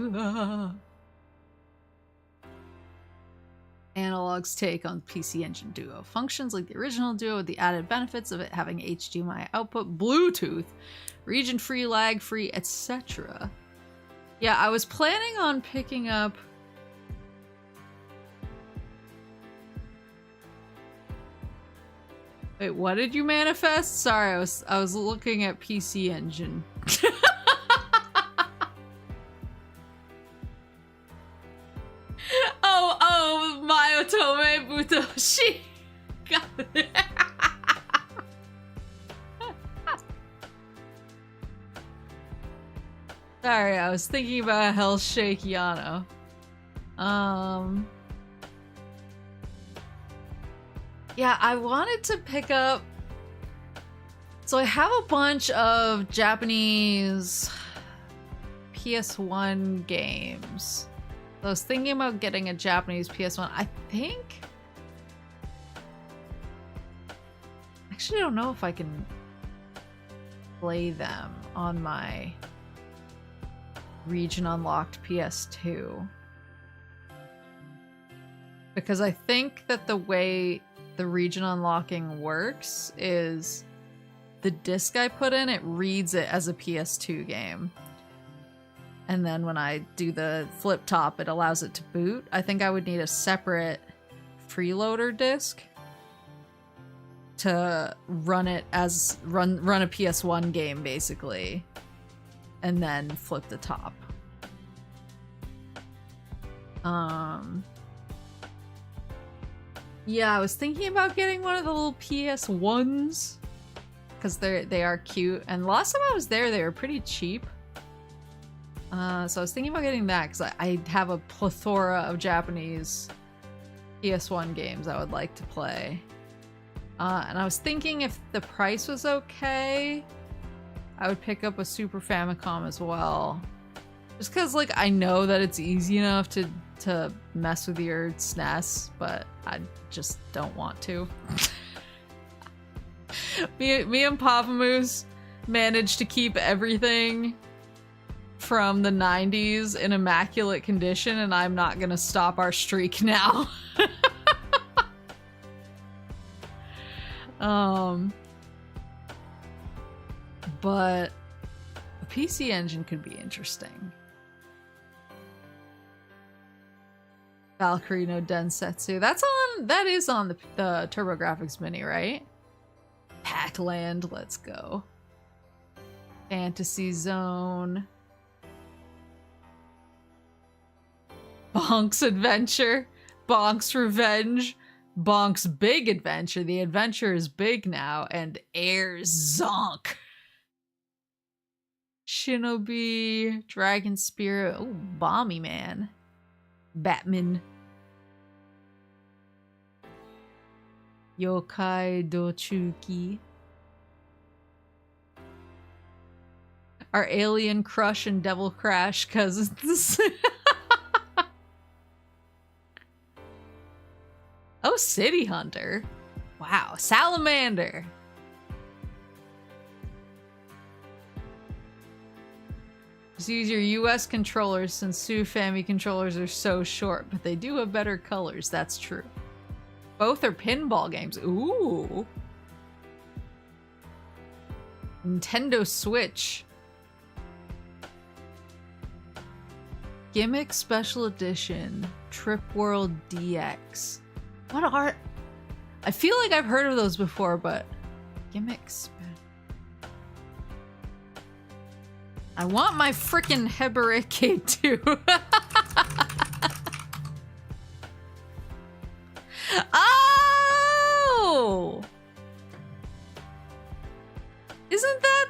[SPEAKER 1] Analog's take on PC Engine Duo. Functions like the original Duo with the added benefits of it having HDMI output, Bluetooth, region-free, lag-free, etc. Yeah, I was planning on picking up... Wait, what did you manifest? Sorry, I was looking at PC Engine. Oh, my Otome Butoshi. Got it. Sorry, I was thinking about Hell Shake Yano. Yeah, I wanted to pick up... So I have a bunch of Japanese PS1 games. So I was thinking about getting a Japanese PS1. I think... Actually, I don't know if I can play them on my region unlocked PS2. Because I think that the way the region unlocking works is the disc I put in, it reads it as a PS2 game. And then when I do the flip top, it allows it to boot. I think I would need a separate freeloader disc to run it as run a PS1 game basically, and then flip the top. Yeah, I was thinking about getting one of the little PS1s because they are cute, and last time I was there they were pretty cheap. So I was thinking about getting that because I have a plethora of Japanese PS1 games I would like to play. And I was thinking if the price was okay, I would pick up a Super Famicom as well. Just because, like, I know that it's easy enough to mess with your SNES, but I just don't want to. me and Papa Moose managed to keep everything from the 90s in immaculate condition, and I'm not gonna stop our streak now. But a PC engine could be interesting. Valkyrie no Densetsu. That is on the TurboGrafx Mini, right? Pac-Land, let's go. Fantasy Zone. Bonk's Adventure. Bonk's Revenge. Bonk's Big Adventure. The adventure is big now. And Air Zonk. Shinobi. Dragon Spirit. Oh, Bomby Man. Batman. Yokai Dochuki. Our Alien Crush and Devil Crash cousins. Oh, City Hunter. Wow. Salamander. Just use your US controllers since Sufami controllers are so short, but they do have better colors, that's true. Both are pinball games. Ooh. Nintendo Switch. Gimmick Special Edition. Trip World DX. What are... I feel like I've heard of those before, but... Gimmicks... I want my frickin' Hebereke too. Oh! Isn't that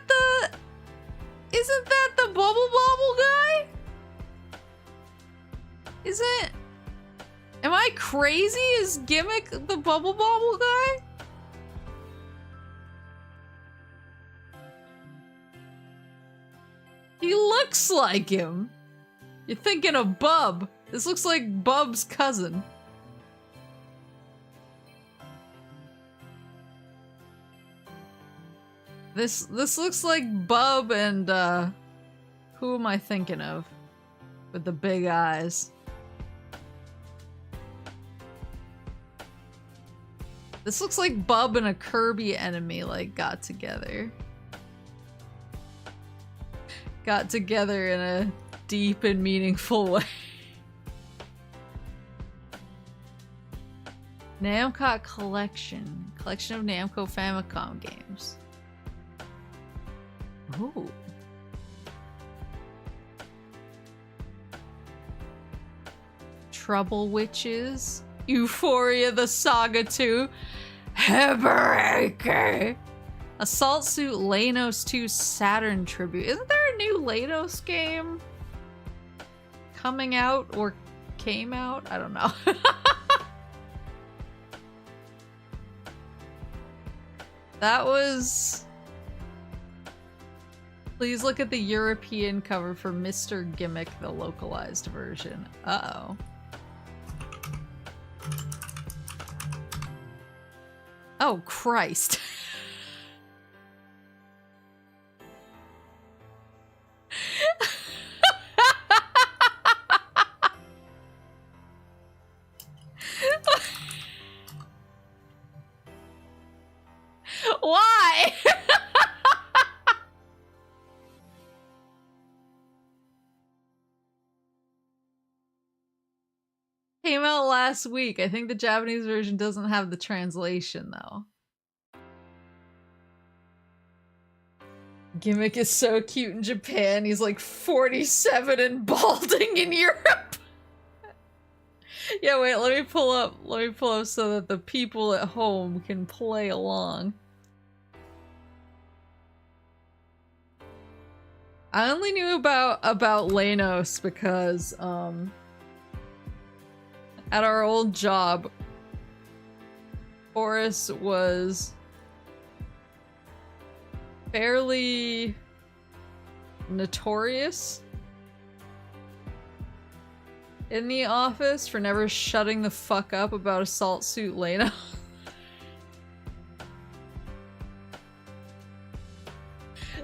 [SPEAKER 1] the Bubble Bobble guy? Isn't... Am I crazy? Is Gimmick the Bubble Bobble guy? He looks like him. You're thinking of Bub. This looks like Bub's cousin. This looks like Bub and who am I thinking of? With the big eyes. This looks like Bub and a Kirby enemy like got together. Got together in a deep and meaningful way. Namco Collection. Collection of Namco Famicom games. Ooh. Trouble Witches. Euphoria the Saga 2. Hebereke. Assault Suit Lanos 2 Saturn Tribute. Isn't there a new Lanos game coming out or came out? I don't know. That was... Please look at the European cover for Mr. Gimmick, the localized version. Uh-oh. Oh, Christ. Why? Came out last week. I think the Japanese version doesn't have the translation though. Gimmick is so cute in Japan. He's like 47 and balding in Europe. Yeah, wait, let me pull up so that the people at home can play along. I only knew about Lanos because at our old job, Boris was fairly notorious in the office for never shutting the fuck up about Assault Suit Lena.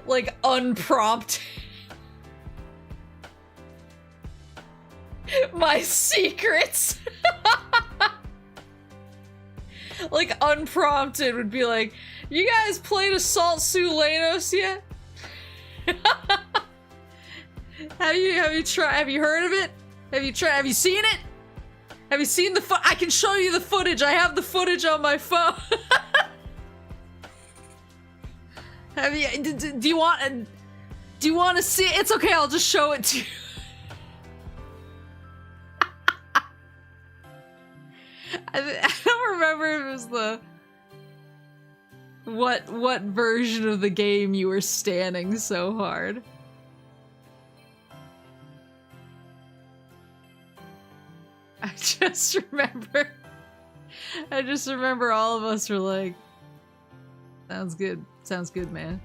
[SPEAKER 1] Like, unprompted. My secrets! Like, unprompted would be like, you guys played Assault Suit Lenos yet? Have you heard of it? Have you seen it? Have you seen the I can show you the footage. I have the footage on my phone. Have you do you want to see it? It's okay, I'll just show it to you. I don't remember if it was the what version of the game you were standing so hard. I just remember all of us were like, sounds good, man.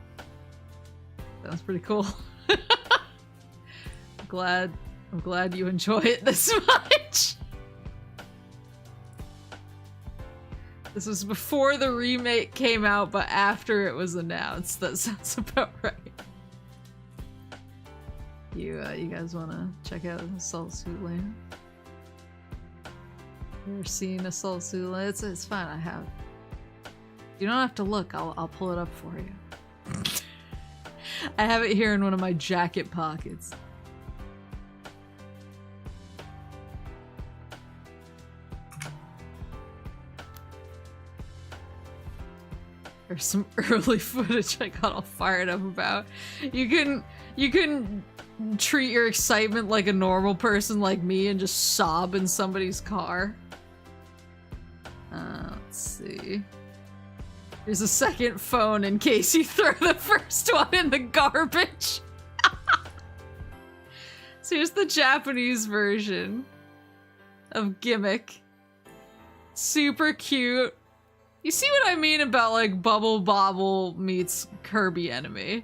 [SPEAKER 1] Sounds pretty cool. I'm glad you enjoy it this much. This was before the remake came out, but after it was announced. That sounds about right. You guys wanna check out Assault Suit Lena? You ever seen Assault Suit Lena? It's fine, I have. You don't have to look, I'll pull it up for you. I have it here in one of my jacket pockets. There's some early footage I got all fired up about. You can treat your excitement like a normal person like me and just sob in somebody's car. Let's see. There's a second phone in case you throw the first one in the garbage. So here's the Japanese version of Gimmick. Super cute. You see what I mean about like Bubble Bobble meets Kirby Enemy?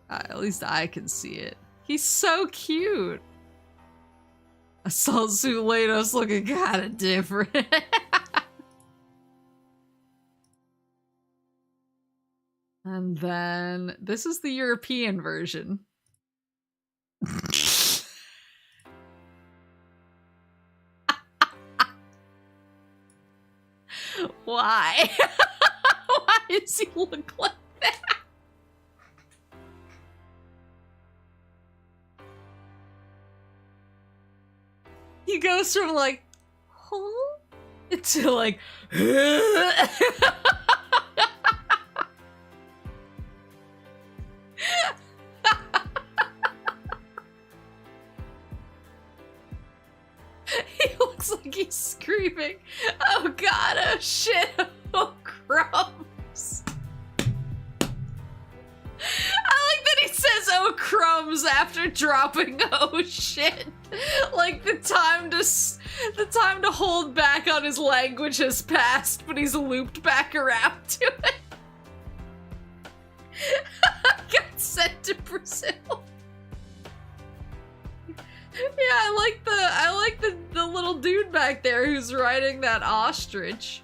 [SPEAKER 1] At least I can see it. He's so cute. Assault Suit Lenos looking kinda different. And then this is the European version. Why? Why does he look like that? He goes from like, huh? To like, he looks like he's screaming, oh god, oh shit, oh crumbs. I like that he says oh crumbs after dropping oh shit. Like the time to hold back on his language has passed, but he's looped back around to it. Got sent to Brazil. Yeah, I like the little dude back there who's riding that ostrich.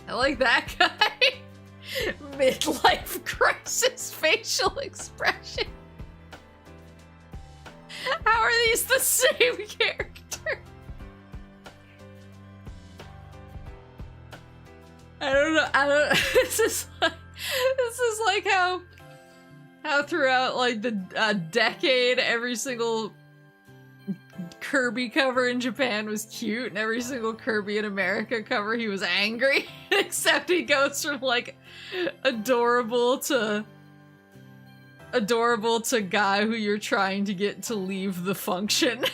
[SPEAKER 1] I like that guy. Midlife crisis facial expression. How are these the same character? I don't know. This is like how throughout like the decade every single Kirby cover in Japan was cute, and every single Kirby in America cover he was angry. Except he goes from like adorable to guy who you're trying to get to leave the function.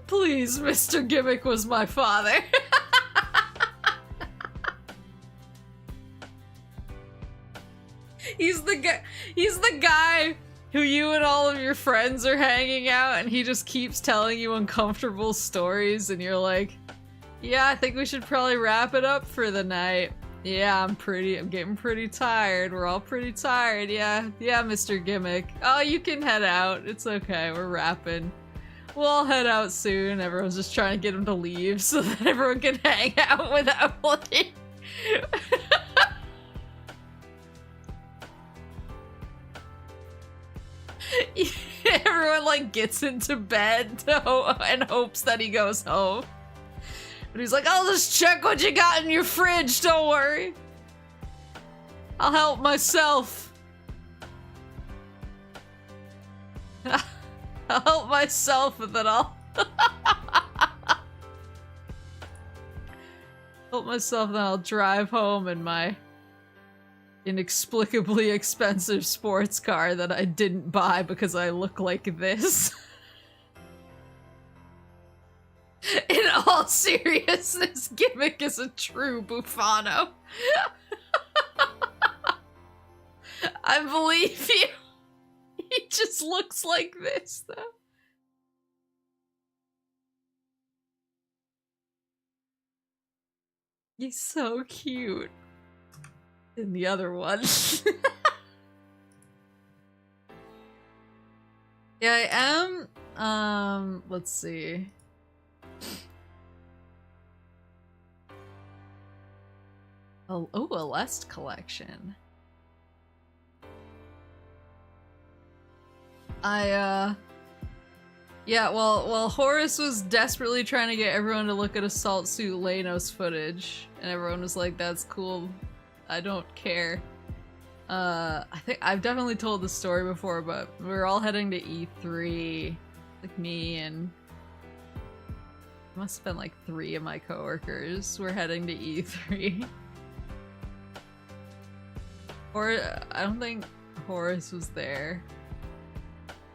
[SPEAKER 1] Please, Mr. Gimmick was my father. He's the guy who you and all of your friends are hanging out, and he just keeps telling you uncomfortable stories, and you're like, yeah, I think we should probably wrap it up for the night. Yeah, I'm getting pretty tired. We're all pretty tired. Yeah, Mr. Gimmick. Oh, you can head out. It's okay, we're wrapping. We'll all head out soon. Everyone's just trying to get him to leave so that everyone can hang out without Emily. Everyone like gets into bed and hopes that he goes home. But he's like, I'll just check what you got in your fridge, don't worry. I'll help myself. I'll help myself and then I'll help myself and then I'll drive home in my inexplicably expensive sports car that I didn't buy because I look like this. In all seriousness, Gimmick is a true bufano. I believe you. He just looks like this, though. He's so cute. In the other one. Yeah, I am. Let's see. Oh, a Lest collection. Yeah, well, Horace was desperately trying to get everyone to look at Assault Suit Lanos footage, and everyone was like, that's cool, I don't care. I think I've definitely told the story before, but we were all heading to E3, like me and must have been like 3 of my coworkers were heading to E3. Or I don't think Horace was there.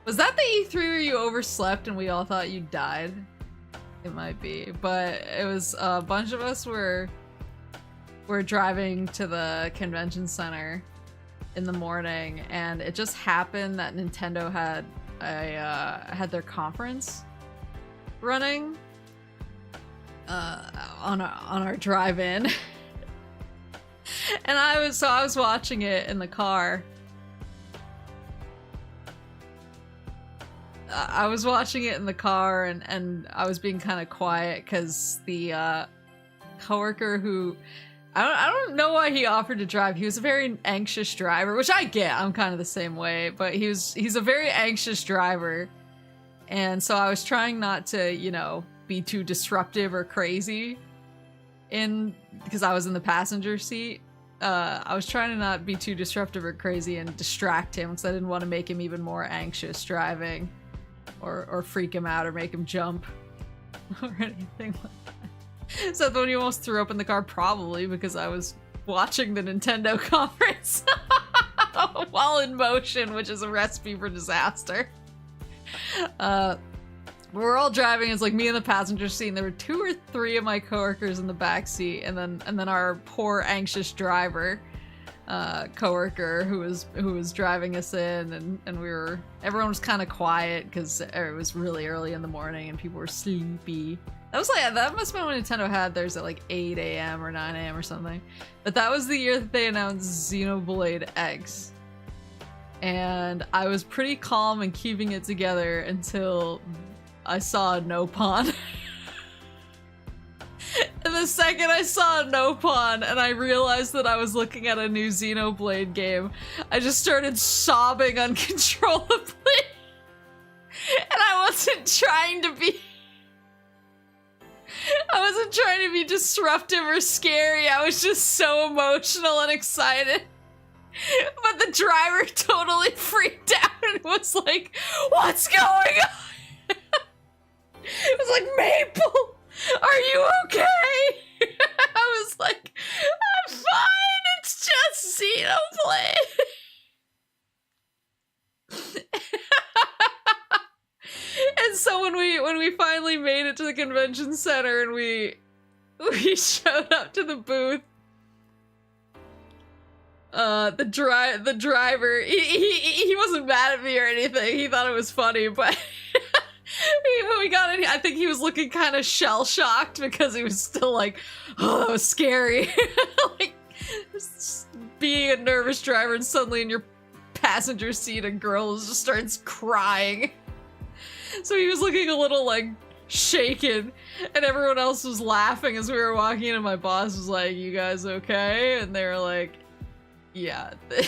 [SPEAKER 1] Was that the E3 where you overslept and we all thought you died? It might be, but it was a bunch of us were driving to the convention center in the morning, and it just happened that Nintendo had had their conference running on our drive-in. And I was watching it in the car. I was watching it in the car, and I was being kind of quiet because the coworker who I don't know why he offered to drive. He was a very anxious driver, which I get. I'm kind of the same way, but he's a very anxious driver, and so I was trying not to, you know, be too disruptive or crazy because I was in the passenger seat. I was trying to not be too disruptive or crazy and distract him because I didn't want to make him even more anxious driving or freak him out or make him jump or anything like that. So when you almost threw up in the car, probably because I was watching the Nintendo conference while in motion, which is a recipe for disaster. We're all driving. It's like me in the passenger seat, and there were 2 or 3 of my coworkers in the back seat, and then our poor anxious driver coworker who was driving us in, and everyone was kind of quiet because it was really early in the morning and people were sleepy. That must have been when Nintendo had theirs at like 8 a.m. or 9 a.m. or something. But that was the year that they announced Xenoblade X. And I was pretty calm and keeping it together until I saw a Nopon. And the second I saw a Nopon and I realized that I was looking at a new Xenoblade game, I just started sobbing uncontrollably. And I wasn't trying to be disruptive or scary. I was just so emotional and excited. But the driver totally freaked out and was like, "What's going on?" It was like, "Maple, are you okay?" I was like, "I'm fine, it's just Xenoblade." And so when we finally made it to the convention center and we showed up to the booth, the driver, he wasn't mad at me or anything. He thought it was funny, but when we got in, I think he was looking kind of shell-shocked because he was still like, "Oh, that was scary." Like, being a nervous driver and suddenly in your passenger seat a girl just starts crying. So he was looking a little like shaken and everyone else was laughing as we were walking in and my boss was like, "You guys okay?" And they were like, "Yeah." They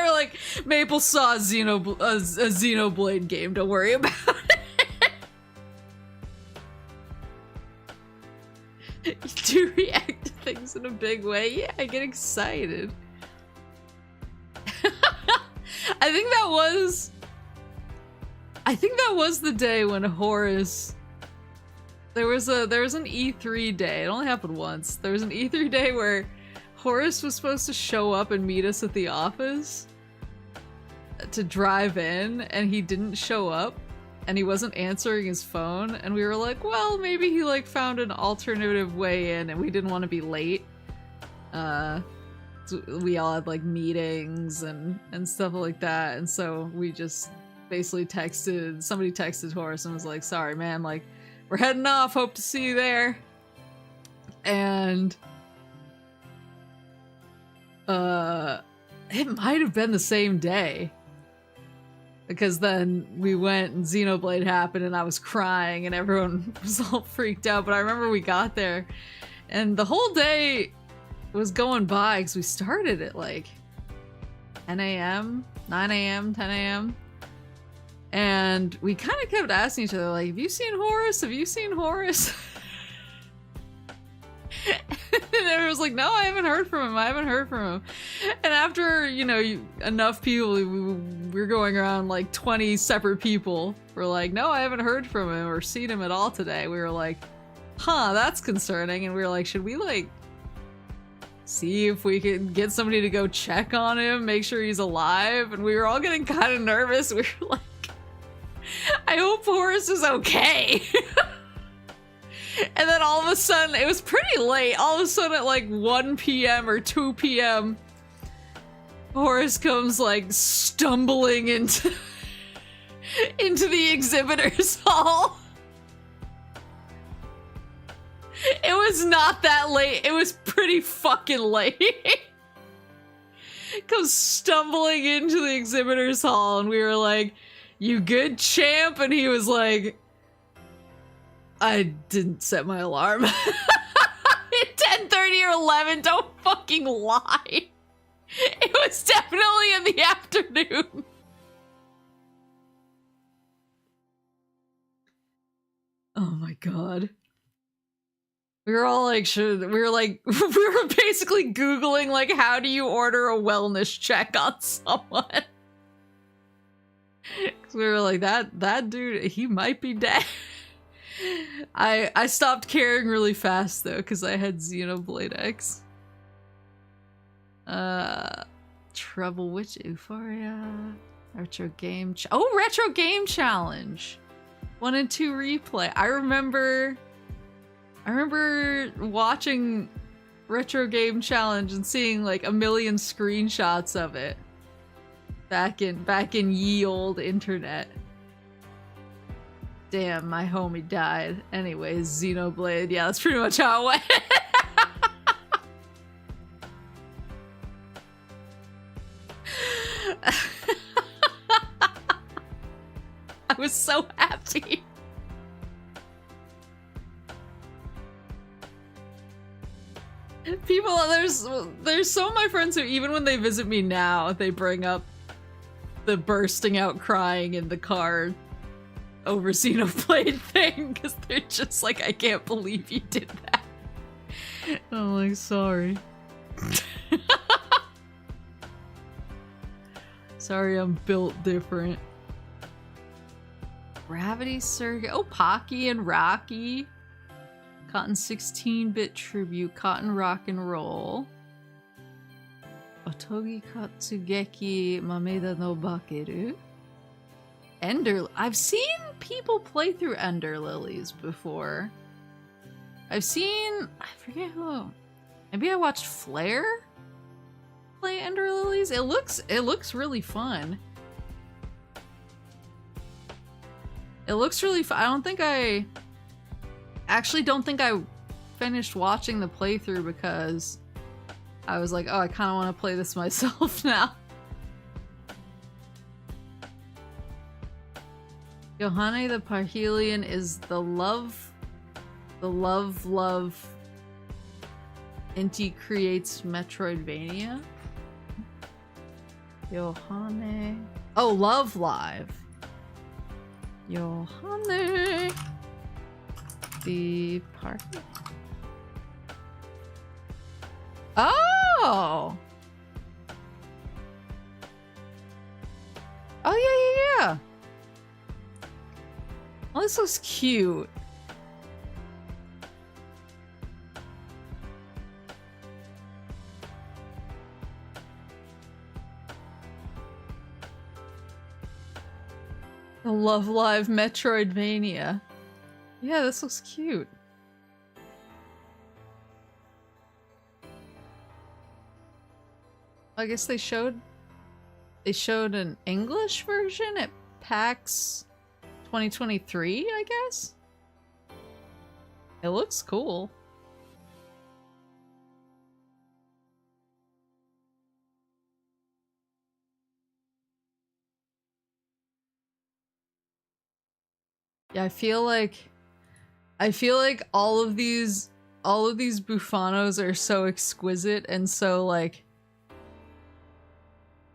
[SPEAKER 1] were like, "Maple saw a Xenoblade game, don't worry about it." You do react to things in a big way. Yeah, I get excited. I think that was the day when Horace. There was an E3 day. It only happened once. There was an E3 day where Horace was supposed to show up and meet us at the office to drive in, and he didn't show up, and he wasn't answering his phone, and we were like, well, maybe he like found an alternative way in, and we didn't want to be late. So we all had like meetings and stuff like that, and so we just basically somebody texted Horace and was like, "Sorry man, like we're heading off, hope to see you there." And it might have been the same day, because then we went and Xenoblade happened and I was crying and everyone was all freaked out. But I remember we got there and the whole day was going by because we started at like 10 a.m., 9 a.m., 10 a.m. And we kind of kept asking each other, like, "Have you seen Horace? Have you seen Horace?" And everyone was like, "No, I haven't heard from him. I haven't heard from him." And after, you know, enough people, we're going around like 20 separate people were like, "No, I haven't heard from him or seen him at all today." We were like, "Huh, that's concerning." And we were like, "Should we like see if we can get somebody to go check on him, make sure he's alive?" And we were all getting kind of nervous. We were like, "I hope Horace is okay." And then all of a sudden, it was pretty late, all of a sudden at like 1 p.m. or 2 p.m. Horace comes like stumbling into the exhibitors hall. It was not that late, it was pretty fucking late. Comes stumbling into the exhibitors hall and we were like, "You good, champ?" And he was like, "I didn't set my alarm." At 10:30 or 11, don't fucking lie. It was definitely in the afternoon. Oh my god. We were all like, we were basically Googling, like, how do you order a wellness check on someone? Because we were like, that dude, he might be dead. I stopped caring really fast though, because I had Xenoblade X. Trouble Witch Euphoria. Retro Game Retro Game Challenge! 1 and 2 replay. I remember watching Retro Game Challenge and seeing like a million screenshots of it back in ye olde internet. Damn, my homie died. Anyways, Xenoblade. Yeah, that's pretty much how it went. I was so happy. People, there's some of my friends who, even when they visit me now, they bring up the bursting out crying in the car over Xenoblade thing, because they're just like, "I can't believe you did that." I'm like, "Sorry." Sorry, I'm built different. Gravity Circuit. Oh, Pocky and Rocky. Cotton 16-bit tribute. Cotton rock and roll. Otogi Katsugeki Mameda no Bakeru. I've seen people play through Ender Lilies before. I forget who. Maybe I watched Flare play Ender Lilies. It looks really fun. It looks really fun. I actually don't think I finished watching the playthrough because I was like, oh, I kind of want to play this myself now. Yohane the Parhelion is the love. Inti creates Metroidvania. Yohane. Oh, Love Live. Yohane the Parhelion. Oh! Oh, yeah. Oh, this looks cute. The Love Live Metroidvania. Yeah, this looks cute. I guess they showed an English version at PAX 2023, I guess? It looks cool. Yeah, I feel like all of these bufanos are so exquisite and so like,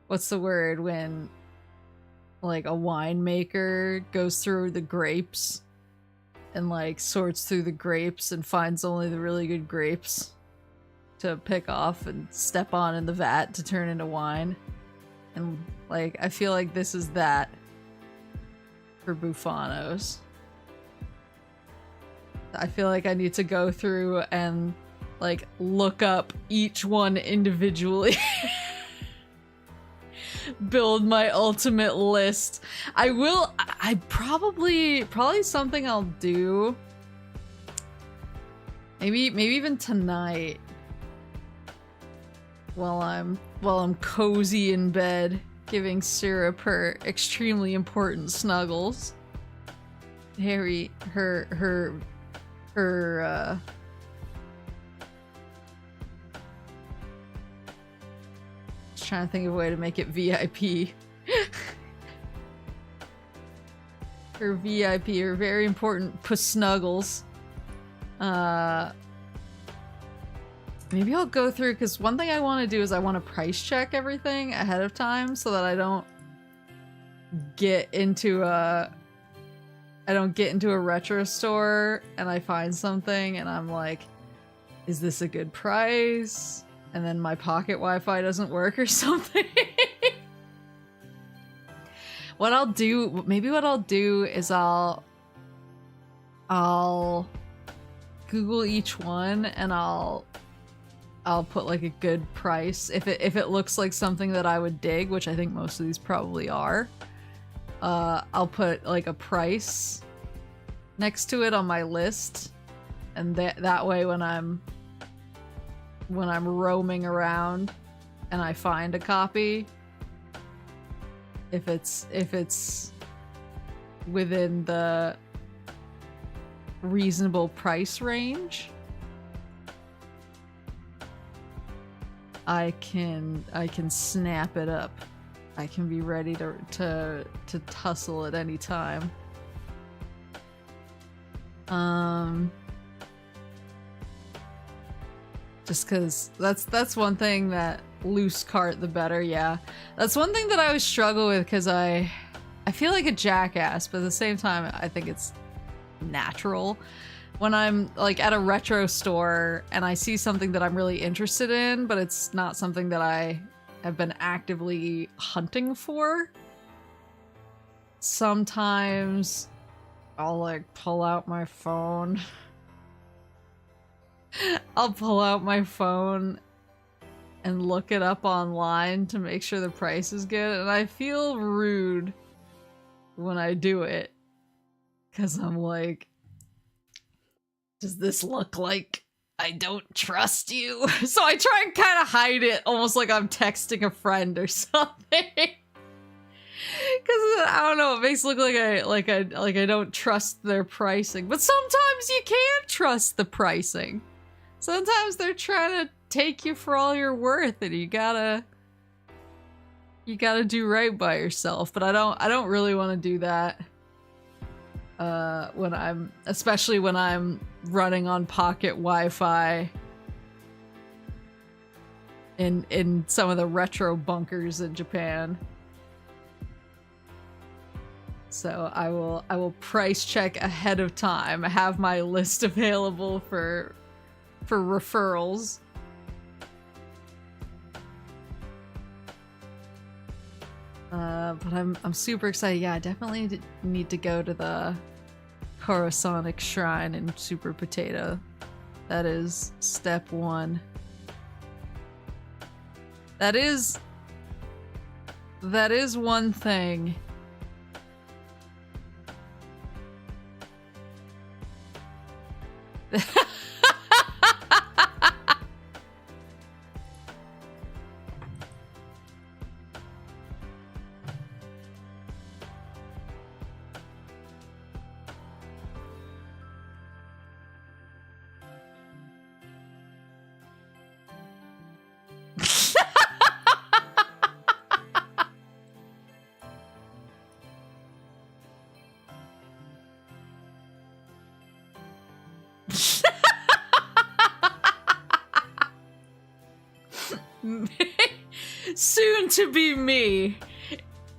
[SPEAKER 1] what's the word when like a winemaker goes through the grapes and like sorts through the grapes and finds only the really good grapes to pick off and step on in the vat to turn into wine. And like, I feel like this is that for bufanos. I feel like I need to go through and like look up each one individually. Build my ultimate list. I probably something I'll do. Maybe even tonight. While I'm cozy in bed, giving Syrup her extremely important snuggles. Harry, her just trying to think of a way to make it VIP. Her VIP, her very important snuggles. Maybe I'll go through, because one thing I want to do is I want to price check everything ahead of time so that I don't get into a retro store and I find something and I'm like, is this a good price? And then my pocket Wi-Fi doesn't work or something. What I'll do is I'll Google each one and I'll put like a good price if it looks like something that I would dig, which I think most of these probably are. I'll put like a price next to it on my list, and that way when I'm roaming around and I find a copy, if it's within the reasonable price range, I can snap it up. I can be ready to tussle at any time. Just cause that's one thing that loose cart the better, yeah. That's one thing that I always struggle with, cause I feel like a jackass, but at the same time I think it's natural. When I'm like at a retro store and I see something that I'm really interested in, but it's not something that I have been actively hunting for, sometimes I'll like pull out my phone. I'll pull out my phone and look it up online to make sure the price is good, and I feel rude when I do it, because I'm like, does this look like I don't trust you? So I try and kind of hide it, almost like I'm texting a friend or something. Because I don't know, it makes it look like I don't trust their pricing. But sometimes you can't trust the pricing. Sometimes they're trying take you for all you're worth, and you gotta do right by yourself. But I don't really want to do that especially when I'm running on pocket Wi-Fi in some of the retro bunkers in Japan. So I will price check ahead of time. I have my list available for referrals. But I'm super excited. Yeah, I definitely need to go to the Coruscant Shrine in Super Potato. That is step 1. That is one thing. Soon to be me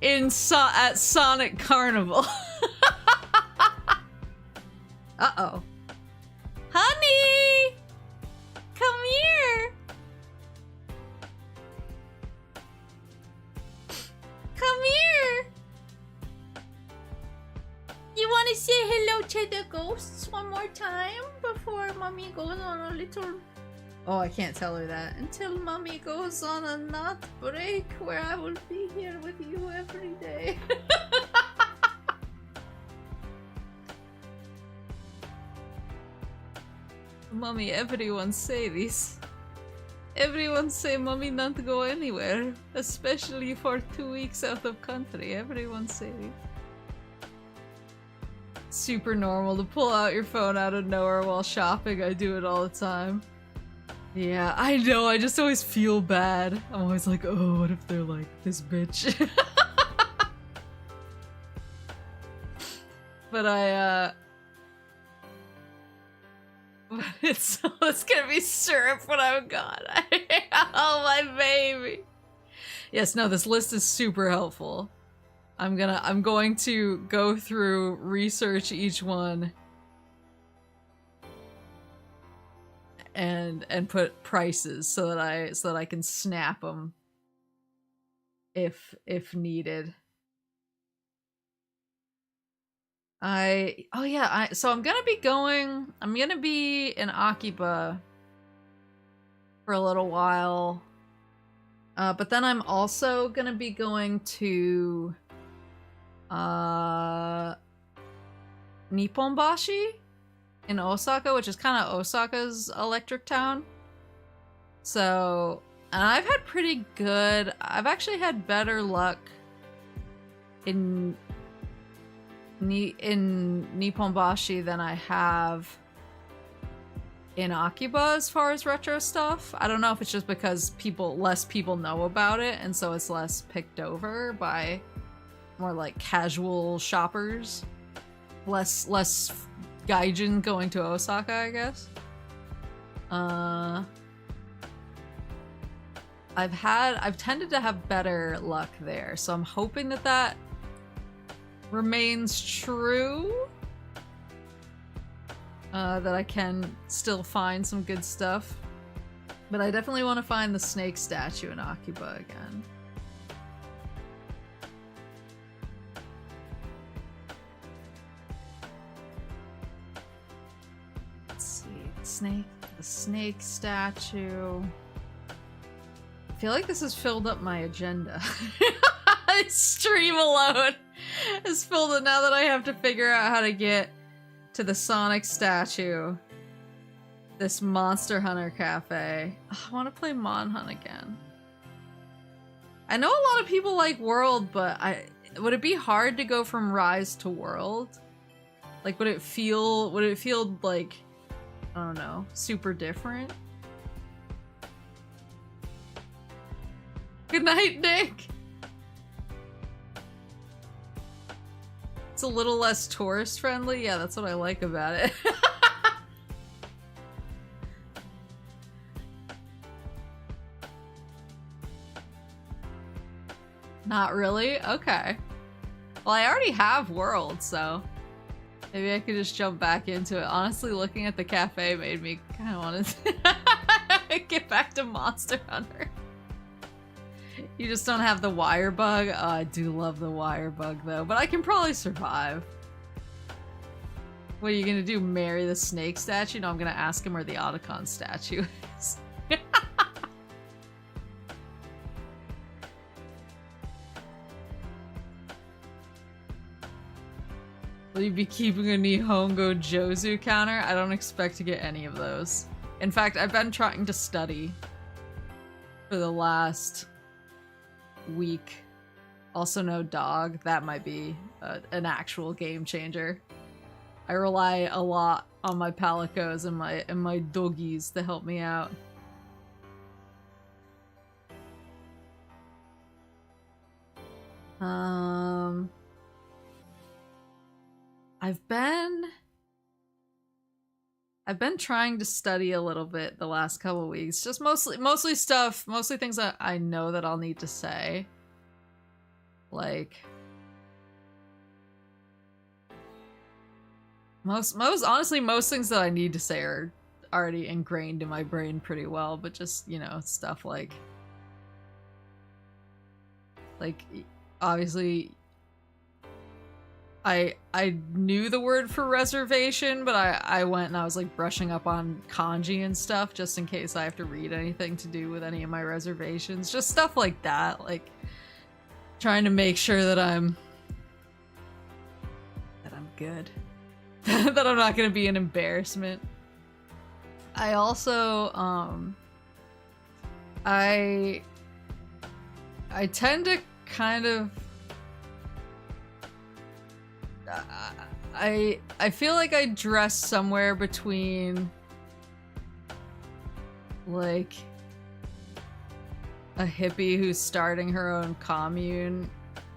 [SPEAKER 1] at Sonic Carnival. Uh-oh. Honey! Come here! Come here! You want to say hello to the ghosts one more time before Mommy goes on a little... Oh, I can't tell her that. Until Mommy goes on a nut break where I will be here with you every day. Mommy, everyone say this. Everyone say Mommy not go anywhere. Especially for 2 weeks out of country. Everyone say this. Super normal to pull out your phone out of nowhere while shopping. I do it all the time. Yeah, I know, I just always feel bad. I'm always like, oh, what if they're like, this bitch? But it's gonna be syrup when I'm gone. Oh, my baby. Yes, no, this list is super helpful. I'm going to go through, research each one, and put prices so that I can snap them if needed. So I'm gonna be in Akiba for a little while, but then I'm also gonna be going to Nipponbashi in Osaka, which is kind of Osaka's electric town. So, and I've actually had better luck in Nipponbashi than I have in Akiba as far as retro stuff. I don't know if it's just because less people know about it, and so it's less picked over by more like casual shoppers. Less gaijin going to Osaka, I guess. I've tended to have better luck there, so I'm hoping that remains true. That I can still find some good stuff. But I definitely want to find the snake statue in Akiba again. The snake statue. I feel like this has filled up my agenda. Stream alone has filled it now that I have to figure out how to get to the Sonic statue. This Monster Hunter Cafe. I want to play Mon Hunt again. I know a lot of people like World, but would it be hard to go from Rise to World? Like, would it feel like, I don't know, super different? Good night, Nick. It's a little less tourist friendly. Yeah, that's what I like about it. Not really? Okay. Well, I already have World, so maybe I could just jump back into it. Honestly, looking at the cafe made me kind of want to get back to Monster Hunter. You just don't have the wire bug? Oh, I do love the wire bug, though, but I can probably survive. What are you gonna do, marry the snake statue? No, I'm gonna ask him where the Otacon statue is. Will you be keeping a Nihongo Jozu counter? I don't expect to get any of those. In fact, I've been trying to study for the last week. Also no dog. That might be an actual game changer. I rely a lot on my palicos and my doggies to help me out. I've been trying to study a little bit the last couple weeks. Just mostly things that I know that I'll need to say. Like honestly, most things that I need to say are already ingrained in my brain pretty well, but just, you know, stuff like obviously I knew the word for reservation, but I went and I was like brushing up on kanji and stuff just in case I have to read anything to do with any of my reservations. Just stuff like that, like trying to make sure that I'm good. That I'm not gonna be an embarrassment. I also I tend to kind of I feel like I dress somewhere between like a hippie who's starting her own commune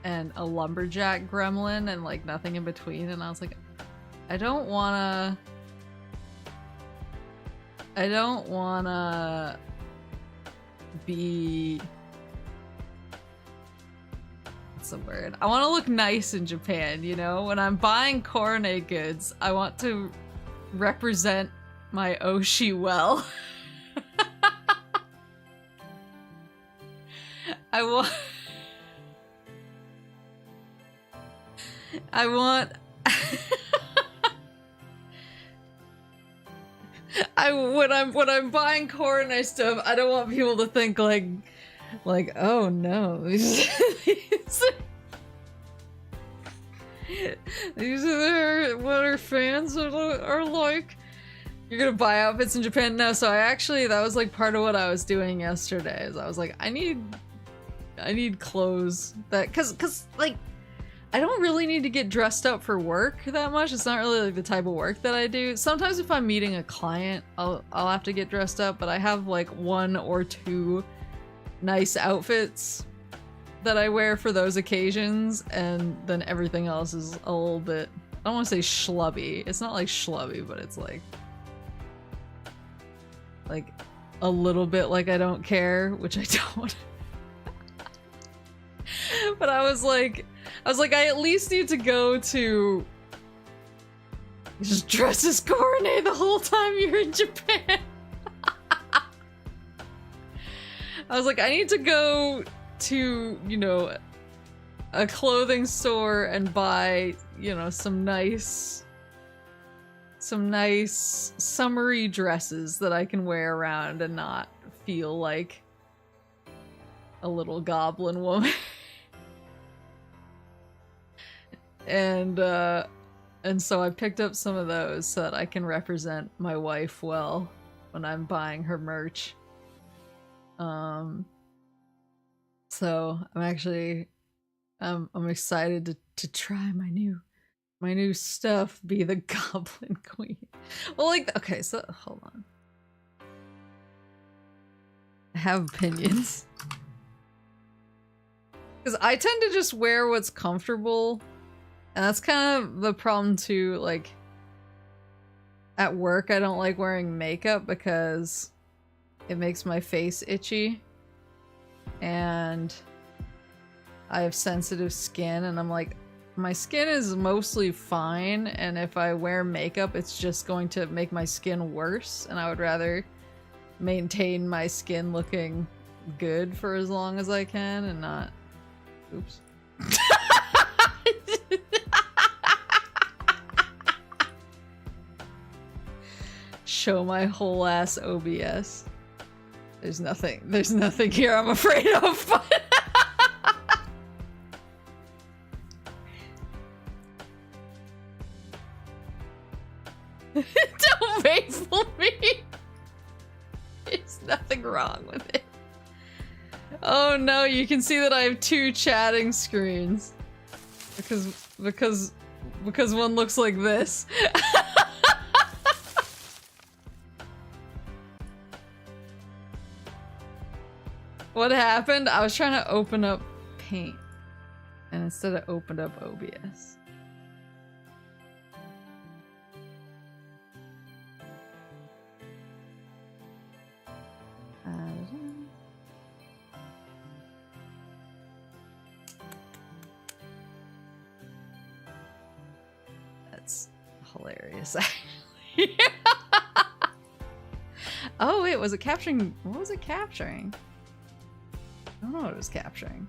[SPEAKER 1] and a lumberjack gremlin and like nothing in between, and I was like, I don't wanna be, what's the word? I want to look nice in Japan, you know? When I'm buying Korone goods, I want to represent my Oshi well. I want when I'm buying Korone stuff, I don't want people to think like oh no, these are what our fans are like. You're gonna buy outfits in Japan? No, so that was like part of what I was doing yesterday, is I was like, I need clothes that, cause like I don't really need to get dressed up for work that much. It's not really like the type of work that I do. Sometimes if I'm meeting a client, I'll have to get dressed up, but I have like 1 or 2 nice outfits that I wear for those occasions, and then everything else is a little bit, I don't want to say schlubby. It's not like schlubby, but it's like a little bit like I don't care, which I don't. But I was like, I at least need to go to just dress as Korone the whole time you're in Japan. I was like, I need to go to, you know, a clothing store and buy, you know, some nice summery dresses that I can wear around and not feel like a little goblin woman. And so I picked up some of those so that I can represent my wife well when I'm buying her merch. So I'm excited to try my new stuff, be the Goblin Queen. Well, like, okay, so hold on. I have opinions. Because I tend to just wear what's comfortable. And that's kind of the problem too, like, at work I don't like wearing makeup because it makes my face itchy. And I have sensitive skin, and I'm like, my skin is mostly fine, and if I wear makeup, it's just going to make my skin worse, and I would rather maintain my skin looking good for as long as I can and not... Oops. Show my whole ass OBS. There's nothing here I'm afraid of, but... Don't maple me! There's nothing wrong with it. Oh no, you can see that I have two chatting screens. Because one looks like this. What happened? I was trying to open up Paint, and instead I opened up OBS. That's hilarious, actually. Oh wait, was it capturing? What was it capturing? I don't know what it was capturing.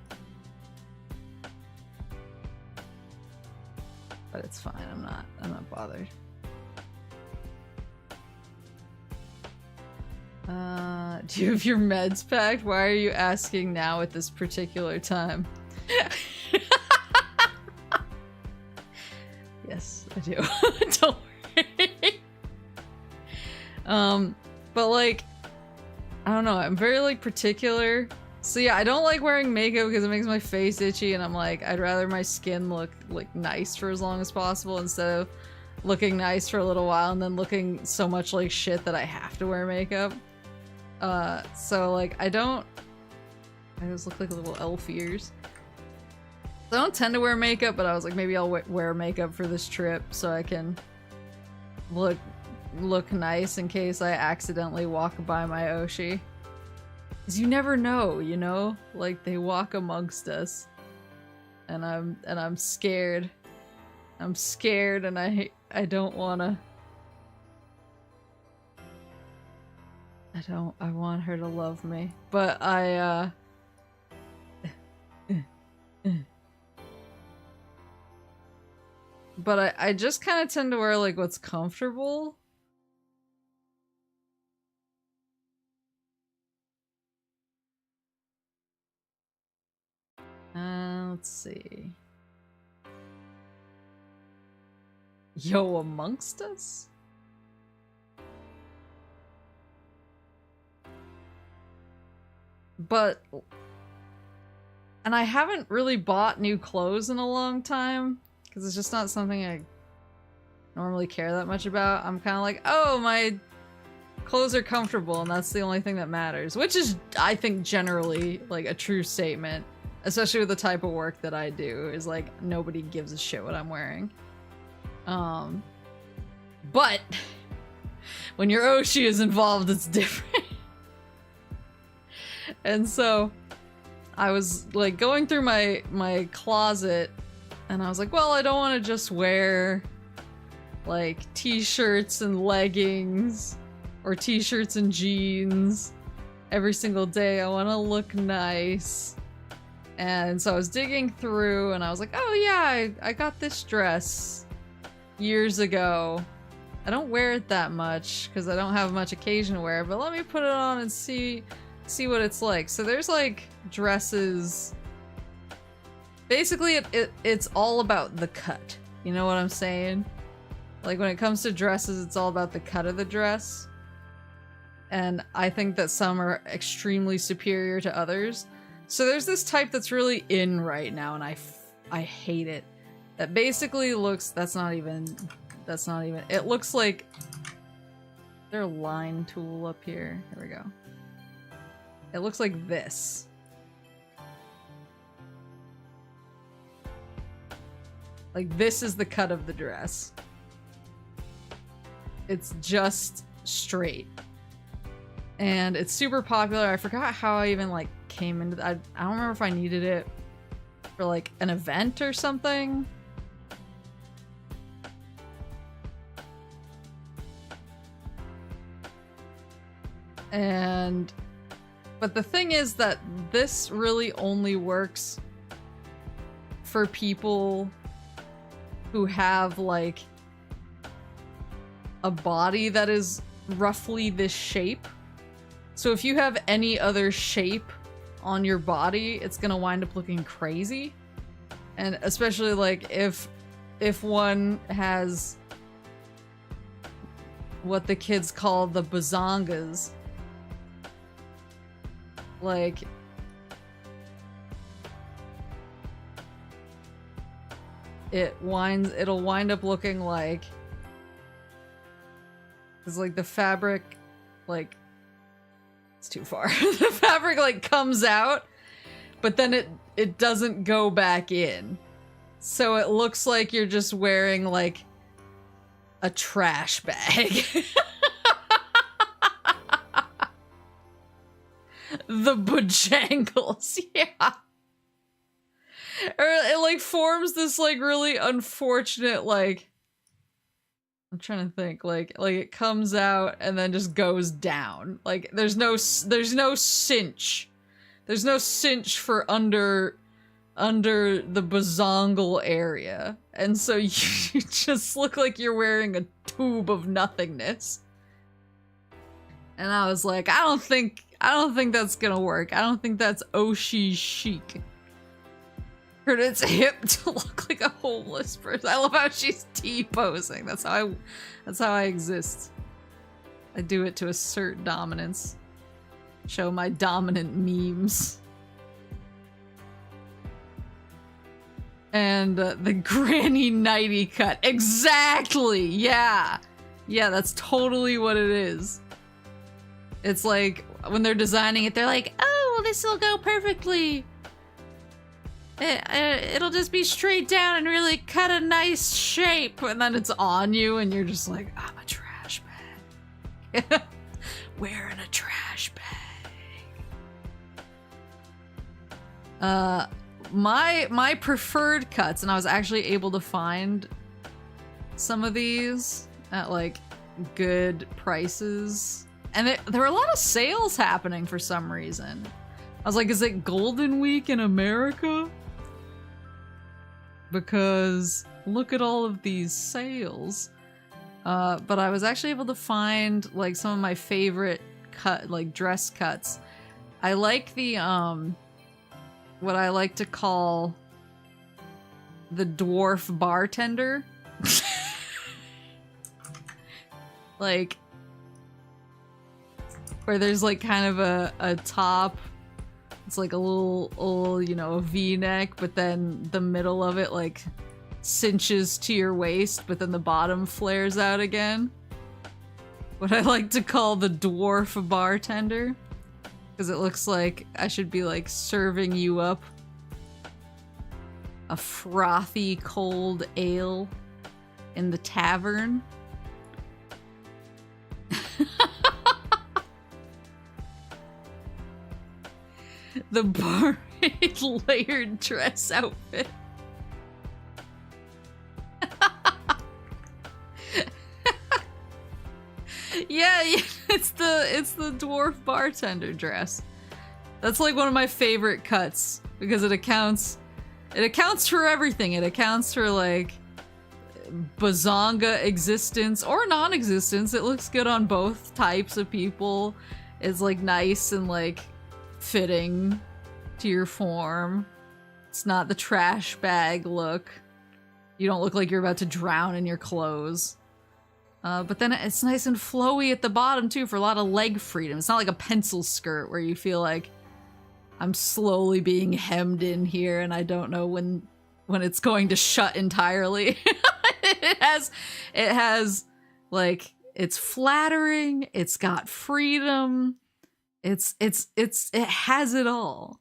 [SPEAKER 1] But it's fine, I'm not bothered. Do you have your meds packed? Why are you asking now at this particular time? Yes, I do. Don't worry. But like, I don't know, I'm very like particular. So yeah, I don't like wearing makeup because it makes my face itchy, and I'm like, I'd rather my skin look like nice for as long as possible instead of looking nice for a little while and then looking so much like shit that I have to wear makeup. So like, I just look like little elf ears. I don't tend to wear makeup, but I was like, maybe I'll wear makeup for this trip so I can look nice in case I accidentally walk by my Oshi. Cause you never know, you know? Like, they walk amongst us. And I'm scared. I'm scared, and I don't wanna... I want her to love me. But I just kind of tend to wear like what's comfortable. Let's see. Yo, amongst us? But... And I haven't really bought new clothes in a long time, because it's just not something I normally care that much about. I'm kind of like, oh, my clothes are comfortable, and that's the only thing that matters. Which is, I think, generally, like, a true statement. Especially with the type of work that I do, is like, nobody gives a shit what I'm wearing. But when your Oshi is involved, it's different. And so I was like going through my closet, and I was like, well, I don't want to just wear like t-shirts and leggings or t-shirts and jeans every single day. I want to look nice. And so I was digging through, and I was like, oh yeah, I got this dress years ago. I don't wear it that much because I don't have much occasion to wear it, but let me put it on and see what it's like. So there's like dresses. Basically, it's all about the cut. You know what I'm saying? Like when it comes to dresses, it's all about the cut of the dress. And I think that some are extremely superior to others. So there's this type that's really in right now, and I hate it. That basically looks, that's not even, it looks like, is there a line tool up here? Here we go. It looks like this. Like, this is the cut of the dress. It's just straight. And it's super popular. I forgot how I even, like, came into that. I don't remember if I needed it for, like, an event or something. But the thing is that this really only works for people who have, like, a body that is roughly this shape. So if you have any other shape on your body, it's gonna wind up looking crazy. And especially, like, if one has what the kids call the bazongas. Like, it'll wind up looking like, it's like the fabric, like, it's too far. The fabric, like, comes out, but then it doesn't go back in. So it looks like you're just wearing, like, a trash bag. The bojangles, yeah. Or it, like, forms this, like, really unfortunate, like, I'm trying to think, like it comes out and then just goes down. Like, there's no cinch. There's no cinch for under the bazongle area. And so you just look like you're wearing a tube of nothingness. And I was like, I don't think that's gonna work. I don't think that's Oshi chic. For its hip to look like a homeless person. I love how she's T-posing. That's how I exist. I do it to assert dominance. Show my dominant memes. And the granny nighty cut. Exactly! Yeah! Yeah, that's totally what it is. It's like, when they're designing it, they're like, oh, well, this will go perfectly. It'll just be straight down and really cut a nice shape. And then it's on you and you're just like, I'm a trash bag. Wearing a trash bag. My preferred cuts, and I was actually able to find some of these at, like, good prices. And there were a lot of sales happening for some reason. I was like, is it Golden Week in America? Because look at all of these sales. But I was actually able to find, like, some of my favorite dress cuts. I like the, what I like to call the dwarf bartender. Like, where there's, like, kind of a top. It's like a little, you know, V-neck, but then the middle of it, like, cinches to your waist, but then the bottom flares out again. What I like to call the dwarf bartender. Because it looks like I should be, like, serving you up a frothy, cold ale in the tavern. The barmaid layered dress outfit. Yeah, it's the dwarf bartender dress. That's like one of my favorite cuts because it accounts for everything. It accounts for, like, bazonga existence or non-existence. It looks good on both types of people. It's, like, nice and, like, fitting to your form. It's not the trash bag look. You don't look like you're about to drown in your clothes. But then it's nice and flowy at the bottom too for a lot of leg freedom. It's not like a pencil skirt where you feel like I'm slowly being hemmed in here and I don't know when it's going to shut entirely. It has like, it's flattering, it's got freedom. It has it all.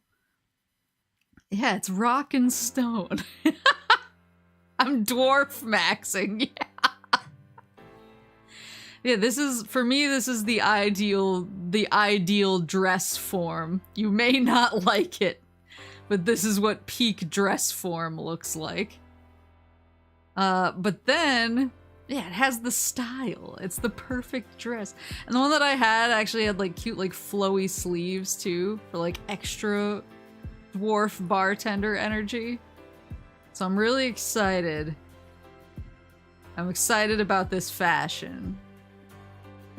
[SPEAKER 1] Yeah, it's rock and stone. I'm dwarf maxing. Yeah. Yeah, this is, for me, this is the ideal dress form. You may not like it, but this is what peak dress form looks like. But then, yeah, it has the style. It's the perfect dress. And the one that I had actually had like cute, like flowy sleeves too, for like extra dwarf bartender energy. So I'm really excited. I'm excited about this fashion.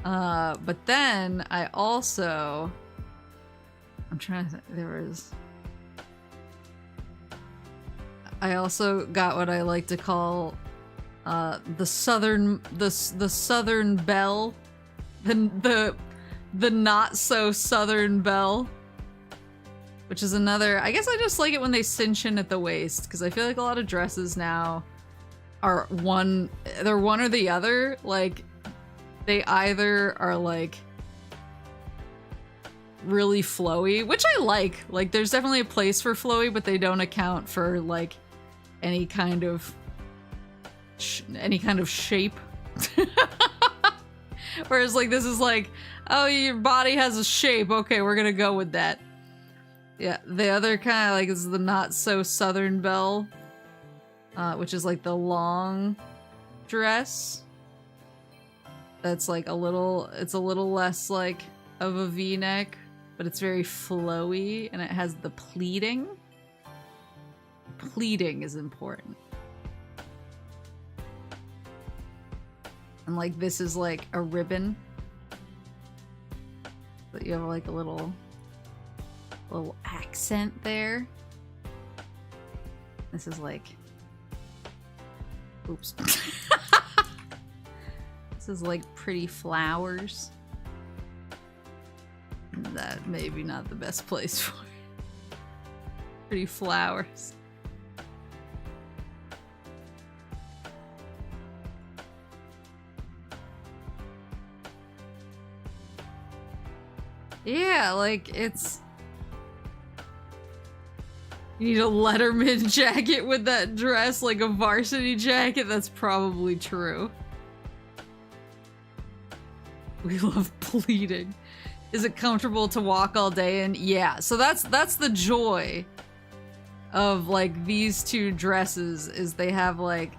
[SPEAKER 1] But then I also, I'm trying to think, I also got what I like to call the southern belle, the not so southern belle, which is another. I guess I just like it when they cinch in at the waist, because I feel like a lot of dresses now are they're one or the other. Like they either are like really flowy, which I like. Like there's definitely a place for flowy, but they don't account for like any kind of shape. Whereas like this is like, oh, your body has a shape, okay, we're gonna go with that. Yeah, the other kind of like is the not so southern belle, which is like the long dress. That's like it's a little less like of a V-neck, but it's very flowy, and it has the pleating. Pleating is important. And like this is like a ribbon. But you have like a little accent there. This is like, oops. This is like pretty flowers. That maybe not the best place for it. Pretty flowers. Yeah, like it's... You need a Letterman jacket with that dress, like a varsity jacket? That's probably true. We love pleating. Is it comfortable to walk all day in? Yeah, so that's the joy of like these two dresses, is they have like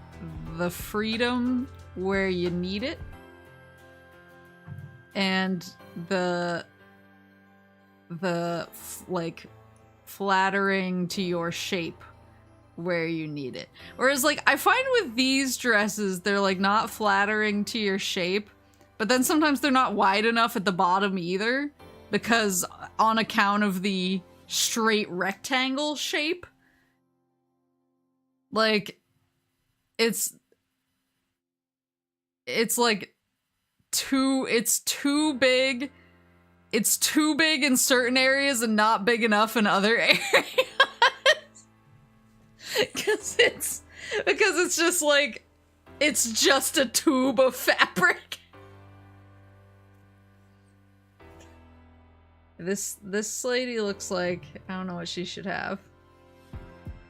[SPEAKER 1] the freedom where you need it, and the like flattering to your shape where you need it. Whereas like I find with these dresses, they're like not flattering to your shape, but then sometimes they're not wide enough at the bottom either, because on account of the straight rectangle shape, like it's like it's too big. It's too big in certain areas and not big enough in other areas. Because it's just like, it's just a tube of fabric. This lady looks like, I don't know what she should have.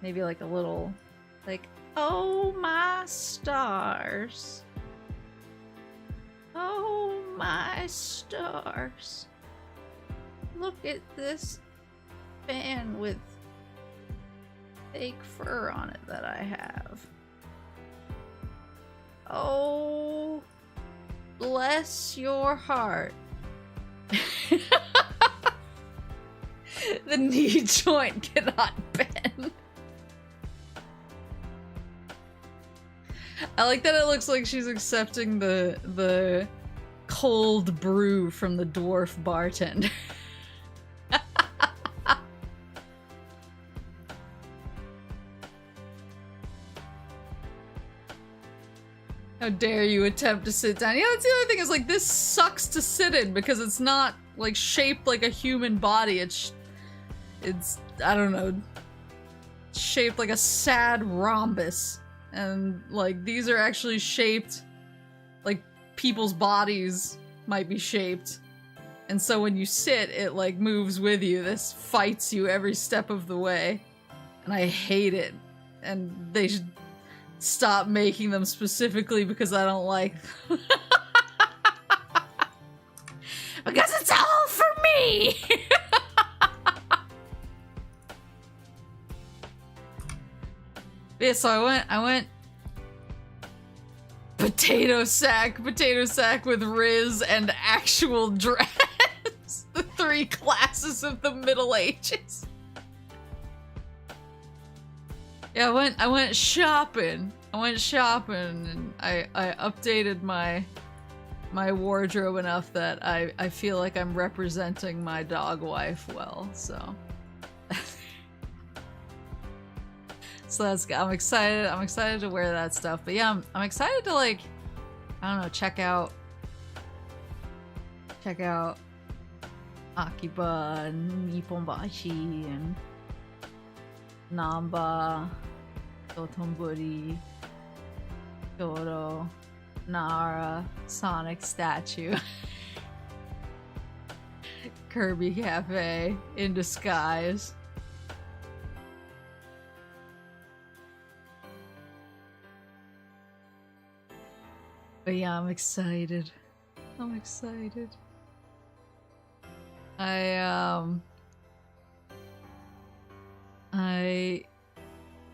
[SPEAKER 1] Maybe like a little, like, oh my stars. Oh my stars. Look at this fan with fake fur on it that I have. Oh, bless your heart. The knee joint cannot bend. I like that it looks like she's accepting the cold brew from the dwarf bartender. How dare you attempt to sit down? Yeah, that's the other thing, is like this sucks to sit in because it's not like shaped like a human body. It's I don't know, shaped like a sad rhombus. And like these are actually shaped like people's bodies might be shaped. And so when you sit, it like moves with you. This fights you every step of the way. And I hate it. And stop making them specifically because I don't like them. Because it's all for me! Yeah, so I went potato sack with Riz and actual dress. The 3 classes of the Middle Ages. Yeah, I went shopping. And I updated my wardrobe enough that I feel like I'm representing my dog wife well, so. So that's, I'm excited to wear that stuff. But yeah, I'm excited to, like, I don't know, check out Akiba and Nipponbashi and Namba, Dotonbori, Kyoto, Nara, Sonic statue, Kirby Cafe in disguise. But yeah, I'm excited. What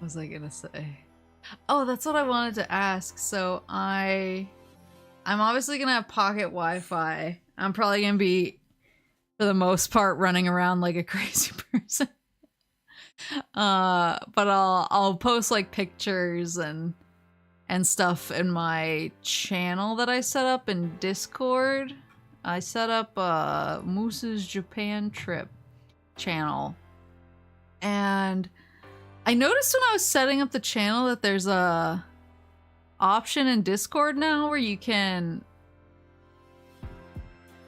[SPEAKER 1] was I gonna say? Oh, that's what I wanted to ask. So I'm obviously gonna have pocket Wi-Fi. I'm probably gonna be, for the most part, running around like a crazy person. But I'll post like pictures and stuff in my channel that I set up in Discord. I set up Moose's Japan trip channel. And I noticed when I was setting up the channel that there's a option in Discord now where you can,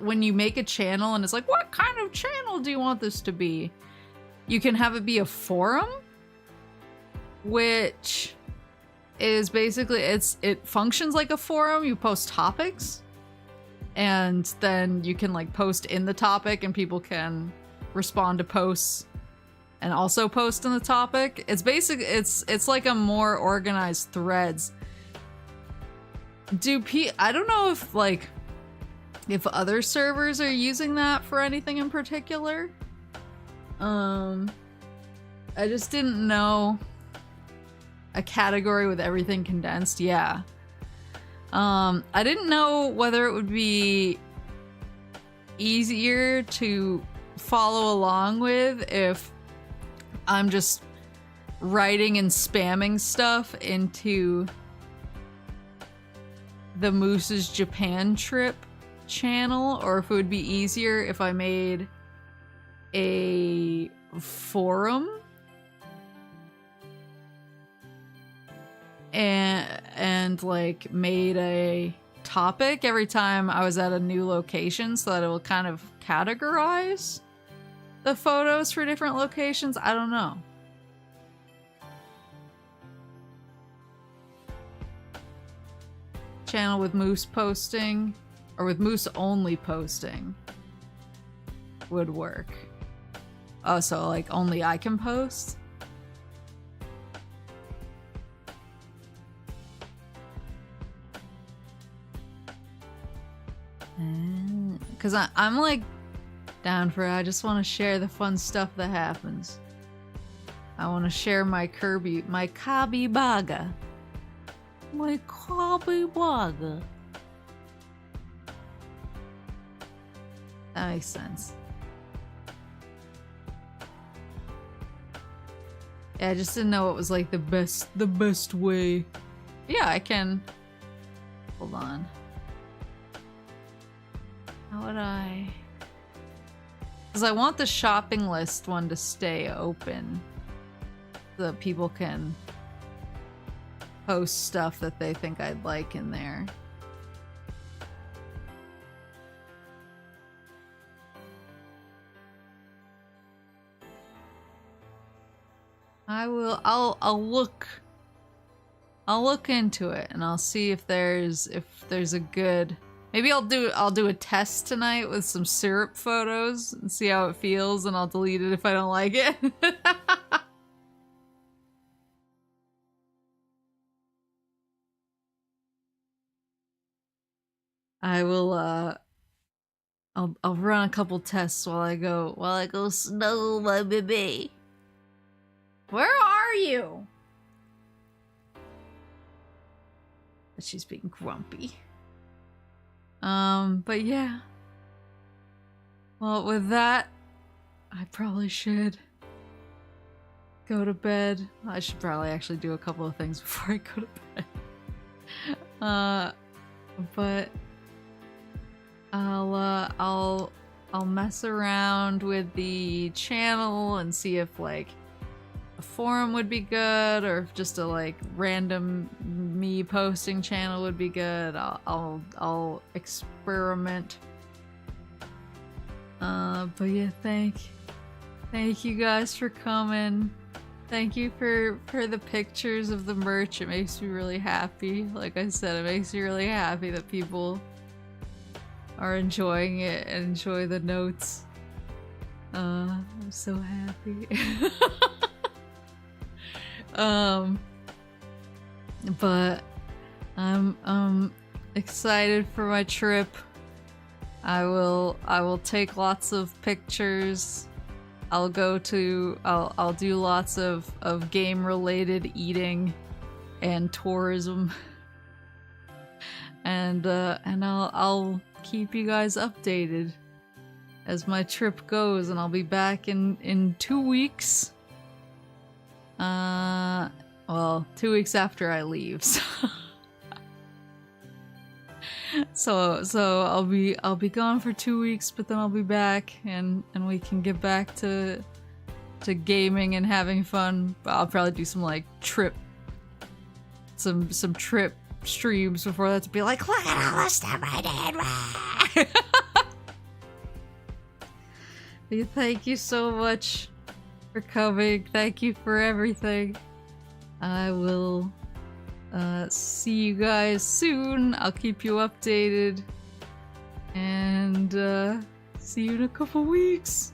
[SPEAKER 1] when you make a channel and it's like, what kind of channel do you want this to be? You can have it be a forum, which is basically, it functions like a forum. You post topics and then you can like post in the topic and people can respond to posts and also post in the topic. It's basically, it's like a more organized threads. I don't know if like, if other servers are using that for anything in particular. I just didn't know. A category with everything condensed, yeah. I didn't know whether it would be easier to follow along with if I'm just writing and spamming stuff into the Moose's Japan trip channel, or if it would be easier if I made a forum and like made a topic every time I was at a new location so that it will kind of categorize the photos for different locations. I don't know. Channel with Moose posting, or with Moose only posting, would work. Oh, so like only I can post? Because I'm like down for it. I just want to share the fun stuff that happens. I want to share my Kabibaga. My Kabibaga. That makes sense. Yeah, I just didn't know what was like the best way. Yeah, I can. Hold on. How would I? Because I want the shopping list one to stay open so that people can post stuff that they think I'd like in there. I'll look into it and I'll see if there's a good, maybe I'll do a test tonight with some syrup photos and see how it feels, and I'll delete it if I don't like it. I will I'll run a couple tests while I go snuggle my baby. Where are you? But she's being grumpy. But yeah. Well, with that, I probably should go to bed. I should probably actually do a couple of things before I go to bed. But I'll mess around with the channel and see if like a forum would be good, or if just a like random me posting channel would be good. I'll experiment. But yeah, thank you guys for coming. Thank you for the pictures of the merch. It makes me really happy. Like I said, it makes me really happy that people are enjoying it and enjoy the notes. I'm so happy. But I'm excited for my trip. I will take lots of pictures. I'll do lots of game related eating and tourism. And I'll keep you guys updated as my trip goes, and I'll be back in 2 weeks. Well, 2 weeks after I leave. So I'll be gone for 2 weeks, but then I'll be back, and we can get back to gaming and having fun. I'll probably do some like trip streams before that to be like, look at all the stuff I did. Thank you so much for coming. Thank you for everything. I will see you guys soon. I'll keep you updated. And see you in a couple weeks.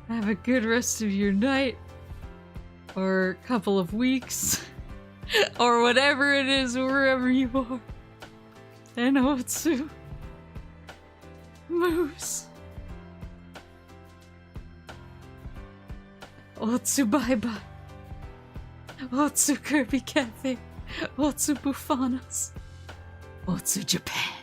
[SPEAKER 1] Have a good rest of your night. Or couple of weeks. Or whatever it is, wherever you are. And Otsu. Moose. Otsu bye bye. Otsu Kirby Cafe. Otsu Bufanos. Otsu Japan.